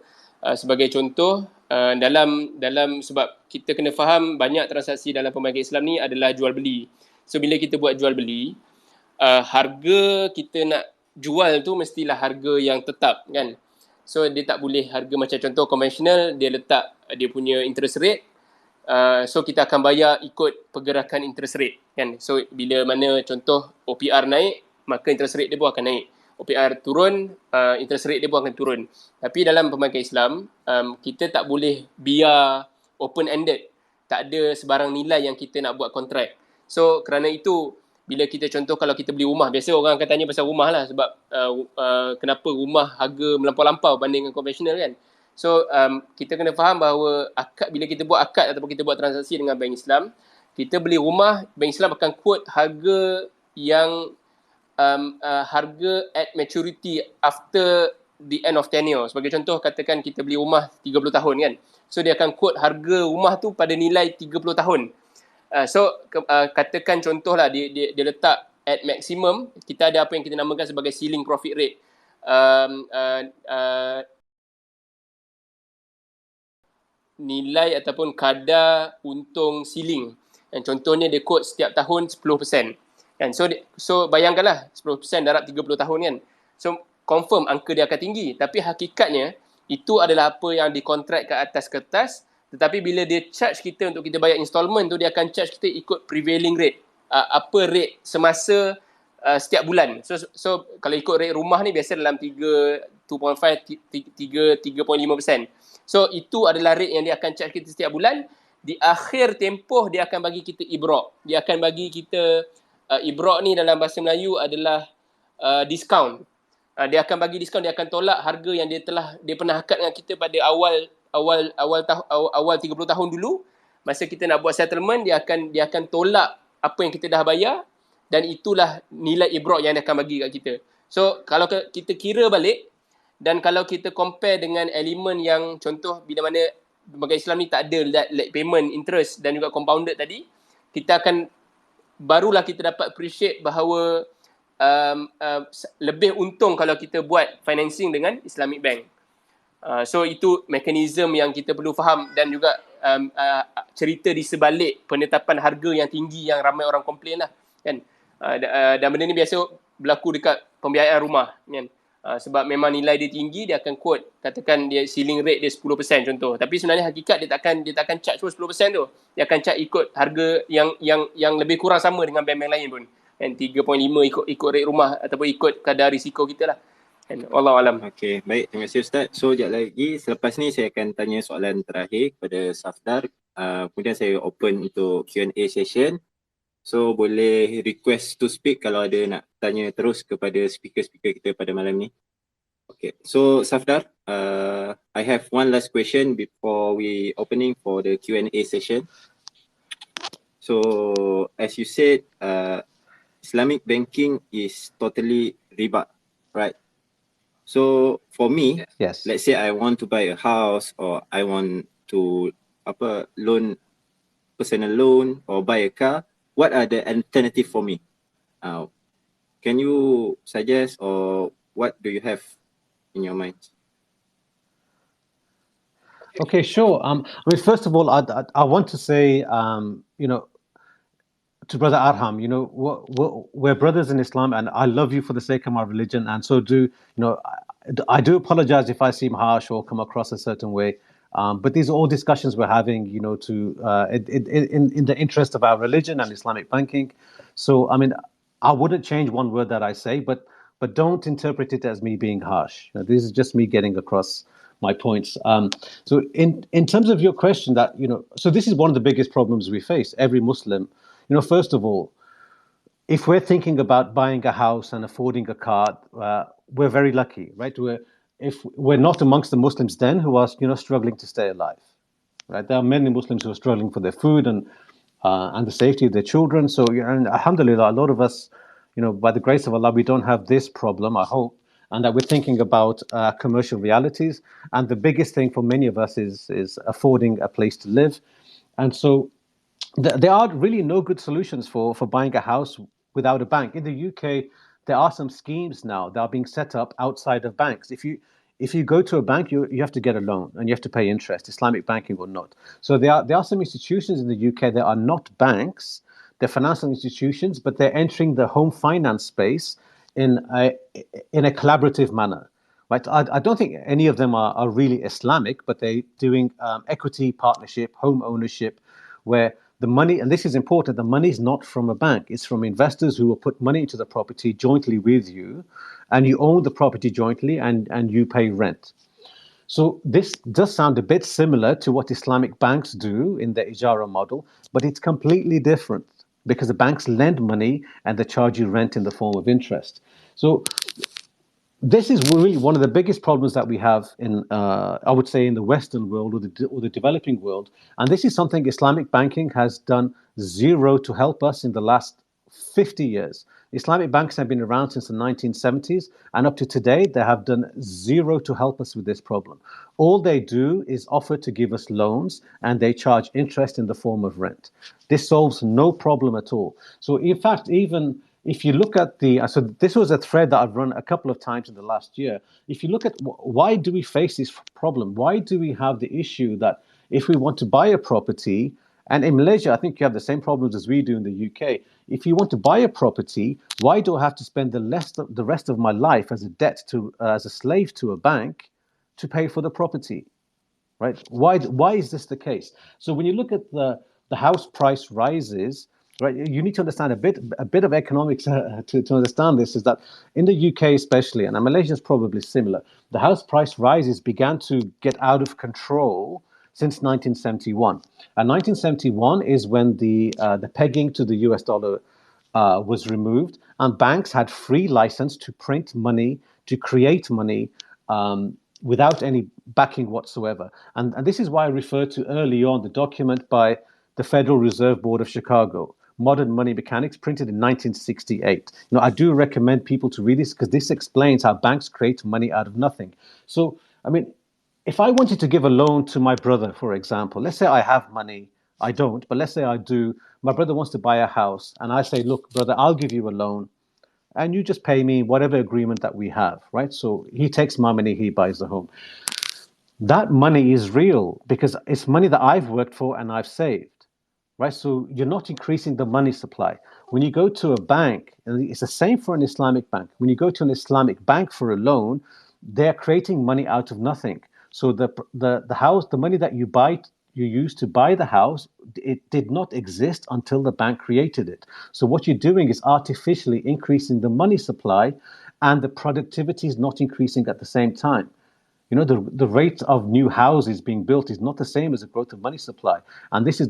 Sebagai contoh, dalam sebab kita kena faham banyak transaksi dalam perbankan Islam ni adalah jual beli. So bila kita buat jual beli, harga kita nak jual tu mestilah harga yang tetap kan. So dia tak boleh harga macam contoh konvensional, dia letak dia punya interest rate. So kita akan bayar ikut pergerakan interest rate kan. So bila mana contoh OPR naik, maka interest rate dia pun akan naik. OPR turun, interest rate dia pun akan turun. Tapi dalam perbankan Islam, kita tak boleh biar open-ended. Tak ada sebarang nilai yang kita nak buat kontrak. So kerana itu, bila kita contoh kalau kita beli rumah, biasa orang akan tanya pasal rumah lah sebab kenapa rumah harga melampau-lampau banding dengan konvensional kan. So kita kena faham bahawa bila kita buat akad ataupun kita buat transaksi dengan bank Islam, kita beli rumah, bank Islam akan quote harga yang harga at maturity after the end of tenure. Sebagai contoh, katakan kita beli rumah 30 tahun kan. So dia akan quote harga rumah tu pada nilai 30 tahun. Katakan contoh lah, dia letak at maximum, kita ada apa yang kita namakan sebagai ceiling profit rate. Nilai ataupun kadar untung ceiling. Dan contohnya dia quote setiap tahun 10%. Kan? So bayangkanlah 10% darab 30 tahun kan. So confirm angka dia akan tinggi. Tapi hakikatnya itu adalah apa yang dikontrak ke atas kertas. Tetapi bila dia charge kita untuk kita bayar installment tu, dia akan charge kita ikut prevailing rate. Apa rate semasa setiap bulan. So kalau ikut rate rumah ni biasa dalam 3.5%. So itu adalah rate yang dia akan charge kita setiap bulan. Di akhir tempoh dia akan bagi kita ibrok. Dia akan bagi kita ibrok ni dalam bahasa Melayu adalah diskaun. Dia akan bagi diskaun, dia akan tolak harga yang dia pernah akad dengan kita pada awal 30 tahun dulu. Masa kita nak buat settlement, dia akan tolak apa yang kita dah bayar, dan itulah nilai ibrok yang dia akan bagi kat kita. So kalau kita kira balik, dan kalau kita compare dengan elemen yang contoh bila mana perbankan Islam ni tak ada late payment, interest dan juga compounded tadi, barulah kita dapat appreciate bahawa lebih untung kalau kita buat financing dengan Islamic Bank. So itu mekanisme yang kita perlu faham, dan juga cerita di sebalik penetapan harga yang tinggi yang ramai orang komplain lah kan. Dan benda ni biasa berlaku dekat pembiayaan rumah kan. Sebab memang nilai dia tinggi, dia akan quote, katakan dia ceiling rate dia 10% contoh. Tapi sebenarnya hakikat dia takkan charge pun 10% tu. Dia akan charge ikut harga yang lebih kurang sama dengan bank-bank lain pun. Kan 3.5 ikut rate rumah ataupun ikut kadar risiko kita lah. Kan, wallahualam. Okey, baik, terima kasih Ustaz. So sekejap lagi selepas ni saya akan tanya soalan terakhir kepada Safdar. Kemudian saya open untuk Q&A session. So boleh request to speak kalau ada nak tanya terus kepada speaker-speaker kita pada malam ni. Okay, so Safdar, I have one last question before we opening for the Q&A session. So as you said, Islamic banking is totally riba, right? So for me, Yes. let's say I want to buy a house, or I want to personal loan or buy a car. What are the alternative for me? Can you suggest, or what do you have in your mind? Okay, sure. I mean, first of all, I want to say, to Brother Arham, we're brothers in Islam, and I love you for the sake of my religion, and so do, I do apologize if I seem harsh or come across a certain way. But these are all discussions we're having, in the interest of our religion and Islamic banking. So, I mean, I wouldn't change one word that I say, but don't interpret it as me being harsh. This is just me getting across my points. So, in terms of your question, so this is one of the biggest problems we face. Every Muslim, first of all, if we're thinking about buying a house and affording a car, we're very lucky, right? If we're not amongst the Muslims then who are, struggling to stay alive, right? There are many Muslims who are struggling for their food and the safety of their children. So, and alhamdulillah, a lot of us, by the grace of Allah, we don't have this problem, I hope, and that we're thinking about commercial realities. And the biggest thing for many of us is affording a place to live. And so there are really no good solutions for buying a house without a bank. In the UK, there are some schemes now that are being set up outside of banks. If you go to a bank, you have to get a loan and you have to pay interest, Islamic banking or not. So there are some institutions in the UK that are not banks, they're financial institutions, but they're entering the home finance space in a collaborative manner. Right? I don't think any of them are really Islamic, but they're doing equity partnership, home ownership, where the money, and this is important, the money is not from a bank. It's from investors who will put money into the property jointly with you, and you own the property jointly and you pay rent. So this does sound a bit similar to what Islamic banks do in the Ijara model, but it's completely different because the banks lend money and they charge you rent in the form of interest. So this is really one of the biggest problems that we have in, I would say, in the Western world or the developing world. And this is something Islamic banking has done zero to help us in the last 50 years. Islamic banks have been around since the 1970s, and up to today, they have done zero to help us with this problem. All they do is offer to give us loans, and they charge interest in the form of rent. This solves no problem at all. So, in fact, even if you look at so this was a thread that I've run a couple of times in the last year. If you look at why do we face this problem? Why do we have the issue that if we want to buy a property, and in Malaysia, I think you have the same problems as we do in the UK. If you want to buy a property, why do I have to spend the rest of my life as a slave to a bank to pay for the property? Right? Why is this the case? So when you look at the house price rises, right, you need to understand a bit of economics to understand this. Is that in the UK especially, and Malaysia is probably similar, the house price rises began to get out of control since 1971. And 1971 is when the pegging to the US dollar was removed, and banks had free license to print money, to create money, without any backing whatsoever. And this is why I referred to early on the document by the Federal Reserve Board of Chicago, Modern Money Mechanics, printed in 1968. I do recommend people to read this because this explains how banks create money out of nothing. So, I mean, if I wanted to give a loan to my brother, for example, let's say I have money, I don't, but let's say I do, my brother wants to buy a house, and I say, look, brother, I'll give you a loan, and you just pay me whatever agreement that we have, right? So he takes my money, he buys the home. That money is real because it's money that I've worked for and I've saved, right? So you're not increasing the money supply. When you go to a bank, and it's the same for an Islamic bank, when you go to an Islamic bank for a loan, they're creating money out of nothing. So the house, the money that you use to buy the house, it did not exist until the bank created it. So what you're doing is artificially increasing the money supply, and the productivity is not increasing at the same time. The rate of new houses being built is not the same as the growth of money supply. And this is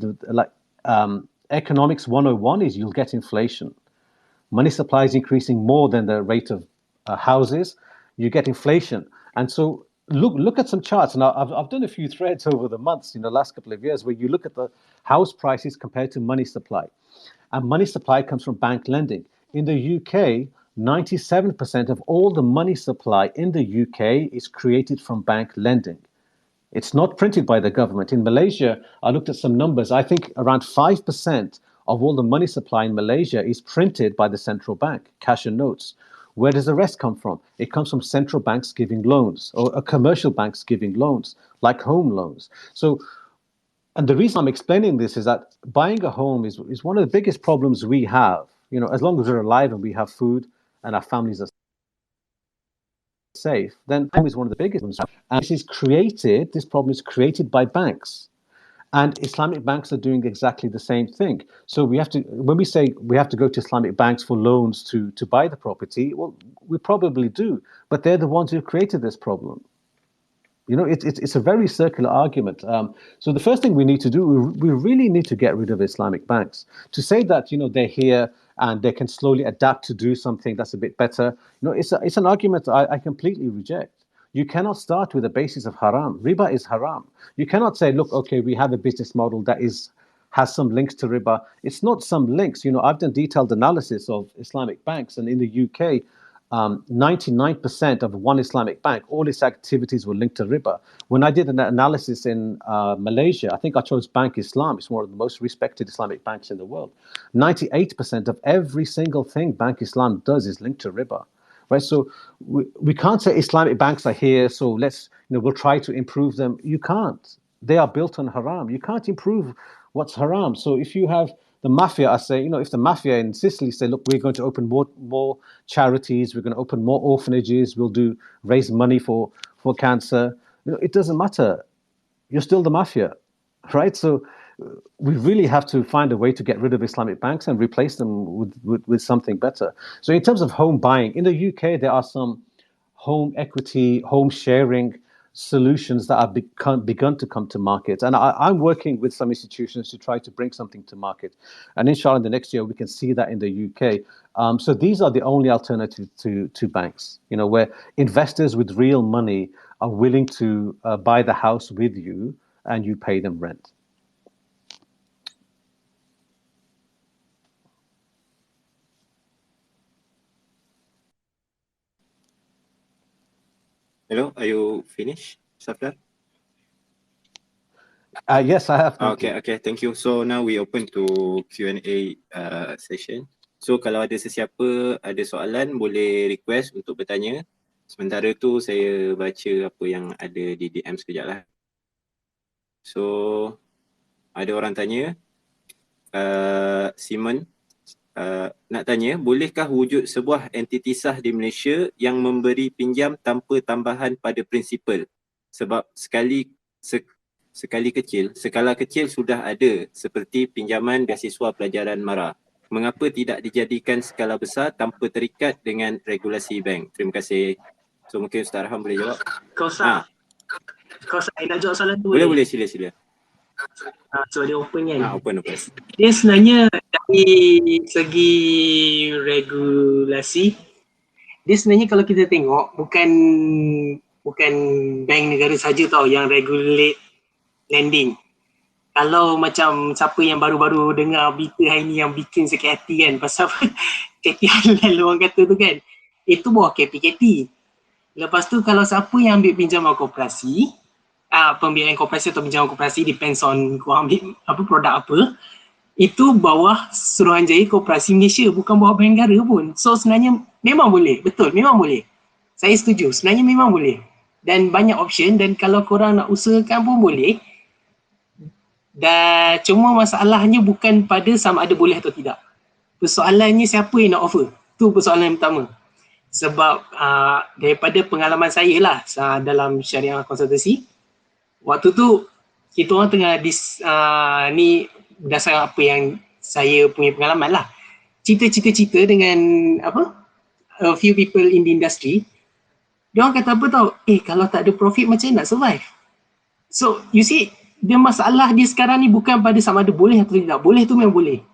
economics 101 is you'll get inflation. Money supply is increasing more than the rate of houses. You get inflation. And so look at some charts, and I've done a few threads over the months, the last couple of years, where you look at the house prices compared to money supply. And money supply comes from bank lending. In the UK, 97% of all the money supply in the UK is created from bank lending. It's not printed by the government. In Malaysia, I looked at some numbers. I think around 5% of all the money supply in Malaysia is printed by the central bank, cash and notes. Where does the rest come from? It comes from central banks giving loans, or commercial banks giving loans, like home loans. So, and the reason I'm explaining this is that buying a home is one of the biggest problems we have. As long as we're alive and we have food and our families are safe, then crime is one of the biggest ones. And this problem is created by banks. And Islamic banks are doing exactly the same thing. So when we say we have to go to Islamic banks for loans to buy the property, well, we probably do, but they're the ones who created this problem. You know, it's a very circular argument. So the first thing we need to do, we really need to get rid of Islamic banks. To say that, you know, they're here and they can slowly adapt to do something that's a bit better, you know, it's an argument I completely reject. You cannot start with a basis of haram. Riba is haram. You cannot say, look, okay, we have a business model that has some links to riba. It's not some links. You know, I've done detailed analysis of Islamic banks, and in the UK, 99% of one Islamic bank, all its activities were linked to riba. When I did an analysis in Malaysia, I think I chose Bank Islam. It's one of the most respected Islamic banks in the world. 98% of every single thing Bank Islam does is linked to riba. Right, so we can't say Islamic banks are here, so we'll try to improve them. You can't. They are built on haram. You can't improve what's haram. So if you have the mafia, I say, you know, if the mafia in Sicily say, look, we're going to open more charities, we're going to open more orphanages, we'll raise money for cancer, you know, it doesn't matter. You're still the mafia, right? So we really have to find a way to get rid of Islamic banks and replace them with something better. So in terms of home buying, in the UK, there are some home equity, home sharing solutions that have begun to come to market. And I'm working with some institutions to try to bring something to market. And inshallah, in the next year, we can see that in the UK. So these are the only alternative to banks, you know, where investors with real money are willing to buy the house with you and you pay them rent. Hello, are you finished, Safdar? Yes, I have. Okay, thank you. So now we open to Q&A session. So kalau ada sesiapa ada soalan, boleh request untuk bertanya. Sementara tu saya baca apa yang ada di DM sekejap lah. So ada orang tanya, Simon nak tanya, bolehkah wujud sebuah entiti sah di Malaysia yang memberi pinjam tanpa tambahan pada prinsipal? Sebab skala kecil sudah ada seperti pinjaman beasiswa pelajaran MARA. Mengapa tidak dijadikan skala besar tanpa terikat dengan regulasi bank? Terima kasih. So mungkin Ustaz Arham boleh jawab. Kau sah nak jawab soalan tu? Boleh, sila. So dia open kan? Open. Dia sebenarnya dari segi regulasi, dia sebenarnya kalau kita tengok bukan bank negara saja tau yang regulate lending. Kalau macam siapa yang baru-baru dengar berita hari ni yang bikin sakit hati kan pasal KT halal orang kata tu kan, itu bawah KPKT. Lepas tu kalau siapa yang ambil pinjaman koperasi, pembiayaan koperasi atau pinjaman koperasi, depends on kau ambil produk apa, itu bawah Suruhanjaya Koperasi Malaysia, bukan bawah bank negara pun. So sebenarnya memang boleh, betul, memang boleh. Saya setuju, sebenarnya memang boleh. Dan banyak option, dan kalau korang nak usahakan pun boleh. Dan cuma masalahnya bukan pada sama ada boleh atau tidak. Persoalannya siapa yang nak offer. Itu persoalan yang pertama. Sebab daripada pengalaman saya lah dalam syariah konsultasi, waktu tu kita orang tengah ni berdasarkan apa yang saya punya pengalaman lah, cerita dengan a few people in the industry. Dia orang kata apa tau, kalau tak ada profit macam mana nak survive? So you see, dia masalah dia sekarang ni bukan pada sama ada boleh atau tidak. Boleh tu memang boleh.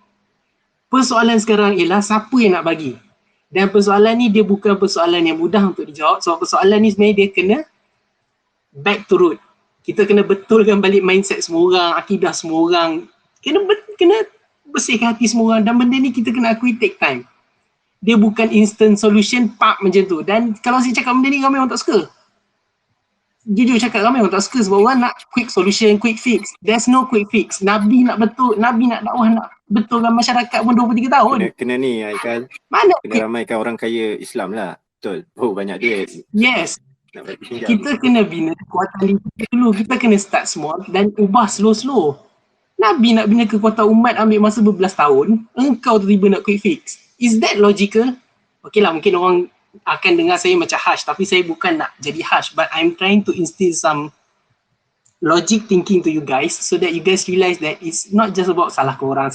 Persoalan sekarang ialah siapa yang nak bagi. Dan persoalan ni dia bukan persoalan yang mudah untuk dijawab. So persoalan ni sebenarnya dia kena back to root. Kita kena betulkan balik mindset semua orang, akidah semua orang. Kena bersihkan hati semua orang, dan benda ni kita kena akui take time. Dia bukan instant solution macam tu. Dan kalau saya cakap benda ni, ramai orang tak suka. Jujur cakap, ramai orang tak suka sebab orang nak quick solution, quick fix. There's no quick fix. Nabi nak dakwah, nak betulkan masyarakat pun 23 tahun. Kena ni Aikal. Mana? Kena ramaikan orang kaya Islam lah. Betul. Banyak duit. Yes. Kita kena bina kekuatan diri dulu. Kita kena start small dan ubah slow-slow. Nabi nak bina kekuatan umat ambil masa berbelas tahun. Engkau tiba-tiba nak quick fix. Is that logical? Okey lah, mungkin orang akan dengar saya macam harsh, tapi saya bukan nak jadi harsh, but I'm trying to instill some logic thinking to you guys so that you guys realize that it's not just about salah ke orang.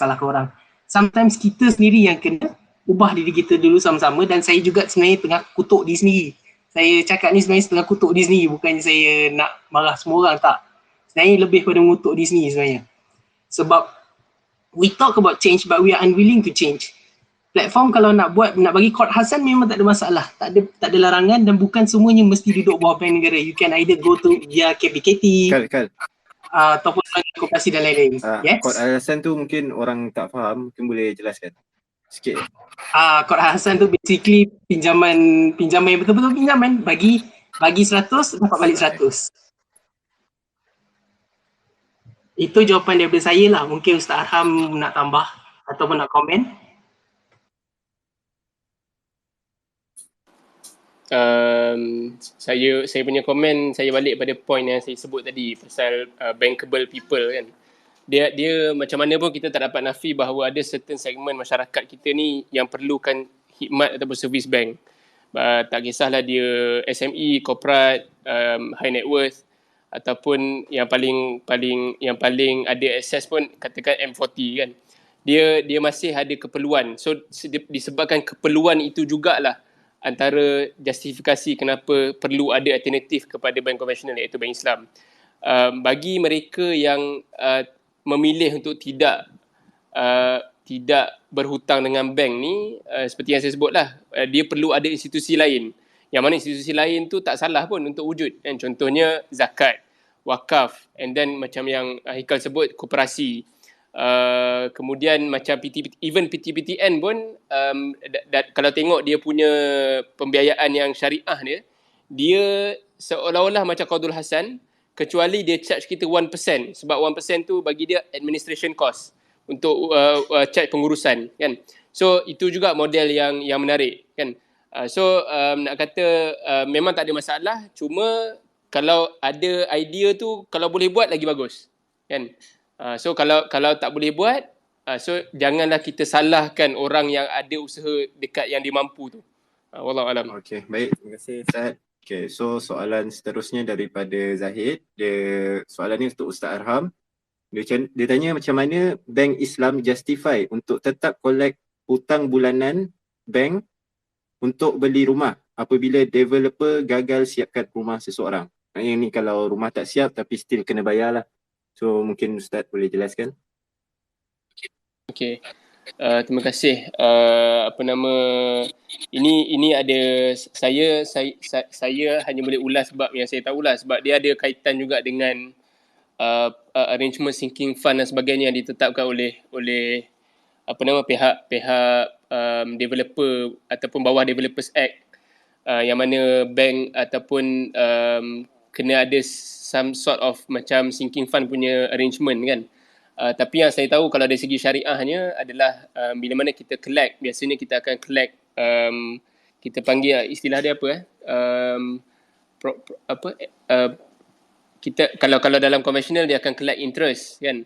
Sometimes kita sendiri yang kena ubah diri kita dulu sama-sama, dan saya juga sebenarnya tengah kutuk diri sendiri. Saya cakap ni sebenarnya tengah kutuk diri sendiri, bukan saya nak marah semua orang, tak. Sebenarnya lebih pada mengutuk diri sendiri sebenarnya. Sebab we talk about change but we are unwilling to change. Platform kalau nak bagi Kod Hasan memang tak ada masalah, tak ada larangan, dan bukan semuanya mesti duduk bawah bank negara. You can either go to via KBKT ataupun koperasi dan lain-lain. Yes? Kod Hasan tu mungkin orang tak faham, mungkin boleh jelaskan sikit. Kod Hasan tu basically pinjaman yang betul-betul pinjaman, bagi 100 dapat balik 100. Itu jawapan daripada saya lah. Mungkin Ustaz Arham nak tambah ataupun nak komen. Saya punya komen, saya balik pada point yang saya sebut tadi pasal bankable people kan. Dia macam mana pun kita tak dapat nafi bahawa ada certain segmen masyarakat kita ni yang perlukan khidmat ataupun servis bank. Tak kisahlah dia SME, corporate, high net worth, ataupun yang paling ada access pun katakan M40 kan. Dia masih ada keperluan. So disebabkan keperluan itu jugalah antara justifikasi kenapa perlu ada alternatif kepada bank konvensional iaitu bank Islam. Bagi mereka yang memilih untuk tidak berhutang dengan bank ni, seperti yang saya sebutlah, dia perlu ada institusi lain. Yang mana institusi lain tu tak salah pun untuk wujud. Dan contohnya zakat, wakaf, and then macam yang Haikal sebut, koperasi. Kemudian macam even PTPTN pun kalau tengok dia punya pembiayaan yang syariah dia seolah-olah macam Qadul Hasan, kecuali dia charge kita 1%, sebab 1% tu bagi dia administration cost untuk charge pengurusan kan. So itu juga model yang menarik kan. Nak kata memang tak ada masalah, cuma kalau ada idea tu, kalau boleh buat lagi bagus kan. So kalau tak boleh buat, so janganlah kita salahkan orang yang ada usaha dekat yang dia mampu tu. Wallahualam. Okey, baik, terima kasih Ustaz. Okey, so soalan seterusnya daripada Zahid. Soalan ni untuk Ustaz Arham. Dia tanya macam mana bank Islam justify untuk tetap collect hutang bulanan bank untuk beli rumah apabila developer gagal siapkan rumah seseorang. Yang ni kalau rumah tak siap tapi still kena bayar lah. So mungkin Ustaz boleh jelaskan. Okey. Terima kasih. Ini ada saya hanya boleh ulas sebab yang saya tahulah, sebab dia ada kaitan juga dengan arrangement sinking fund dan sebagainya yang ditetapkan oleh pihak developer ataupun bawah Developers Act, yang mana bank ataupun kena ada some sort of macam sinking fund punya arrangement kan. Tapi yang saya tahu kalau dari segi syariahnya adalah bila mana kita collect, biasanya kita akan collect, kita panggil istilah dia apa kita kalau dalam konvensional dia akan collect interest kan,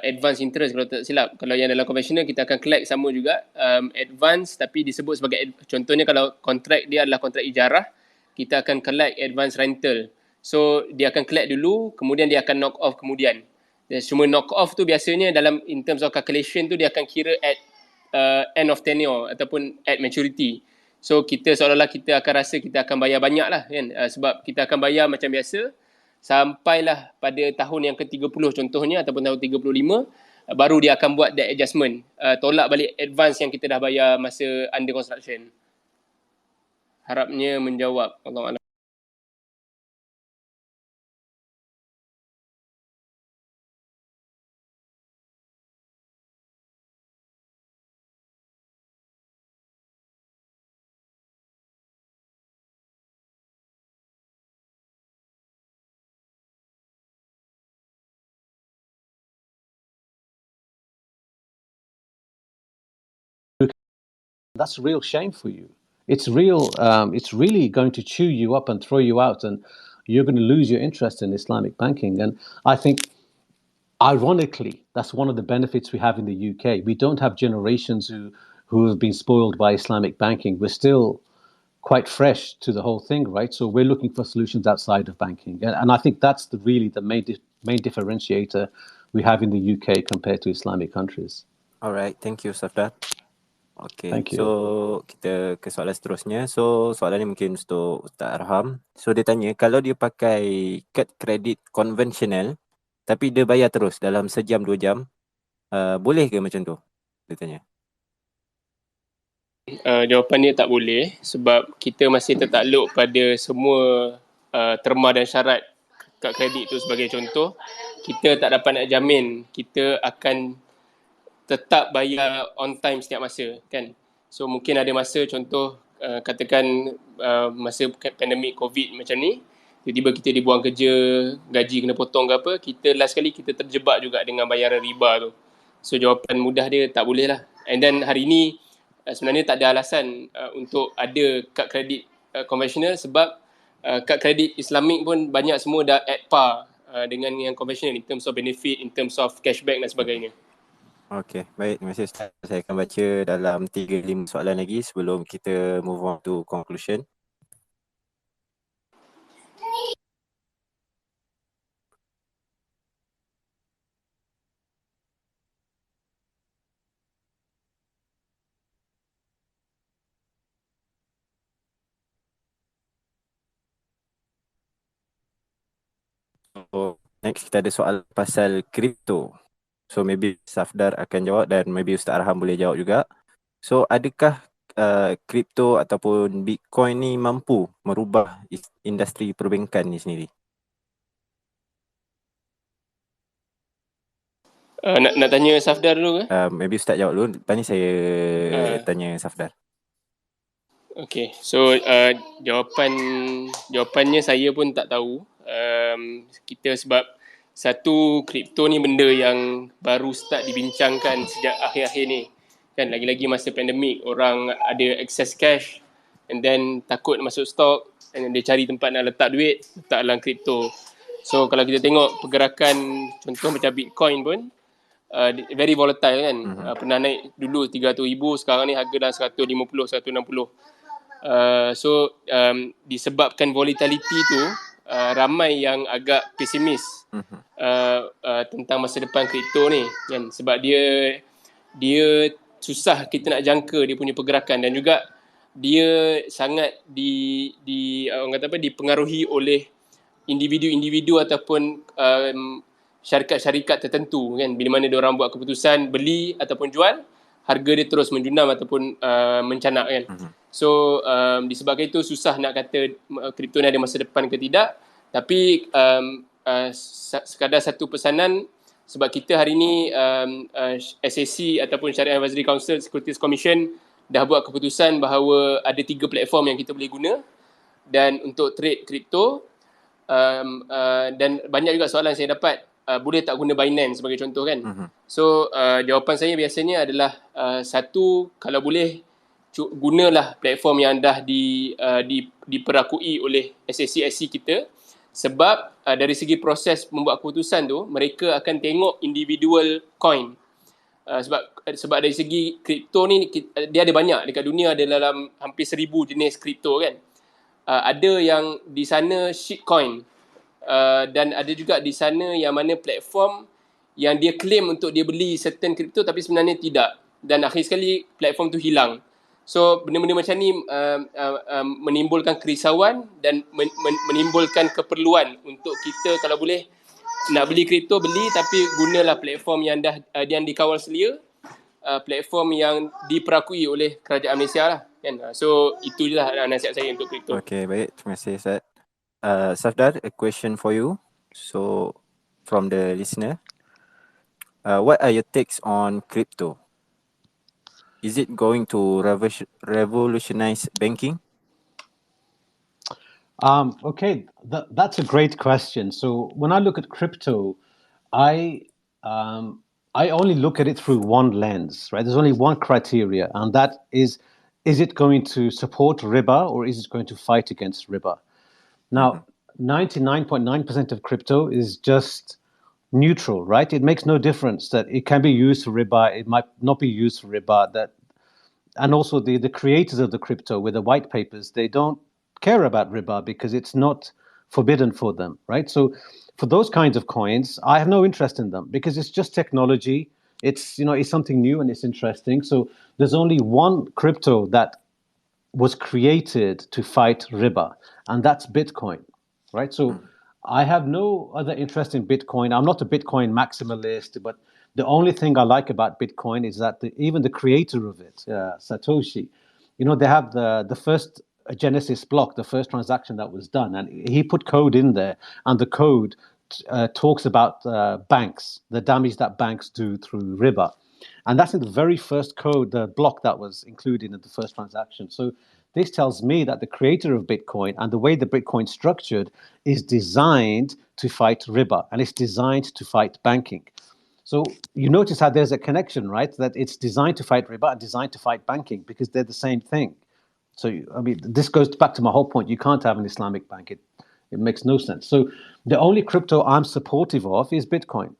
advance interest kalau tak silap. Kalau yang dalam konvensional kita akan collect sama juga advance, tapi disebut sebagai, contohnya kalau kontrak dia adalah kontrak ijarah, kita akan collect advance rental. So dia akan collect dulu, kemudian dia akan knock off kemudian. Dan cuma knock off tu biasanya dalam in terms of calculation tu dia akan kira at end of tenure ataupun at maturity. So kita seolah-olah kita akan rasa kita akan bayar banyak lah kan, sebab kita akan bayar macam biasa sampailah pada tahun yang ke-30 contohnya ataupun tahun 35, baru dia akan buat that adjustment, tolak balik advance yang kita dah bayar masa under construction. Harapnya menjawab. Allahuakbar. That's a real shame for you. It's really going to chew you up and throw you out, and you're going to lose your interest in Islamic banking. And I think, ironically, that's one of the benefits we have in the UK. We don't have generations who have been spoiled by Islamic banking. We're still quite fresh to the whole thing, right? So we're looking for solutions outside of banking, and I think that's really the main differentiator we have in the UK compared to Islamic countries. Alright, thank you Safdar. Okay, Thank you. so kita ke soalan seterusnya. So soalan ni mungkin untuk Ustaz Arham. So dia tanya, kalau dia pakai kad kredit konvensional tapi dia bayar terus dalam sejam 2 jam, boleh ke macam tu? Dia tanya. Jawapan dia tak boleh sebab kita masih tertakluk pada semua terma dan syarat kad kredit tu. Sebagai contoh, kita tak dapat nak jamin kita akan tetap bayar on time setiap masa kan. So mungkin ada masa contoh katakan masa pandemik COVID macam ni, tiba-tiba kita dibuang kerja, gaji kena potong ke apa, kita last kali kita terjebak juga dengan bayaran riba tu. So jawapan mudah dia tak boleh lah. And then hari ni sebenarnya tak ada alasan untuk ada kad kredit konvensional sebab kad kredit Islamik pun banyak semua dah at par dengan yang konvensional in terms of benefit, in terms of cashback dan sebagainya. Okay, baik. Terima kasih Ustaz. Saya akan baca dalam 3-5 soalan lagi sebelum kita move on to conclusion. So, next kita ada soal pasal kripto. So maybe Safdar akan jawab dan maybe Ustaz Arham boleh jawab juga. So adakah kripto ataupun Bitcoin ni mampu merubah industri perbankan ni sendiri? Nak tanya Safdar dulu ke? Maybe Ustaz jawab dulu. Lepas ni saya tanya Safdar. Okay, so jawapannya saya pun tak tahu. Kita sebab satu, kripto ni benda yang baru start dibincangkan sejak akhir-akhir ni. Kan lagi-lagi masa pandemik, orang ada access cash and then takut masuk stok and then dia cari tempat nak letak duit, letak dalam kripto. So kalau kita tengok pergerakan contoh macam Bitcoin pun very volatile kan. Pernah naik dulu 300,000, sekarang ni harga dah 150, 160. So disebabkan volatility tu, ramai yang agak pesimis tentang masa depan kripto ni kan, sebab dia susah kita nak jangka dia punya pergerakan dan juga dia sangat orang kata apa, dipengaruhi oleh individu-individu ataupun syarikat-syarikat tertentu kan. Bila mana diorang buat keputusan beli ataupun jual, harga dia terus menjunam ataupun mencanak kan. So disebabkan itu susah nak kata kripto ni ada masa depan ke tidak. Tapi sekadar satu pesanan, sebab kita hari ni SAC ataupun Syariah Advisory Council, Securities Commission dah buat keputusan bahawa ada 3 platform yang kita boleh guna dan untuk trade kripto. Dan banyak juga soalan saya dapat, boleh tak guna Binance sebagai contoh kan. So jawapan saya biasanya adalah satu, kalau boleh gunalah platform yang dah diperakui oleh SAC kita, sebab dari segi proses membuat keputusan tu mereka akan tengok individual coin. Sebab dari segi kripto ni dia ada banyak dekat dunia, ada dalam hampir 1,000 jenis kripto kan. Ada yang di sana shitcoin, dan ada juga di sana yang mana platform yang dia claim untuk dia beli certain kripto tapi sebenarnya tidak, dan akhir sekali platform tu hilang. So benda-benda macam ni menimbulkan kerisauan dan menimbulkan keperluan untuk kita kalau boleh nak beli kripto, beli tapi gunalah platform yang yang dikawal selia, platform yang diperakui oleh kerajaan Malaysia lah kan. So itu je lah nasihat saya untuk kripto. Okay, baik. Terima kasih Ustaz. Safdar, a question for you. So from the listener, what are your takes on crypto? Is it going to revolutionize banking? Okay, that's a great question. So when I look at crypto, I only look at it through one lens, right? There's only one criteria, and that is it going to support riba or is it going to fight against riba? Now, 99.9% of crypto is just neutral, right? It makes no difference that it can be used for riba, it might not be used for riba. That and also the creators of the crypto with the white papers, they don't care about riba because it's not forbidden for them, right? So for those kinds of coins, I have no interest in them because it's just technology. It's, it's something new and it's interesting. So there's only one crypto that was created to fight riba, and that's Bitcoin, right? So I have no other interest in Bitcoin. I'm not a Bitcoin maximalist, but the only thing I like about Bitcoin is that even the creator of it, Satoshi, they have the first Genesis block, the first transaction that was done, and he put code in there, and the code talks about banks, the damage that banks do through riba. And that's in the very first code, the block that was included in the first transaction. So this tells me that the creator of Bitcoin and the way the Bitcoin structured is designed to fight riba, and it's designed to fight banking. So you notice how there's a connection, right? That it's designed to fight riba and designed to fight banking because they're the same thing. So, this goes back to my whole point. You can't have an Islamic bank. It makes no sense. So the only crypto I'm supportive of is Bitcoin.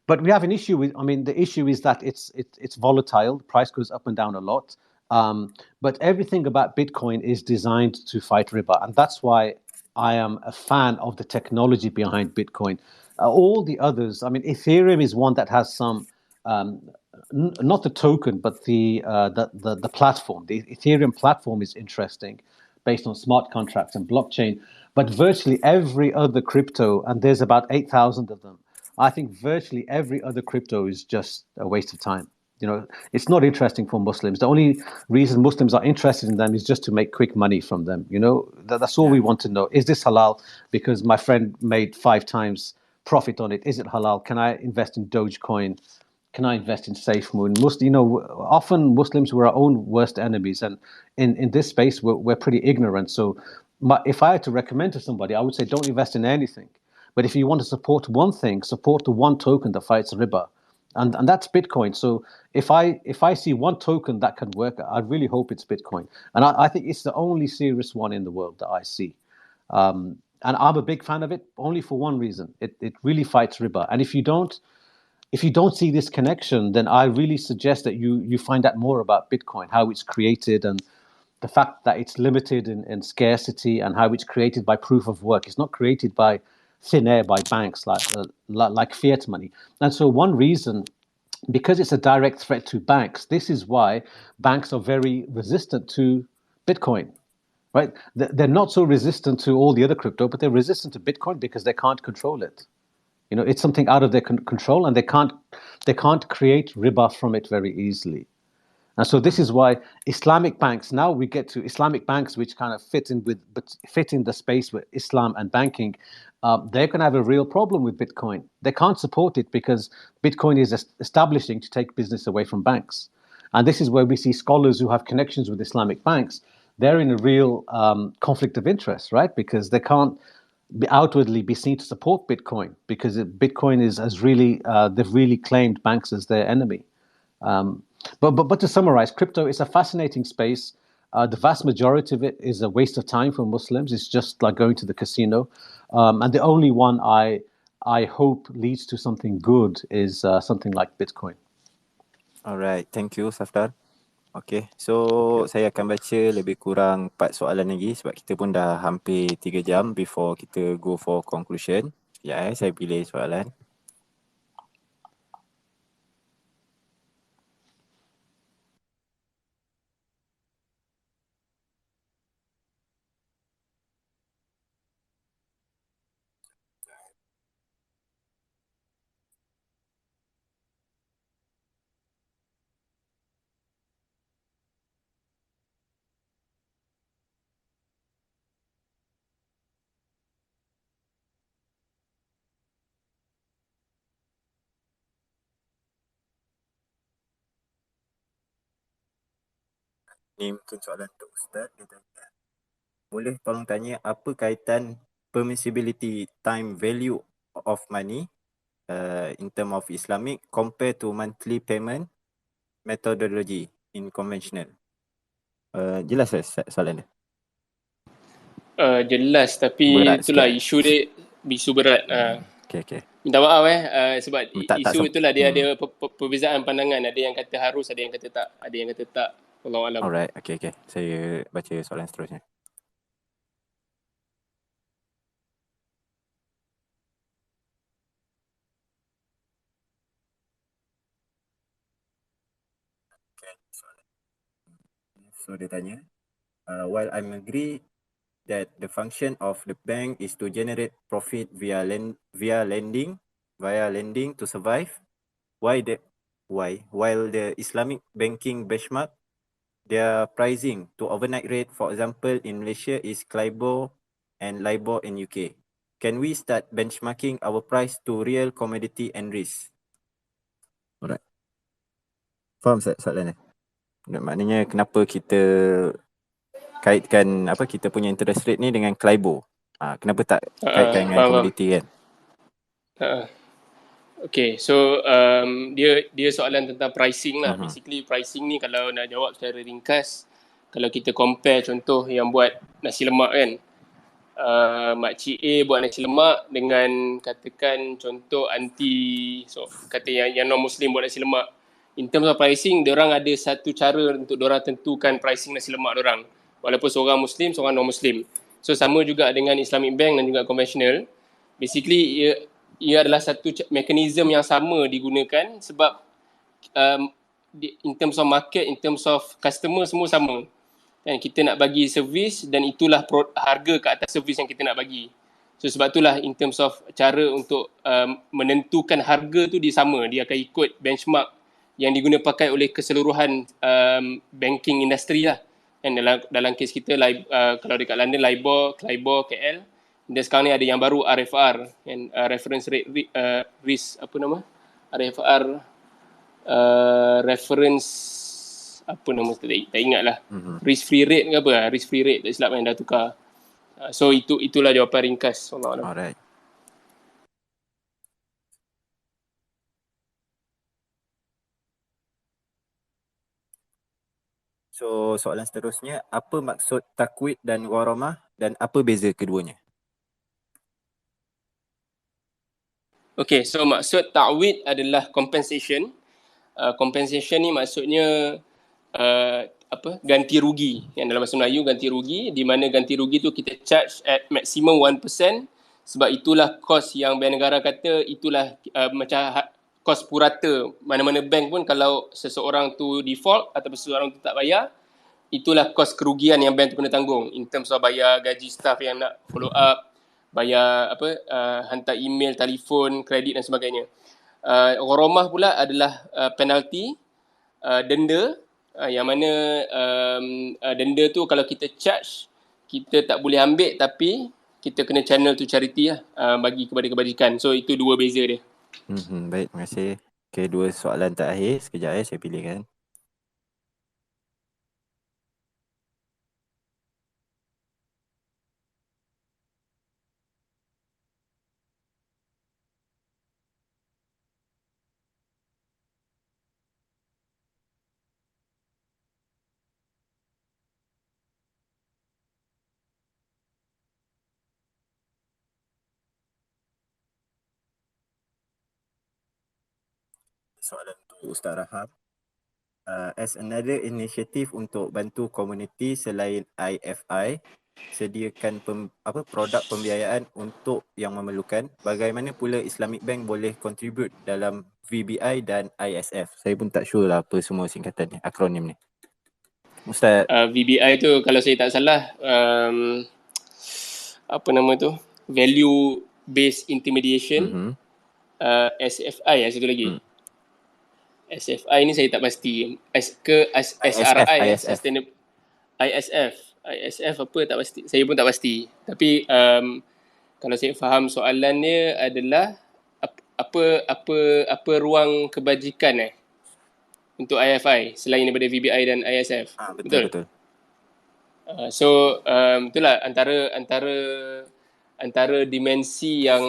But we have an issue with, the issue is that it's volatile. The price goes up and down a lot. But everything about Bitcoin is designed to fight riba. And that's why I am a fan of the technology behind Bitcoin. All the others, Ethereum is one that has some, not the token, but the platform. The Ethereum platform is interesting based on smart contracts and blockchain. But virtually every other crypto, and there's about 8,000 of them, I think virtually every other crypto is just a waste of time. It's not interesting for Muslims. The only reason Muslims are interested in them is just to make quick money from them. That's all we want to know. Is this halal? Because my friend made 5 times profit on it. Is it halal? Can I invest in Dogecoin? Can I invest in SafeMoon? Often Muslims were our own worst enemies, and in this space we're pretty ignorant. So if I had to recommend to somebody, I would say don't invest in anything. But if you want to support one thing, support the one token that fights riba, and that's Bitcoin. So if I see one token that can work, I really hope it's Bitcoin, and I think it's the only serious one in the world that I see. And I'm a big fan of it only for one reason: it really fights riba. And if you don't see this connection, then I really suggest that you find out more about Bitcoin, how it's created, and the fact that it's limited in scarcity, and how it's created by proof of work. It's not created by thin air by banks like fiat money. And so one reason, because it's a direct threat to banks, this is why banks are very resistant to Bitcoin, right? They're not so resistant to all the other crypto, but they're resistant to Bitcoin because they can't control it. It's something out of their control, and they can't create riba from it very easily. And so this is why Islamic banks, now we get to Islamic banks, which kind of fit in the space with Islam and banking, they're going to have a real problem with Bitcoin. They can't support it because Bitcoin is establishing to take business away from banks. And this is where we see scholars who have connections with Islamic banks, they're in a real conflict of interest, right? Because they can't outwardly be seen to support Bitcoin because Bitcoin has really, they've really claimed banks as their enemy. But to summarize, crypto is a fascinating space. The vast majority of it is a waste of time for Muslims. It's just like going to the casino. And the only one I hope leads to something good is something like Bitcoin. Alright, thank you Safdar. Okay, so saya akan baca lebih kurang 4 soalan lagi sebab kita pun dah hampir 3 jam before kita go for conclusion. Ya, saya pilih soalan. Ni mungkin soalan untuk Ustaz. Dia tanya, boleh tolong tanya apa kaitan permissibility time value of money in term of Islamic compared to monthly payment methodology in conventional? Jelas soalan dia? Jelas, tapi Berat itulah sikit. isu dia, isu berat. Okay. Minta maaf sebab Tak isu itulah dia ada perbezaan pandangan. Ada yang kata harus, ada yang kata tak. Ada yang kata tak. Wallahu alam. Alright, okay. Saya baca soalan seterusnya. So dia tanya, while I'm agree that the function of the bank is to generate profit via lending to survive, while the Islamic banking benchmark their pricing to overnight rate, for example in Malaysia is CLIBOR and LIBOR in UK. Can we start benchmarking our price to real commodity and risk? Alright. Faham soalan ni? Maknanya kenapa kita kaitkan kita punya interest rate ni dengan CLIBOR? Kenapa tak kaitkan dengan komoditi kan? Okay, so dia soalan tentang pricing lah. Basically pricing ni kalau nak jawab secara ringkas, kalau kita compare contoh yang buat nasi lemak kan, makcik A buat nasi lemak dengan katakan contoh kata yang non-Muslim buat nasi lemak. In terms of pricing, diorang ada satu cara untuk diorang tentukan pricing nasi lemak diorang. Walaupun seorang Muslim, seorang non-Muslim. So sama juga dengan Islamic Bank dan juga konvensional. Basically, ia adalah satu mekanisme yang sama digunakan sebab in terms of market, in terms of customer semua sama. Dan kita nak bagi servis dan itulah harga ke atas servis yang kita nak bagi. So sebab itulah in terms of cara untuk menentukan harga tu dia sama. Dia akan ikut benchmark yang diguna pakai oleh keseluruhan banking industri lah. Dan dalam kes kita, kalau dekat London, LIBOR, CLIBOR, KL. Dan sekarang ni ada yang baru RFR, reference rate risk, RFR, reference, tak ingat lah. Risk free rate ke apa? Risk free rate, tak silap yang dah tukar. So itulah jawapan ringkas. Alright. So soalan seterusnya, apa maksud takwid dan gharamah dan apa beza keduanya? Okay, so maksud ta'wid adalah compensation. Compensation ni maksudnya ganti rugi. Yang dalam bahasa Melayu ganti rugi, di mana ganti rugi tu kita charge at maximum 1%, sebab itulah kos yang bank negara kata itulah macam kos purata. Mana-mana bank pun kalau seseorang tu default ataupun seseorang tu tak bayar, itulah kos kerugian yang bank tu kena tanggung in terms of bayar gaji staff yang nak follow up, bayar hantar email, telefon, kredit dan sebagainya. Gharamah pula adalah penalti, denda, yang mana denda tu kalau kita charge, kita tak boleh ambil tapi kita kena channel to charity lah, bagi kepada kebajikan. So itu dua beza dia. Baik, terima kasih. Okay, dua soalan terakhir. Sekejap saya pilihkan. Soalan untuk Ustaz Rahab. As another initiative untuk bantu komuniti selain IFI, sediakan produk pembiayaan untuk yang memerlukan. Bagaimana pula Islamic Bank boleh contribute dalam VBI dan ISF? Saya pun tak sure lah apa semua singkatan ni, akronim ni. Ustaz. VBI tu kalau saya tak salah, value based intermediation. SFI satu lagi. SFI ni saya tak pasti. SRI, Sustainable ISF apa tak pasti. Saya pun tak pasti. Tapi kalau saya faham soalannya adalah apa ruang kebajikan untuk IFI selain daripada VBI dan ISF. Betul. So itulah antara dimensi yang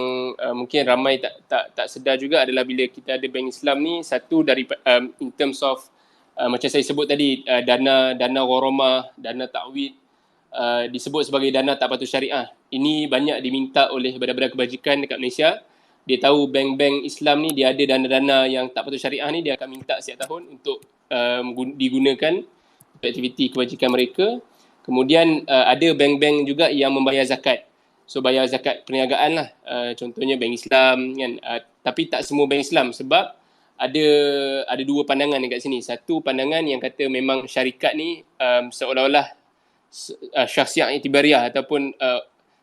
mungkin ramai tak sedar juga adalah bila kita ada bank Islam ni, satu dari in terms of macam saya sebut tadi, dana gharamah, dana ta'wid, disebut sebagai dana tak patuh syariah. Ini banyak diminta oleh badan-badan kebajikan dekat Malaysia dia tahu bank-bank Islam ni dia ada dana-dana yang tak patut syariah ni, dia akan minta setiap tahun untuk digunakan untuk aktiviti kebajikan mereka. Kemudian ada bank-bank juga yang membayar zakat. So bayar zakat perniagaan lah, contohnya bank Islam kan. Tapi tak semua bank Islam, sebab ada dua pandangan dekat sini. Satu pandangan yang kata memang syarikat ni seolah-olah syakhsiyah i'tibariyah ataupun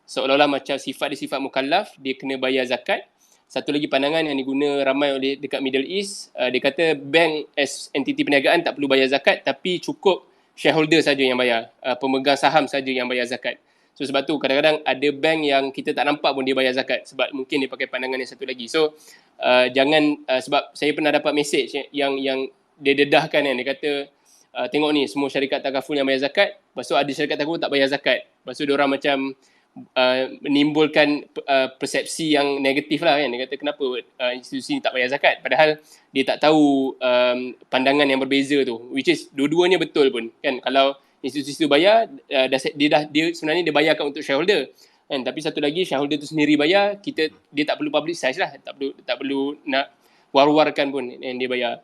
seolah-olah macam sifat dia sifat mukallaf, dia kena bayar zakat. Satu lagi pandangan yang diguna ramai oleh dekat Middle East, dia kata bank as entiti perniagaan tak perlu bayar zakat, tapi cukup shareholder saja yang bayar, pemegang saham saja yang bayar zakat. So sebab tu kadang-kadang ada bank yang kita tak nampak pun dia bayar zakat, sebab mungkin dia pakai pandangan yang satu lagi. So jangan, sebab saya pernah dapat message yang dia dedahkan kan, dia kata tengok ni semua syarikat takaful yang bayar zakat, lepas tu ada syarikat takaful tak bayar zakat. Lepas tu diorang macam menimbulkan persepsi yang negatif lah kan. Dia kata kenapa institusi ni tak bayar zakat, padahal dia tak tahu pandangan yang berbeza tu, which is dua-duanya betul pun kan. Kalau institusi tu bayar, dia sebenarnya dia bayarkan untuk shareholder kan, tapi satu lagi shareholder tu sendiri bayar, dia tak perlu publicize lah, tak perlu nak war-warkan pun yang dia bayar.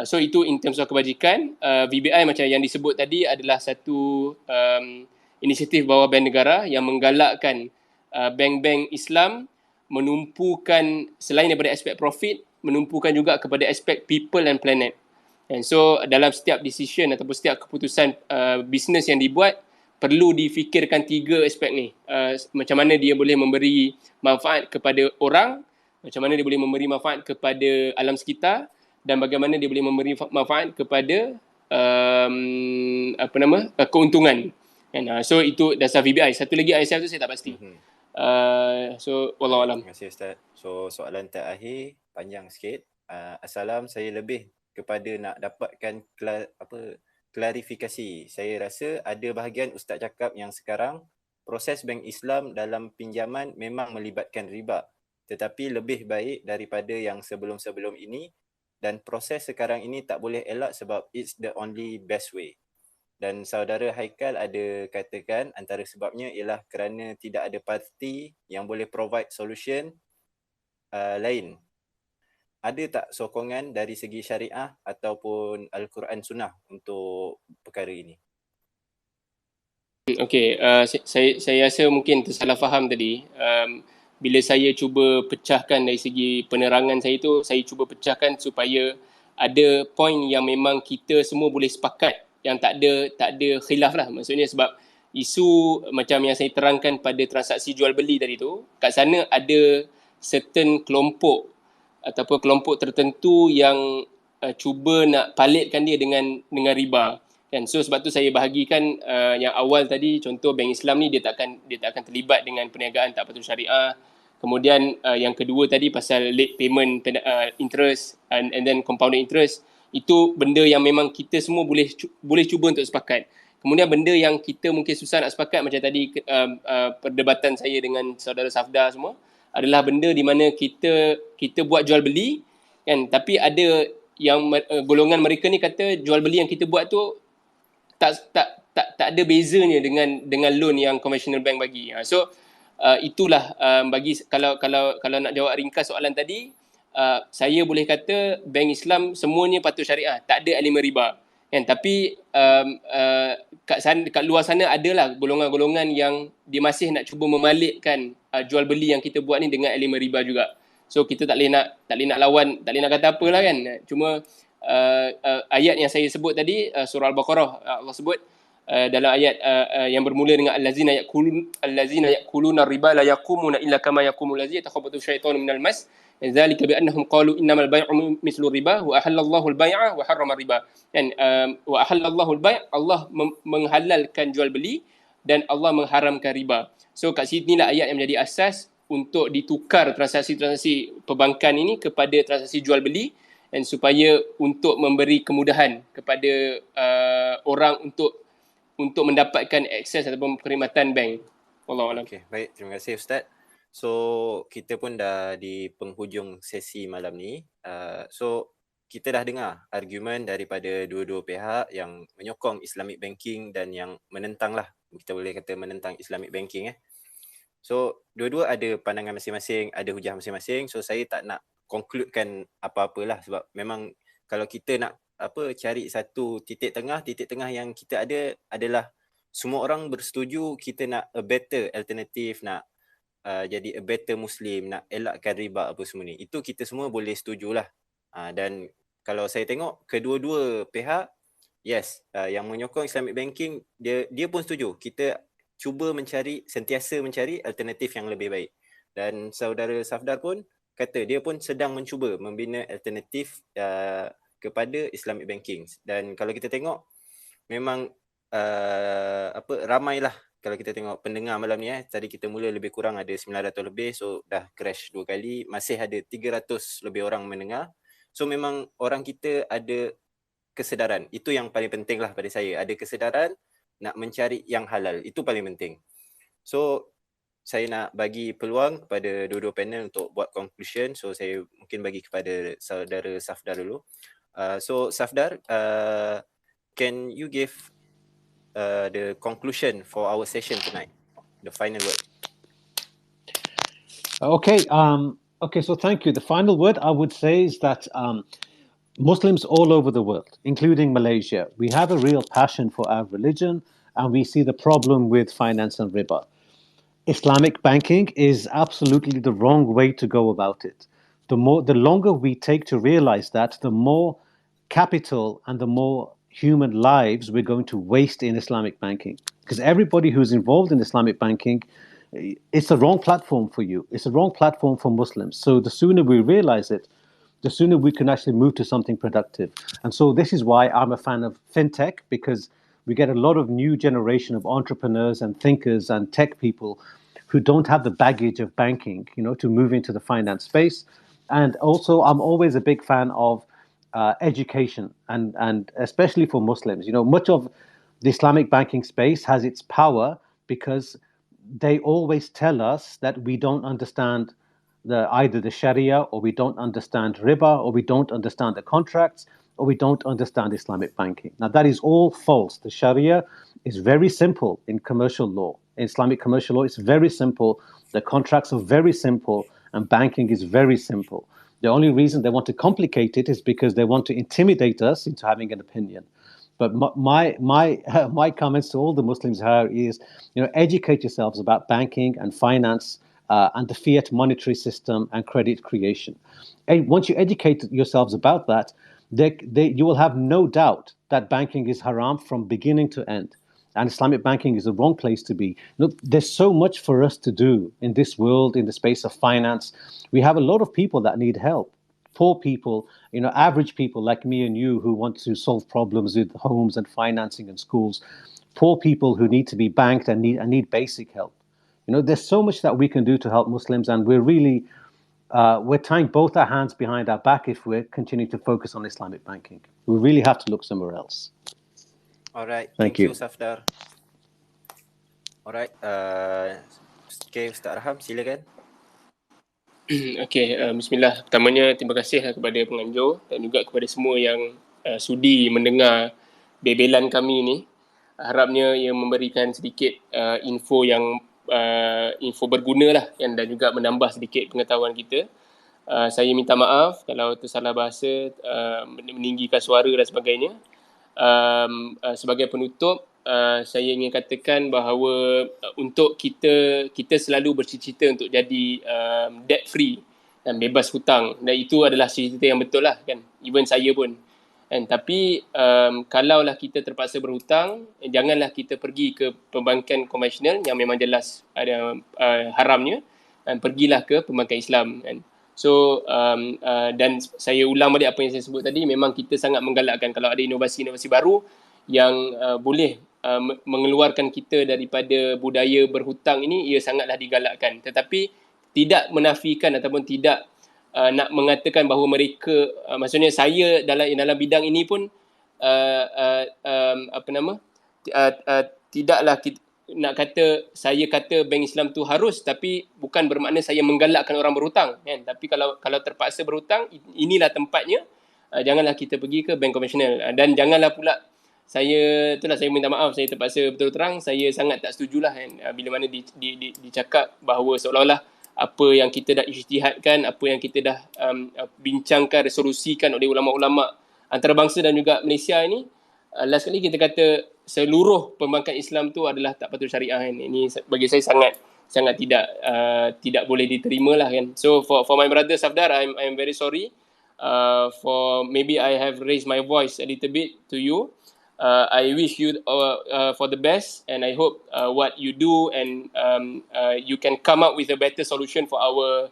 So itu in terms of kebajikan. VBI macam yang disebut tadi adalah satu inisiatif bawah bank negara yang menggalakkan bank-bank Islam menumpukan, selain daripada aspek profit, menumpukan juga kepada aspek people and planet. And so dalam setiap decision ataupun setiap keputusan bisnes yang dibuat, perlu difikirkan tiga aspek ni. Macam mana dia boleh memberi manfaat kepada orang, macam mana dia boleh memberi manfaat kepada alam sekitar, dan bagaimana dia boleh memberi manfaat kepada keuntungan. And, so itu dasar VBI. Satu lagi ISF tu saya tak pasti. So wallahualam. Terima kasih Ustaz. So soalan terakhir panjang sikit. Assalam, saya lebih kepada nak dapatkan klarifikasi. Saya rasa ada bahagian Ustaz cakap yang sekarang proses bank Islam dalam pinjaman memang melibatkan riba, tetapi lebih baik daripada yang sebelum-sebelum ini, dan proses sekarang ini tak boleh elak sebab it's the only best way. Dan saudara Haikal ada katakan antara sebabnya ialah kerana tidak ada parti yang boleh provide solution lain. Ada tak sokongan dari segi syariah ataupun Al-Quran Sunnah untuk perkara ini? Okey, saya rasa mungkin tersalah faham tadi. Bila saya cuba pecahkan dari segi penerangan saya tu, saya cuba pecahkan supaya ada poin yang memang kita semua boleh sepakat, yang tak ada khilaf lah. Maksudnya sebab isu macam yang saya terangkan pada transaksi jual beli tadi tu, kat sana ada certain kelompok ataupun kelompok tertentu yang cuba nak palitkan dia dengan riba kan. So sebab tu saya bahagikan yang awal tadi, contoh bank Islam ni dia tak akan terlibat dengan perniagaan tak patut syariah. Kemudian yang kedua tadi pasal late payment interest and then compounded interest, itu benda yang memang kita semua boleh cuba untuk sepakat. Kemudian benda yang kita mungkin susah nak sepakat, macam tadi perdebatan saya dengan saudara Safda semua, adalah benda di mana kita buat jual beli kan, tapi ada yang golongan mereka ni kata jual beli yang kita buat tu tak ada bezanya dengan loan yang conventional bank bagi. So itulah bagi kalau nak jawab ringkas soalan tadi, saya boleh kata bank Islam semuanya patut syariah, tak ada elemen riba kan. Tapi kat luar sana adalah golongan-golongan yang dia masih nak cuba memalikkan jual beli yang kita buat ni dengan elemen riba juga. So kita tak boleh nak lawan, tak boleh nak kata apalah kan. Cuma ayat yang saya sebut tadi, surah Al-Baqarah, Allah sebut dalam ayat yang bermula dengan allazina yaquluna riba la yaqumuna illa kama yaqumul ladzi yatakhabbathu syaitanu minal mas dzalika bi annahum qalu innamal bay'u mithlu riba wa ahallallahu al-bay'a wa harrama riba. Dan wa ahallallahu al-bay', Allah menghalalkan jual beli dan Allah mengharamkan riba. So kat sinilah ayat yang menjadi asas untuk ditukar transaksi-transaksi perbankan ini kepada transaksi jual beli, dan supaya untuk memberi kemudahan kepada orang untuk mendapatkan akses ataupun perkhidmatan bank. Wallahualam. Okey, baik, terima kasih Ustaz. So kita pun dah di penghujung sesi malam ni. So kita dah dengar argumen daripada dua-dua pihak yang menyokong Islamic banking dan yang menentang lah, kita boleh kata menentang Islamic banking. So dua-dua ada pandangan masing-masing, ada hujah masing-masing. So saya tak nak concludekan apa-apalah, sebab memang kalau kita nak cari satu titik tengah yang kita ada adalah semua orang bersetuju kita nak a better alternative, nak jadi a better Muslim, nak elakkan riba apa semua ni. Itu kita semua boleh setujulah. Dan kalau saya tengok kedua-dua pihak, yes, yang menyokong Islamic banking dia pun setuju. Kita cuba sentiasa mencari alternatif yang lebih baik. Dan saudara Safdar pun kata dia pun sedang mencuba membina alternatif kepada Islamic banking. Dan kalau kita tengok memang ramailah. Kalau kita tengok pendengar malam ni, tadi kita mula lebih kurang ada 900 lebih, so dah crash 2 kali, masih ada 300 lebih orang mendengar. So memang orang kita ada kesedaran. Itu yang paling penting lah pada saya. Ada kesedaran nak mencari yang halal. Itu paling penting. So saya nak bagi peluang kepada dua-dua panel untuk buat conclusion. So saya mungkin bagi kepada saudara Safdar dulu. So Safdar, can you give the conclusion for our session tonight? The final word. Okay. Okay. So thank you. The final word I would say is that Muslims all over the world, including Malaysia, we have a real passion for our religion, and we see the problem with finance and riba. Islamic banking is absolutely the wrong way to go about it. The longer we take to realize that, the more capital and the more human lives we're going to waste in Islamic banking. Because everybody who's involved in Islamic banking, it's the wrong platform for you. It's the wrong platform for Muslims. So the sooner we realize it, the sooner we can actually move to something productive. And so this is why I'm a fan of fintech, because we get a lot of new generation of entrepreneurs and thinkers and tech people who don't have the baggage of banking, to move into the finance space. And also, I'm always a big fan of education, and especially for Muslims. Much of the Islamic banking space has its power because they always tell us that we don't understand either the Sharia, or we don't understand riba, or we don't understand the contracts, or we don't understand Islamic banking. Now, that is all false. The Sharia is very simple in commercial law. In Islamic commercial law, it's very simple. The contracts are very simple, and banking is very simple. The only reason they want to complicate it is because they want to intimidate us into having an opinion. But my comments to all the Muslims here is, educate yourselves about banking and finance and the fiat monetary system and credit creation. And once you educate yourselves about that, you will have no doubt that banking is haram from beginning to end. And Islamic banking is the wrong place to be. There's so much for us to do in this world, in the space of finance. We have a lot of people that need help. Poor people, average people like me and you who want to solve problems with homes and financing and schools. Poor people who need to be banked and need basic help. There's so much that we can do to help Muslims, and we're tying both our hands behind our back if we're continuing to focus on Islamic banking. We really have to look somewhere else. All right. Thank you, Safdar. All right. Okay, Ustaz Arham, silakan. Okay, bismillah. Pertamanya, terima kasih kepada penganjur dan juga kepada semua yang sudi mendengar bebelan kami ni. Harapnya ia memberikan sedikit info berguna lah, dan juga menambah sedikit pengetahuan kita. Saya minta maaf kalau tersalah bahasa, meninggikan suara dan sebagainya. Sebagai penutup, saya ingin katakan bahawa untuk kita selalu bercita-cita untuk jadi debt free dan bebas hutang, dan itu adalah cita-cita yang betul lah kan, even saya pun kan. Tapi kalaulah kita terpaksa berhutang, janganlah kita pergi ke perbankan konvensional yang memang jelas ada haramnya, dan pergilah ke perbankan Islam kan. So dan saya ulang balik apa yang saya sebut tadi, memang kita sangat menggalakkan kalau ada inovasi-inovasi baru yang boleh mengeluarkan kita daripada budaya berhutang ini, ia sangatlah digalakkan. Tetapi tidak menafikan ataupun tidak nak mengatakan bahawa mereka, maksudnya saya dalam bidang ini pun tidaklah kita nak kata, saya kata bank Islam tu harus, tapi bukan bermakna saya menggalakkan orang berhutang kan. Tapi kalau terpaksa berhutang, inilah tempatnya. Janganlah kita pergi ke bank konvensional, dan janganlah pula saya minta maaf, saya terpaksa betul terang, saya sangat tak setujulah kan, bila mana dicakap bahawa seolah-olah apa yang kita dah ijtihadkan, apa yang kita dah bincangkan, resolusikan oleh ulama-ulama antarabangsa dan juga Malaysia ini, last kali kita kata seluruh perbankan Islam tu adalah tak patut syariah kan. Ini bagi saya sangat tidak boleh diterima lah kan. So for my brother Safdar, I'm very sorry for maybe I have raised my voice a little bit to you. I wish you for the best, and I hope what you do and you can come up with a better solution for our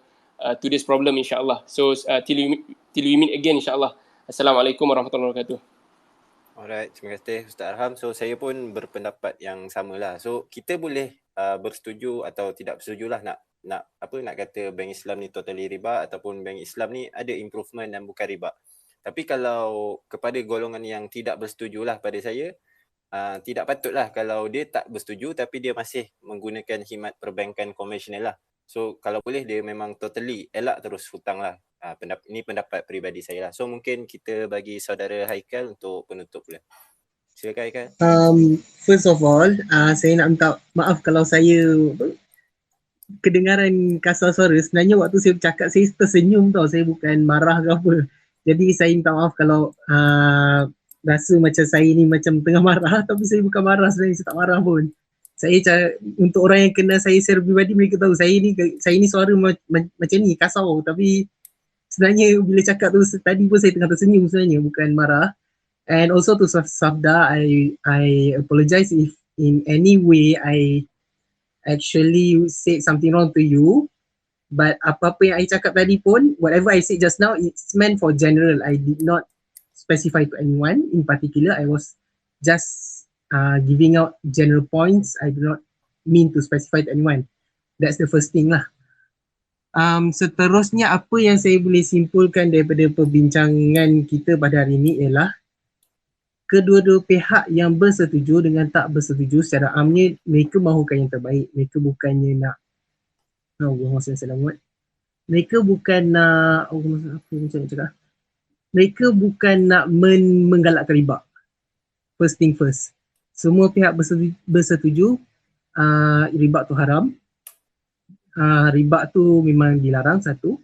today's problem, insyaAllah. So till we meet again, insyaAllah. Assalamualaikum warahmatullahi wabarakatuh. Alright, terima kasih Ustaz Arham. So saya pun berpendapat yang samalah. So kita boleh bersetuju atau tidak bersetuju lah nak kata bank Islam ni totally riba ataupun bank Islam ni ada improvement dan bukan riba. Tapi kalau kepada golongan yang tidak bersetuju lah pada saya, tidak patutlah kalau dia tak bersetuju tapi dia masih menggunakan khidmat perbankan konvensional lah. So kalau boleh dia memang totally elak terus hutang lah. Ini pendapat peribadi saya lah. So mungkin kita bagi saudara Haikal untuk penutup pula. Silakan Haikal. First of all, saya nak minta maaf kalau saya kedengaran kasar suara. Sebenarnya waktu saya bercakap saya tersenyum tau, saya bukan marah ke apa. Jadi saya minta maaf kalau rasa macam saya ni macam tengah marah, tapi saya bukan marah sebenarnya, saya tak marah pun. Untuk orang yang kenal saya secara pribadi, mereka tahu saya ni suara macam ni, kasar, tapi sebenarnya bila cakap tu tadi pun saya tengah tersenyum sebenarnya, bukan marah. And also to Safda, I apologize if in any way I actually said something wrong to you. But apa-apa yang I cakap tadi pun, whatever I said just now, it's meant for general. I did not specify to anyone in particular. I was just giving out general points. I do not mean to specify to anyone. That's the first thing lah. Seterusnya apa yang saya boleh simpulkan daripada perbincangan kita pada hari ini ialah kedua-dua pihak yang bersetuju dengan tak bersetuju secara amnya mereka mahukan yang terbaik. Mereka bukannya nak mereka bukan nak mereka bukan nak menggalakkan riba. First thing first, semua pihak bersetuju riba tu haram. Riba tu memang dilarang, satu.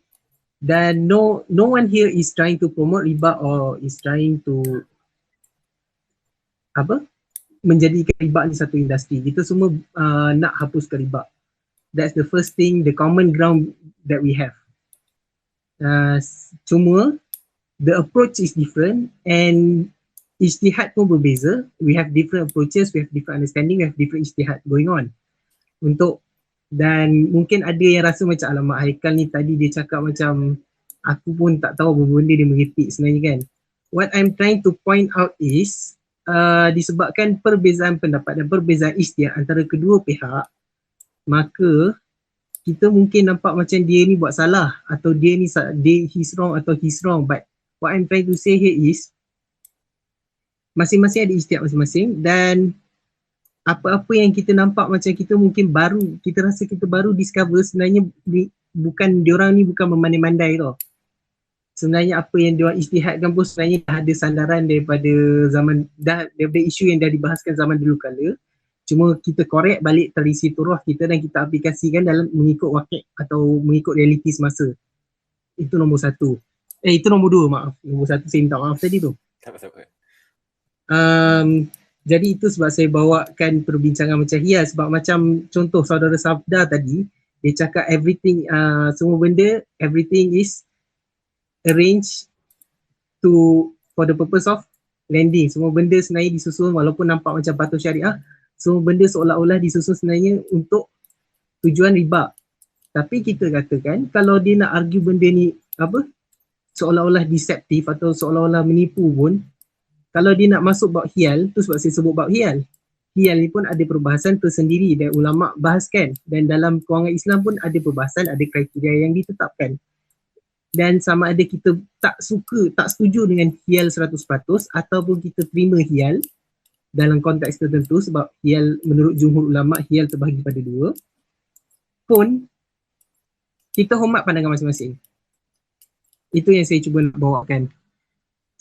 Dan no one here is trying to promote riba or is trying to menjadikan riba ni satu industri. Kita semua nak hapuskan riba. That's the first thing, the common ground that we have. Cuma the approach is different and ijtihad pun berbeza. We have different approaches, we have different understanding, we have different ijtihad going on. Dan mungkin ada yang rasa macam alamak Haikal ni tadi dia cakap macam aku pun tak tahu apa benda dia merepek sebenarnya kan. What I'm trying to point out is disebabkan perbezaan pendapat dan perbezaan ijtihad antara kedua pihak, maka kita mungkin nampak macam dia ni buat salah atau dia ni he's wrong atau he's wrong, but what I'm trying to say here is masing-masing ada ijtihad masing-masing dan apa-apa yang kita nampak macam kita mungkin baru, kita rasa kita baru discover, sebenarnya bukan, diorang ni bukan memandai-mandai tau. Sebenarnya apa yang diorang ijtihadkan pun sebenarnya dah ada sandaran daripada daripada isu yang dah dibahaskan zaman dulu kala. Cuma kita korek balik tradisi turuh kita dan kita aplikasikan dalam mengikut wakil atau mengikut realiti semasa. Itu nombor satu. Itu nombor dua, maaf. Nombor satu saya minta maaf tadi tu. Jadi itu sebab saya bawakan perbincangan macam hias. Sebab macam contoh saudara Safda tadi, dia cakap everything, semua benda, everything is arranged for the purpose of lending. Semua benda sebenarnya disusun walaupun nampak macam patuh syariah, semua benda seolah-olah disusun sebenarnya untuk tujuan riba. Tapi kita katakan kalau dia nak argue benda ni seolah-olah deceptive atau seolah-olah menipu pun, kalau dia nak masuk bab hiyal, tu sebab saya sebut bab hiyal. Hiyal ni pun ada perbahasan tersendiri dan ulama bahaskan, dan dalam kewangan Islam pun ada perbahasan, ada kriteria yang ditetapkan. Dan sama ada kita tak setuju dengan hiyal 100% ataupun kita terima hiyal dalam konteks tertentu, sebab hiyal menurut jumhur ulama hiyal terbahagi pada dua, pun kita hormat pandangan masing-masing. Itu yang saya cuba nak bawakan.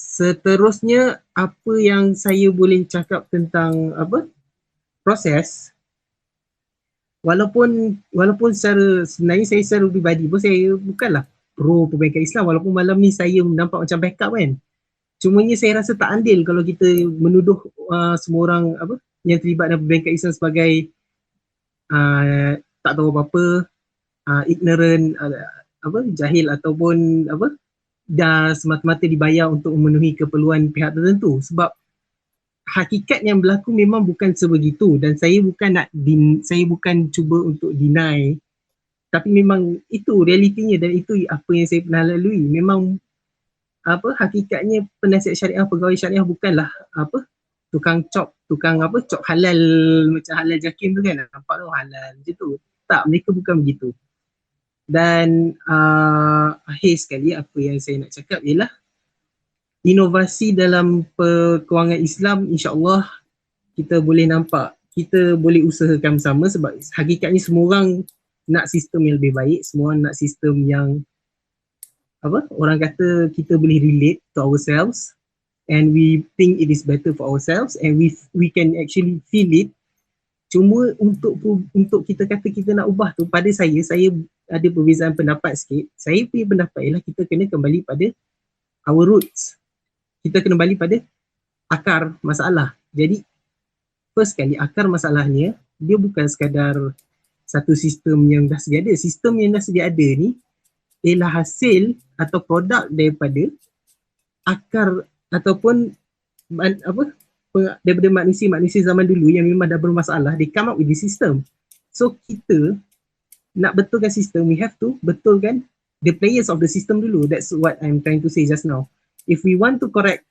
Seterusnya, apa yang saya boleh cakap tentang proses, walaupun sebenarnya saya secara pribadi pun saya bukanlah pro Perbankan Islam, walaupun malam ni saya nampak macam backup kan. Cumanya saya rasa tak andil kalau kita menuduh semua orang yang terlibat dalam Perbankan Islam sebagai tak tahu apa-apa, ignorant, jahil ataupun dah semata-mata dibayar untuk memenuhi keperluan pihak tertentu. Sebab hakikat yang berlaku memang bukan sebegitu, dan saya bukan cuba untuk deny, tapi memang itu realitinya dan itu apa yang saya pernah lalui. Memang hakikatnya penasihat syariah, pegawai syariah bukanlah tukang cop halal macam halal jakim tu kan, nampak tu halal je tu. Tak, mereka bukan begitu. Dan akhir sekali apa yang saya nak cakap ialah inovasi dalam kewangan Islam, insya-Allah kita boleh nampak, kita boleh usahakan bersama, sebab hakikatnya semua orang nak sistem yang lebih baik, semua orang nak sistem yang orang kata kita boleh relate to ourselves and we think it is better for ourselves and we can actually feel it. Cuma untuk kita kata kita nak ubah tu, pada saya ada perbezaan pendapat sikit. Saya punya pendapat ialah kita kena kembali pada our roots. Kita kena kembali pada akar masalah. Jadi first kali akar masalahnya, dia bukan sekadar satu sistem yang dah sedia ada. Sistem yang dah sedia ada ni ialah hasil atau produk daripada akar ataupun daripada manusia zaman dulu yang memang dah bermasalah, they come up with this system. So kita nak betulkan sistem, we have to betulkan the players of the system dulu. That's what I'm trying to say just now. If we want to correct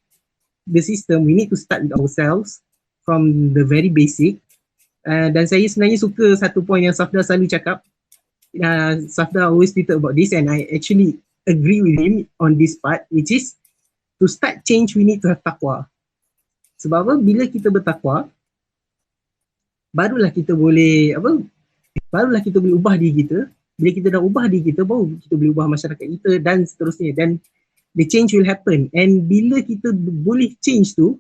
the system, we need to start with ourselves from the very basic. Dan saya sebenarnya suka satu point yang Safdar selalu cakap. Safdar always tweeted about this and I actually agree with him on this part, which is to start change we need to have taqwa. Sebab apa? Bila kita bertakwa, barulah kita boleh ubah diri kita. Bila kita dah ubah diri kita, baru kita boleh ubah masyarakat kita dan seterusnya, dan the change will happen. And bila kita boleh change tu,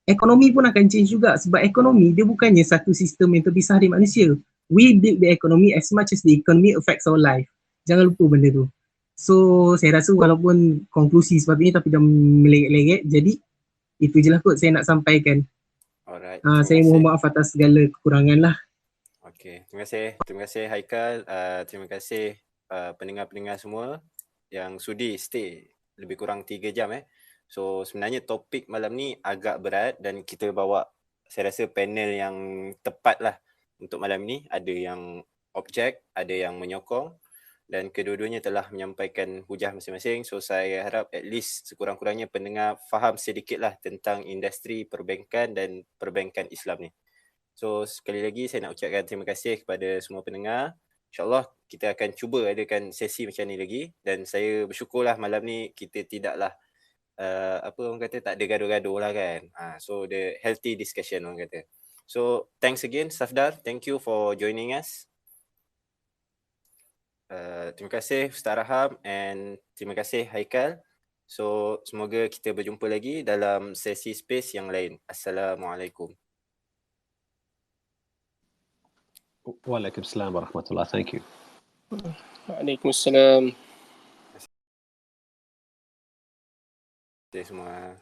ekonomi pun akan change juga, sebab ekonomi dia bukannya satu sistem yang terpisah dari manusia. We build the economy as much as the economy affects our life. Jangan lupa benda tu. So saya rasa walaupun konklusi seperti ini tapi dah meleret-leret, jadi itu je lah kot saya nak sampaikan. Alright. Saya mohon maaf atas segala kekurangan lah. Okay, terima kasih Haikal, terima kasih pendengar-pendengar semua yang sudi stay lebih kurang 3 jam. So sebenarnya topik malam ni agak berat dan kita bawa, saya rasa panel yang tepat lah untuk malam ni. Ada yang objek, ada yang menyokong, dan kedua-duanya telah menyampaikan hujah masing-masing. So saya harap at least sekurang-kurangnya pendengar faham sedikit lah tentang industri perbankan dan perbankan Islam ni. So sekali lagi saya nak ucapkan terima kasih kepada semua pendengar. InsyaAllah kita akan cuba adakan sesi macam ni lagi, dan saya bersyukurlah malam ni kita tidaklah orang kata tak ada gaduh-gaduh lah kan. So the healthy discussion orang kata. So thanks again Safdar, thank you for joining us. Terima kasih Ustaz Raham and terima kasih Haikal. So semoga kita berjumpa lagi dalam sesi space yang lain. Assalamualaikum. Waalaikumsalam warahmatullahi. Thank you. Waalaikumsalam. Terima kasih semua.